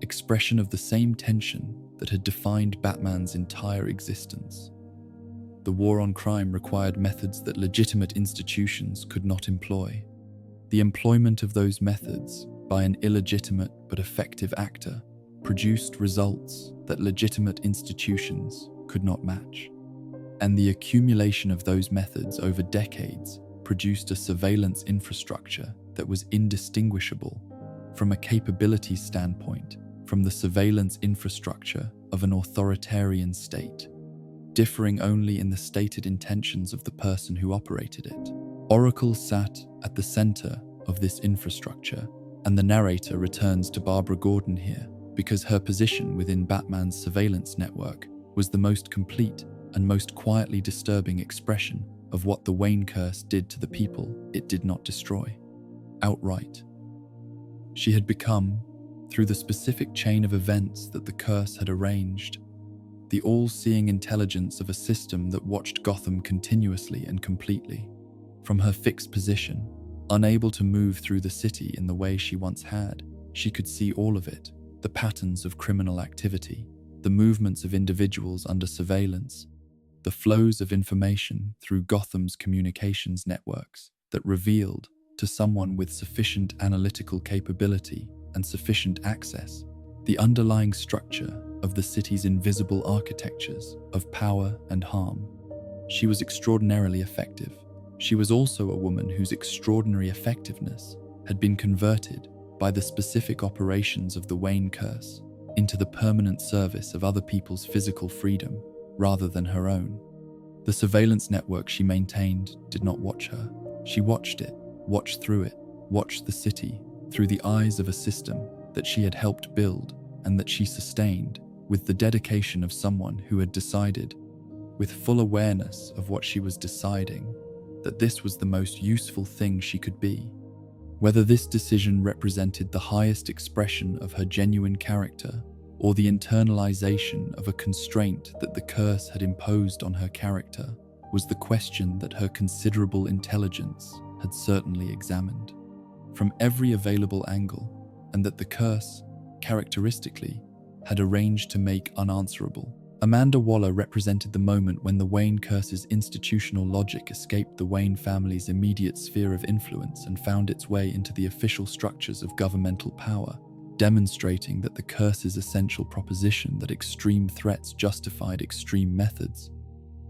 expression of the same tension that had defined Batman's entire existence. The war on crime required methods that legitimate institutions could not employ. The employment of those methods by an illegitimate but effective actor produced results that legitimate institutions could not match. And the accumulation of those methods over decades produced a surveillance infrastructure that was indistinguishable, from a capabilities standpoint, from the surveillance infrastructure of an authoritarian state, differing only in the stated intentions of the person who operated it. Oracle sat at the center of this infrastructure, and the narrator returns to Barbara Gordon here because her position within Batman's surveillance network was the most complete and most quietly disturbing expression of what the Wayne curse did to the people it did not destroy outright. She had become, through the specific chain of events that the curse had arranged, the all-seeing intelligence of a system that watched Gotham continuously and completely. From her fixed position, unable to move through the city in the way she once had, she could see all of it: the patterns of criminal activity, the movements of individuals under surveillance, the flows of information through Gotham's communications networks that revealed, to someone with sufficient analytical capability and sufficient access, the underlying structure of the city's invisible architectures of power and harm. She was extraordinarily effective. She was also a woman whose extraordinary effectiveness had been converted by the specific operations of the Wayne curse into the permanent service of other people's physical freedom rather than her own. The surveillance network she maintained did not watch her. She watched it, watched through it, watched the city through the eyes of a system that she had helped build and that she sustained with the dedication of someone who had decided, with full awareness of what she was deciding, that this was the most useful thing she could be. Whether this decision represented the highest expression of her genuine character or the internalization of a constraint that the curse had imposed on her character was the question that her considerable intelligence had certainly examined from every available angle, and that the curse, characteristically, had arranged to make unanswerable. Amanda Waller represented the moment when the Wayne curse's institutional logic escaped the Wayne family's immediate sphere of influence and found its way into the official structures of governmental power, demonstrating that the curse's essential proposition that extreme threats justified extreme methods,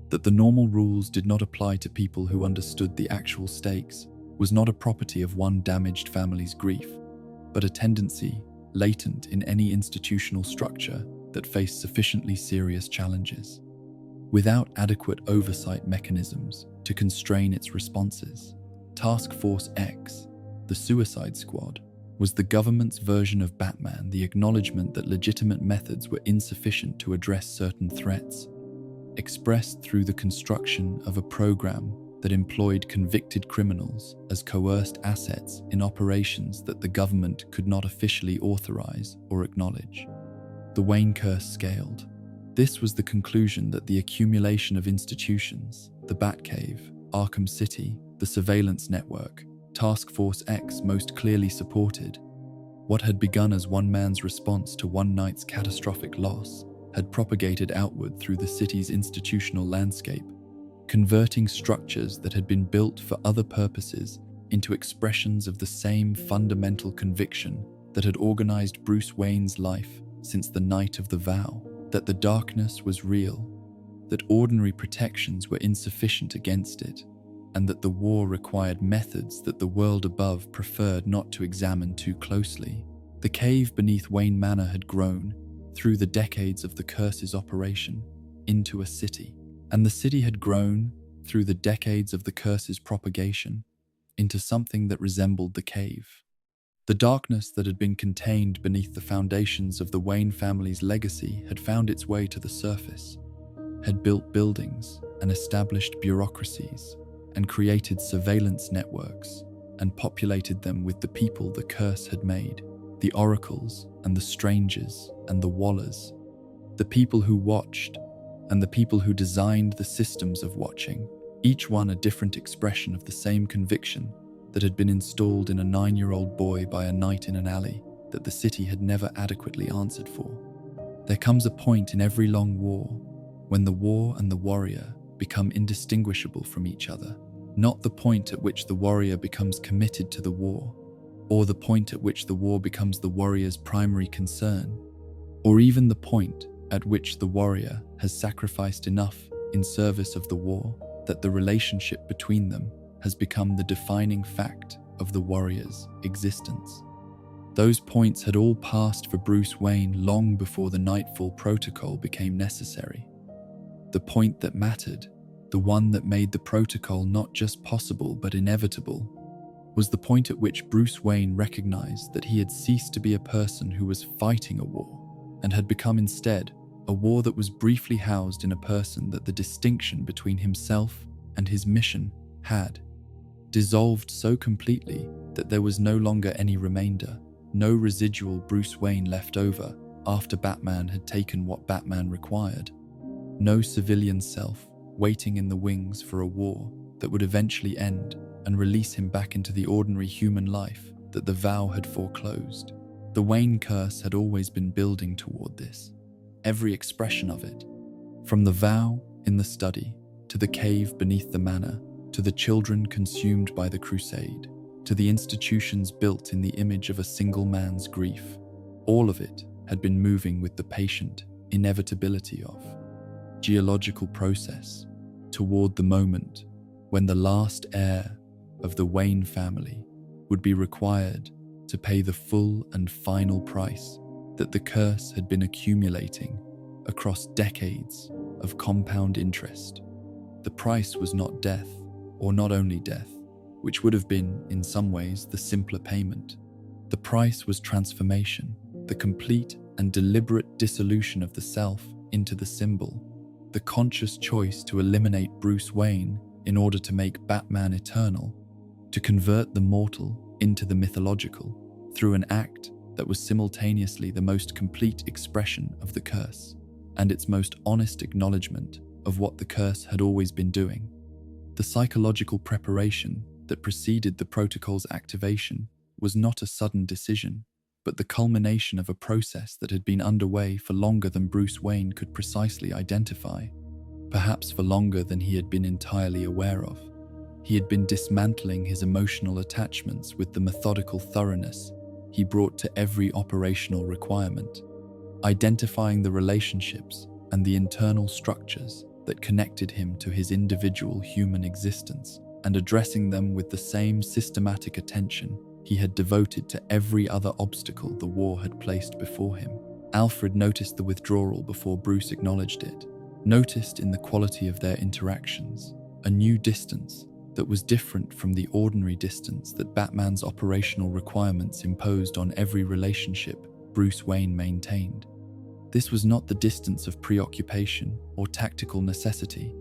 that the normal rules did not apply to people who understood the actual stakes, was not a property of one damaged family's grief, but a tendency latent in any institutional structure that faced sufficiently serious challenges. Without adequate oversight mechanisms to constrain its responses, Task Force X, the Suicide Squad, was the government's version of Batman, the acknowledgement that legitimate methods were insufficient to address certain threats, expressed through the construction of a program that employed convicted criminals as coerced assets in operations that the government could not officially authorize or acknowledge. The Wayne curse scaled, This was the conclusion that the accumulation of institutions, the Batcave, Arkham City, the surveillance network, Task Force X most clearly supported. What had begun as one man's response to one night's catastrophic loss had propagated outward through the city's institutional landscape, converting structures that had been built for other purposes into expressions of the same fundamental conviction that had organized Bruce Wayne's life since the night of the vow, that the darkness was real, that ordinary protections were insufficient against it, and that the war required methods that the world above preferred not to examine too closely. The cave beneath Wayne Manor had grown, through the decades of the curse's operation, into a city, and the city had grown, through the decades of the curse's propagation, into something that resembled the cave. The darkness that had been contained beneath the foundations of the Wayne family's legacy had found its way to the surface, had built buildings and established bureaucracies, and created surveillance networks, and populated them with the people the curse had made, the oracles and the strangers and the wallers, the people who watched and the people who designed the systems of watching, each one a different expression of the same conviction that had been installed in a 9-year-old boy by a night in an alley that the city had never adequately answered for. There comes a point in every long war when the war and the warrior become indistinguishable from each other, not the point at which the warrior becomes committed to the war, or the point at which the war becomes the warrior's primary concern, or even the point at which the warrior has sacrificed enough in service of the war that the relationship between them has become the defining fact of the warrior's existence. Those points had all passed for Bruce Wayne long before the Nightfall Protocol became necessary. The point that mattered, the one that made the protocol not just possible but inevitable, was the point at which Bruce Wayne recognized that he had ceased to be a person who was fighting a war, and had become instead a war that was briefly housed in a person that the distinction between himself and his mission had dissolved so completely that there was no longer any remainder, no residual Bruce Wayne left over after Batman had taken what Batman required. No civilian self waiting in the wings for a war that would eventually end and release him back into the ordinary human life that the vow had foreclosed. The Wayne curse had always been building toward this, every expression of it, from the vow in the study, to the cave beneath the manor, to the children consumed by the crusade, to the institutions built in the image of a single man's grief. All of it had been moving with the patient inevitability of geological process toward the moment when the last heir of the Wayne family would be required to pay the full and final price that the curse had been accumulating across decades of compound interest. The price was not death, or not only death, which would have been, in some ways, the simpler payment. The price was transformation, the complete and deliberate dissolution of the self into the symbol, the conscious choice to eliminate Bruce Wayne in order to make Batman eternal, to convert the mortal into the mythological, through an act that was simultaneously the most complete expression of the curse, and its most honest acknowledgement of what the curse had always been doing. The psychological preparation that preceded the protocol's activation was not a sudden decision, but the culmination of a process that had been underway for longer than Bruce Wayne could precisely identify, perhaps for longer than he had been entirely aware of. He had been dismantling his emotional attachments with the methodical thoroughness he brought to every operational requirement, identifying the relationships and the internal structures that connected him to his individual human existence, and addressing them with the same systematic attention he had devoted to every other obstacle the war had placed before him. Alfred noticed the withdrawal before Bruce acknowledged it, noticed in the quality of their interactions a new distance that was different from the ordinary distance that Batman's operational requirements imposed on every relationship Bruce Wayne maintained. This was not the distance of preoccupation or tactical necessity.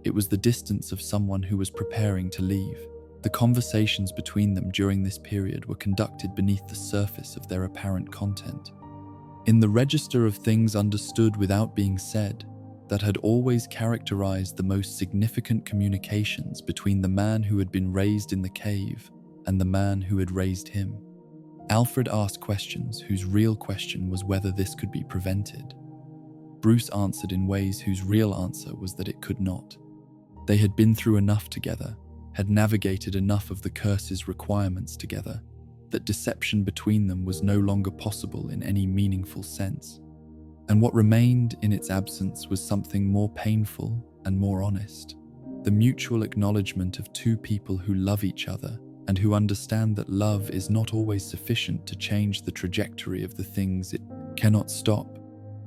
It was the distance of someone who was preparing to leave. The conversations between them during this period were conducted beneath the surface of their apparent content. In the register of things understood without being said, that had always characterized the most significant communications between the man who had been raised in the cave and the man who had raised him. Alfred asked questions whose real question was whether this could be prevented. Bruce answered in ways whose real answer was that it could not. They had been through enough together, had navigated enough of the curse's requirements together, that deception between them was no longer possible in any meaningful sense. And what remained in its absence was something more painful and more honest. The mutual acknowledgement of two people who love each other and who understand that love is not always sufficient to change the trajectory of the things it cannot stop.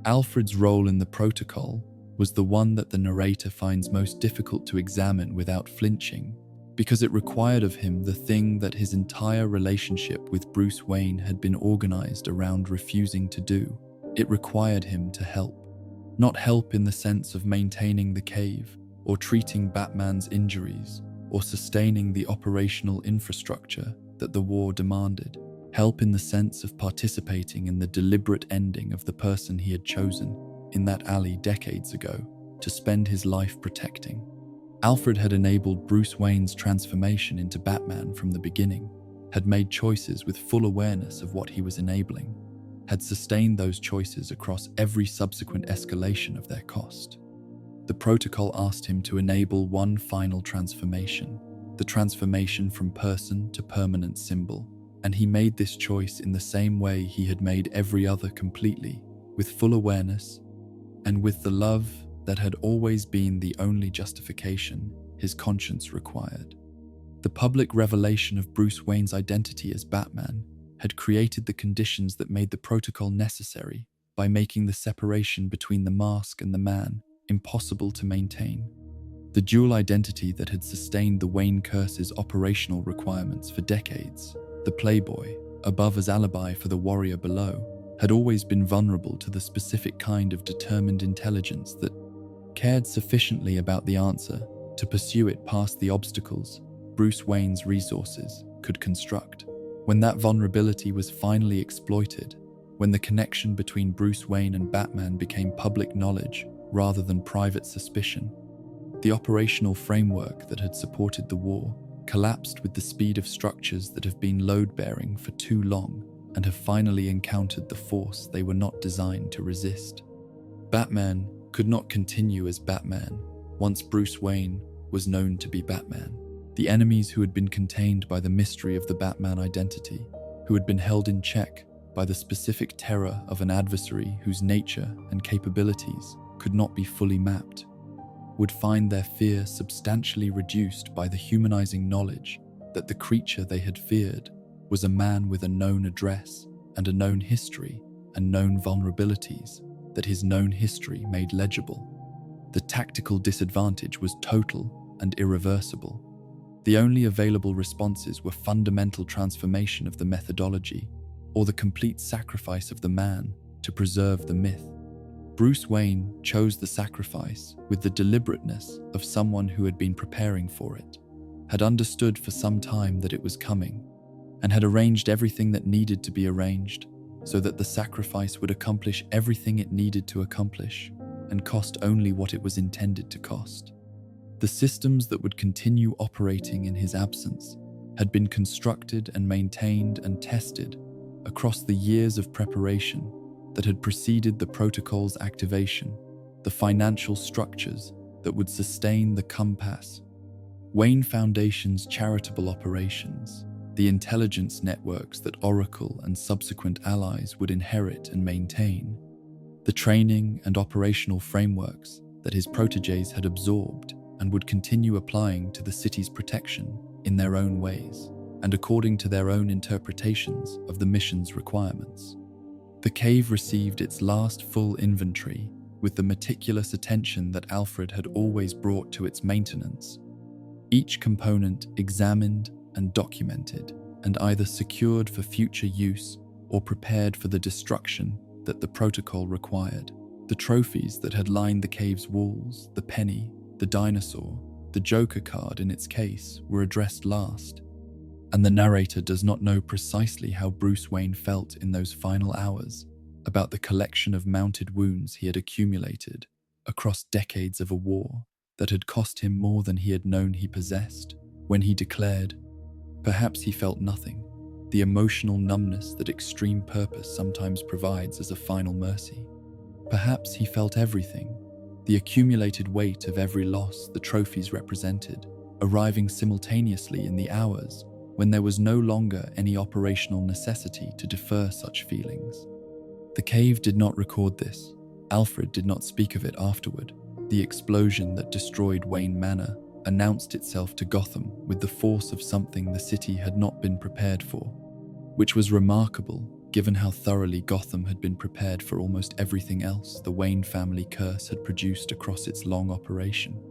Alfred's role in the protocol was the one that the narrator finds most difficult to examine without flinching, because it required of him the thing that his entire relationship with Bruce Wayne had been organized around refusing to do. It required him to help. Not help in the sense of maintaining the cave, or treating Batman's injuries, or sustaining the operational infrastructure that the war demanded. Help in the sense of participating in the deliberate ending of the person he had chosen in that alley decades ago to spend his life protecting. Alfred had enabled Bruce Wayne's transformation into Batman from the beginning, had made choices with full awareness of what he was enabling, had sustained those choices across every subsequent escalation of their cost. The protocol asked him to enable one final transformation, the transformation from person to permanent symbol, and he made this choice in the same way he had made every other completely, with full awareness, and with the love that had always been the only justification his conscience required. The public revelation of Bruce Wayne's identity as Batman had created the conditions that made the protocol necessary by making the separation between the mask and the man impossible to maintain. The dual identity that had sustained the Wayne curse's operational requirements for decades, the playboy, above as alibi for the warrior below, had always been vulnerable to the specific kind of determined intelligence that cared sufficiently about the answer to pursue it past the obstacles Bruce Wayne's resources could construct. When that vulnerability was finally exploited, when the connection between Bruce Wayne and Batman became public knowledge rather than private suspicion, the operational framework that had supported the war collapsed with the speed of structures that have been load-bearing for too long and have finally encountered the force they were not designed to resist. Batman could not continue as Batman once Bruce Wayne was known to be Batman. The enemies who had been contained by the mystery of the Batman identity, who had been held in check by the specific terror of an adversary whose nature and capabilities could not be fully mapped, would find their fear substantially reduced by the humanizing knowledge that the creature they had feared was a man with a known address and a known history and known vulnerabilities that his known history made legible. The tactical disadvantage was total and irreversible. The only available responses were fundamental transformation of the methodology or the complete sacrifice of the man to preserve the myth. Bruce Wayne chose the sacrifice with the deliberateness of someone who had been preparing for it, had understood for some time that it was coming, and had arranged everything that needed to be arranged so that the sacrifice would accomplish everything it needed to accomplish and cost only what it was intended to cost. The systems that would continue operating in his absence had been constructed and maintained and tested across the years of preparation that had preceded the protocol's activation, the financial structures that would sustain the compass, Wayne Foundation's charitable operations, the intelligence networks that Oracle and subsequent allies would inherit and maintain, the training and operational frameworks that his protégés had absorbed and would continue applying to the city's protection in their own ways and according to their own interpretations of the mission's requirements. The cave received its last full inventory with the meticulous attention that Alfred had always brought to its maintenance. Each component examined and documented, and either secured for future use or prepared for the destruction that the protocol required. The trophies that had lined the cave's walls, the penny, the dinosaur, the Joker card in its case, were addressed last. And the narrator does not know precisely how Bruce Wayne felt in those final hours, about the collection of mounted wounds he had accumulated across decades of a war that had cost him more than he had known he possessed. When he declared, perhaps he felt nothing, the emotional numbness that extreme purpose sometimes provides as a final mercy. Perhaps he felt everything, the accumulated weight of every loss the trophies represented, arriving simultaneously in the hours when there was no longer any operational necessity to defer such feelings. The cave did not record this. Alfred did not speak of it afterward. The explosion that destroyed Wayne Manor announced itself to Gotham with the force of something the city had not been prepared for, which was remarkable given how thoroughly Gotham had been prepared for almost everything else the Wayne family curse had produced across its long operation.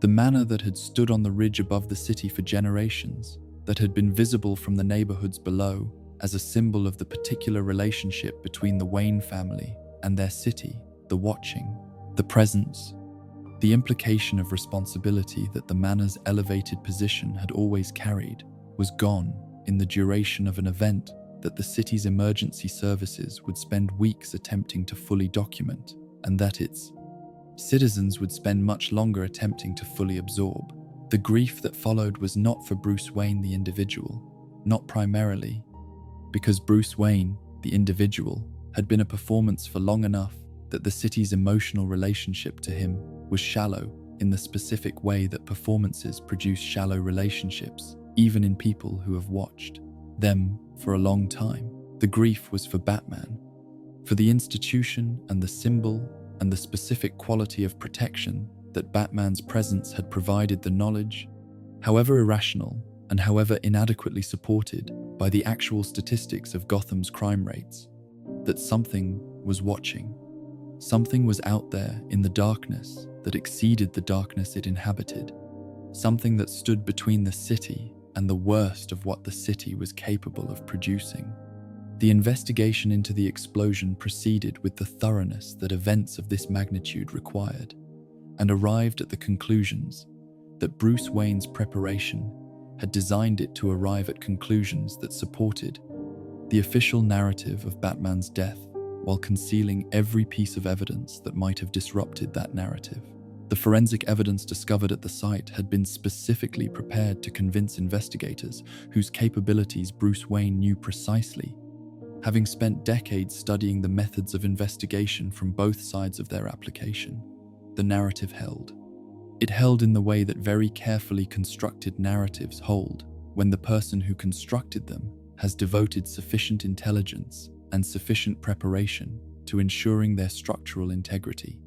The manor that had stood on the ridge above the city for generations, that had been visible from the neighborhoods below as a symbol of the particular relationship between the Wayne family and their city, the watching, the presence, the implication of responsibility that the manor's elevated position had always carried, was gone in the duration of an event that the city's emergency services would spend weeks attempting to fully document, and that its citizens would spend much longer attempting to fully absorb. The grief that followed was not for Bruce Wayne the individual, not primarily, because Bruce Wayne, the individual, had been a performance for long enough that the city's emotional relationship to him was shallow in the specific way that performances produce shallow relationships, even in people who have watched them for a long time. The grief was for Batman, for the institution and the symbol and the specific quality of protection that Batman's presence had provided, the knowledge, however irrational and however inadequately supported by the actual statistics of Gotham's crime rates, that something was watching. Something was out there in the darkness that exceeded the darkness it inhabited, something that stood between the city and the worst of what the city was capable of producing. The investigation into the explosion proceeded with the thoroughness that events of this magnitude required, and arrived at the conclusions that Bruce Wayne's preparation had designed it to arrive at, conclusions that supported the official narrative of Batman's death while concealing every piece of evidence that might have disrupted that narrative. The forensic evidence discovered at the site had been specifically prepared to convince investigators whose capabilities Bruce Wayne knew precisely, having spent decades studying the methods of investigation from both sides of their application. The narrative held. It held in the way that very carefully constructed narratives hold when the person who constructed them has devoted sufficient intelligence and sufficient preparation to ensuring their structural integrity.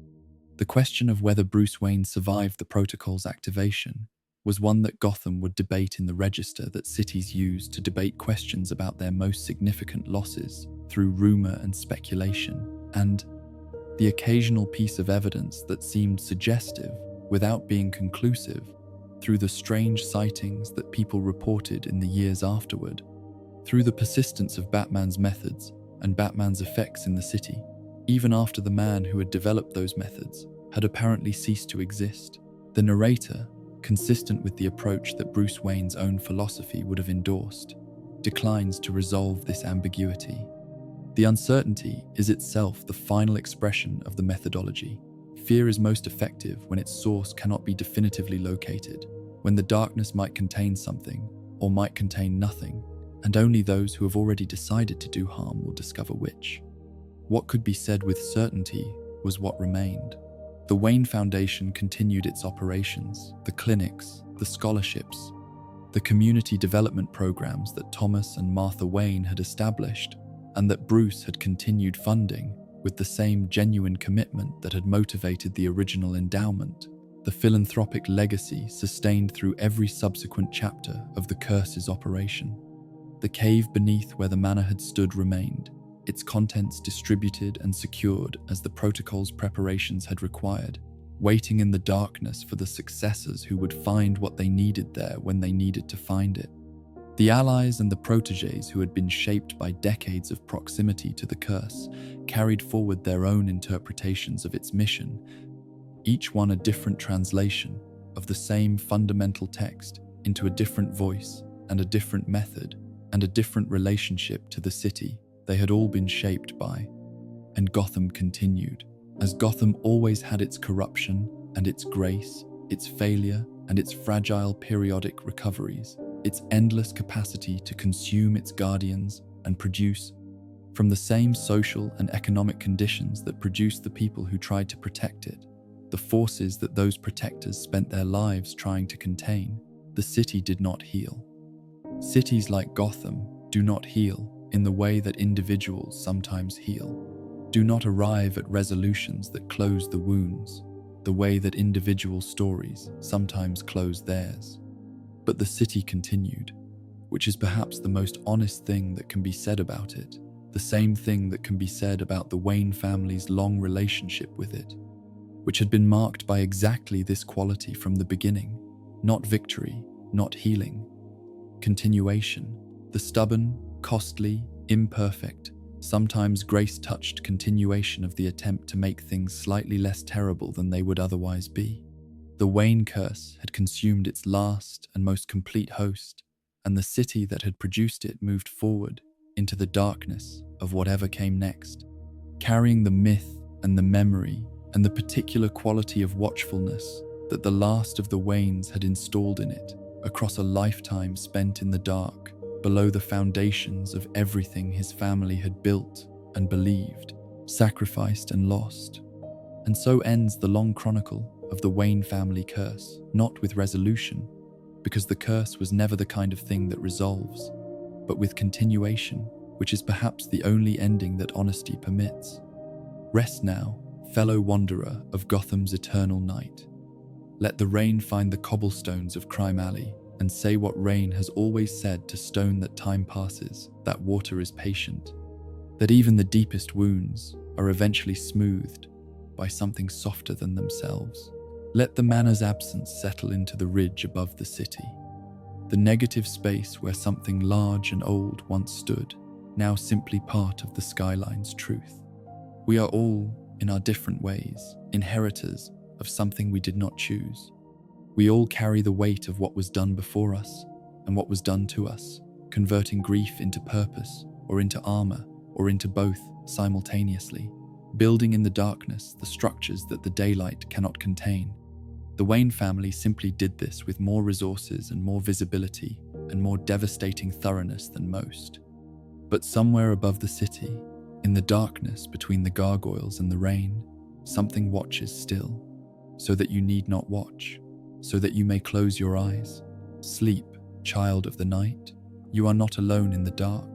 The question of whether Bruce Wayne survived the protocol's activation was one that Gotham would debate in the register that cities use to debate questions about their most significant losses through rumor and speculation, and the occasional piece of evidence that seemed suggestive without being conclusive through the strange sightings that people reported in the years afterward, through the persistence of Batman's methods and Batman's effects in the city, even after the man who had developed those methods had apparently ceased to exist. The narrator, consistent with the approach that Bruce Wayne's own philosophy would have endorsed, declines to resolve this ambiguity. The uncertainty is itself the final expression of the methodology. Fear is most effective when its source cannot be definitively located, when the darkness might contain something or might contain nothing, and only those who have already decided to do harm will discover which. What could be said with certainty was what remained. The Wayne Foundation continued its operations, the clinics, the scholarships, the community development programs that Thomas and Martha Wayne had established, and that Bruce had continued funding with the same genuine commitment that had motivated the original endowment. The philanthropic legacy sustained through every subsequent chapter of the curse's operation. The cave beneath where the manor had stood remained, its contents distributed and secured as the protocol's preparations had required, waiting in the darkness for the successors who would find what they needed there when they needed to find it. The allies and the protégés who had been shaped by decades of proximity to the curse carried forward their own interpretations of its mission, each one a different translation of the same fundamental text into a different voice and a different method and a different relationship to the city they had all been shaped by. and Gotham continued, as Gotham always had its corruption and its grace, its failure and its fragile periodic recoveries, its endless capacity to consume its guardians and produce from the same social and economic conditions that produced the people who tried to protect it, the forces that those protectors spent their lives trying to contain. The city did not heal. Cities like Gotham do not heal in the way that individuals sometimes heal, do not arrive at resolutions that close the wounds, the way that individual stories sometimes close theirs. But the city continued, which is perhaps the most honest thing that can be said about it, the same thing that can be said about the Wayne family's long relationship with it, which had been marked by exactly this quality from the beginning: not victory, not healing. Continuation, the stubborn, costly, imperfect, sometimes grace-touched continuation of the attempt to make things slightly less terrible than they would otherwise be. The Wayne curse had consumed its last and most complete host, and the city that had produced it moved forward into the darkness of whatever came next, carrying the myth and the memory and the particular quality of watchfulness that the last of the Waynes had installed in it across a lifetime spent in the dark, below the foundations of everything his family had built and believed, sacrificed and lost. And so ends the long chronicle of the Wayne family curse, not with resolution, because the curse was never the kind of thing that resolves, but with continuation, which is perhaps the only ending that honesty permits. Rest now, fellow wanderer of Gotham's eternal night. Let the rain find the cobblestones of Crime Alley and say what rain has always said to stone: that time passes, that water is patient, that even the deepest wounds are eventually smoothed by something softer than themselves. Let the manor's absence settle into the ridge above the city, the negative space where something large and old once stood, now simply part of the skyline's truth. We are all, in our different ways, inheritors of something we did not choose. We all carry the weight of what was done before us and what was done to us, converting grief into purpose or into armor or into both simultaneously, building in the darkness the structures that the daylight cannot contain. The Wayne family simply did this with more resources and more visibility and more devastating thoroughness than most. But somewhere above the city, in the darkness between the gargoyles and the rain, something watches still, so that you need not watch, so that you may close your eyes. Sleep, child of the night. You are not alone in the dark.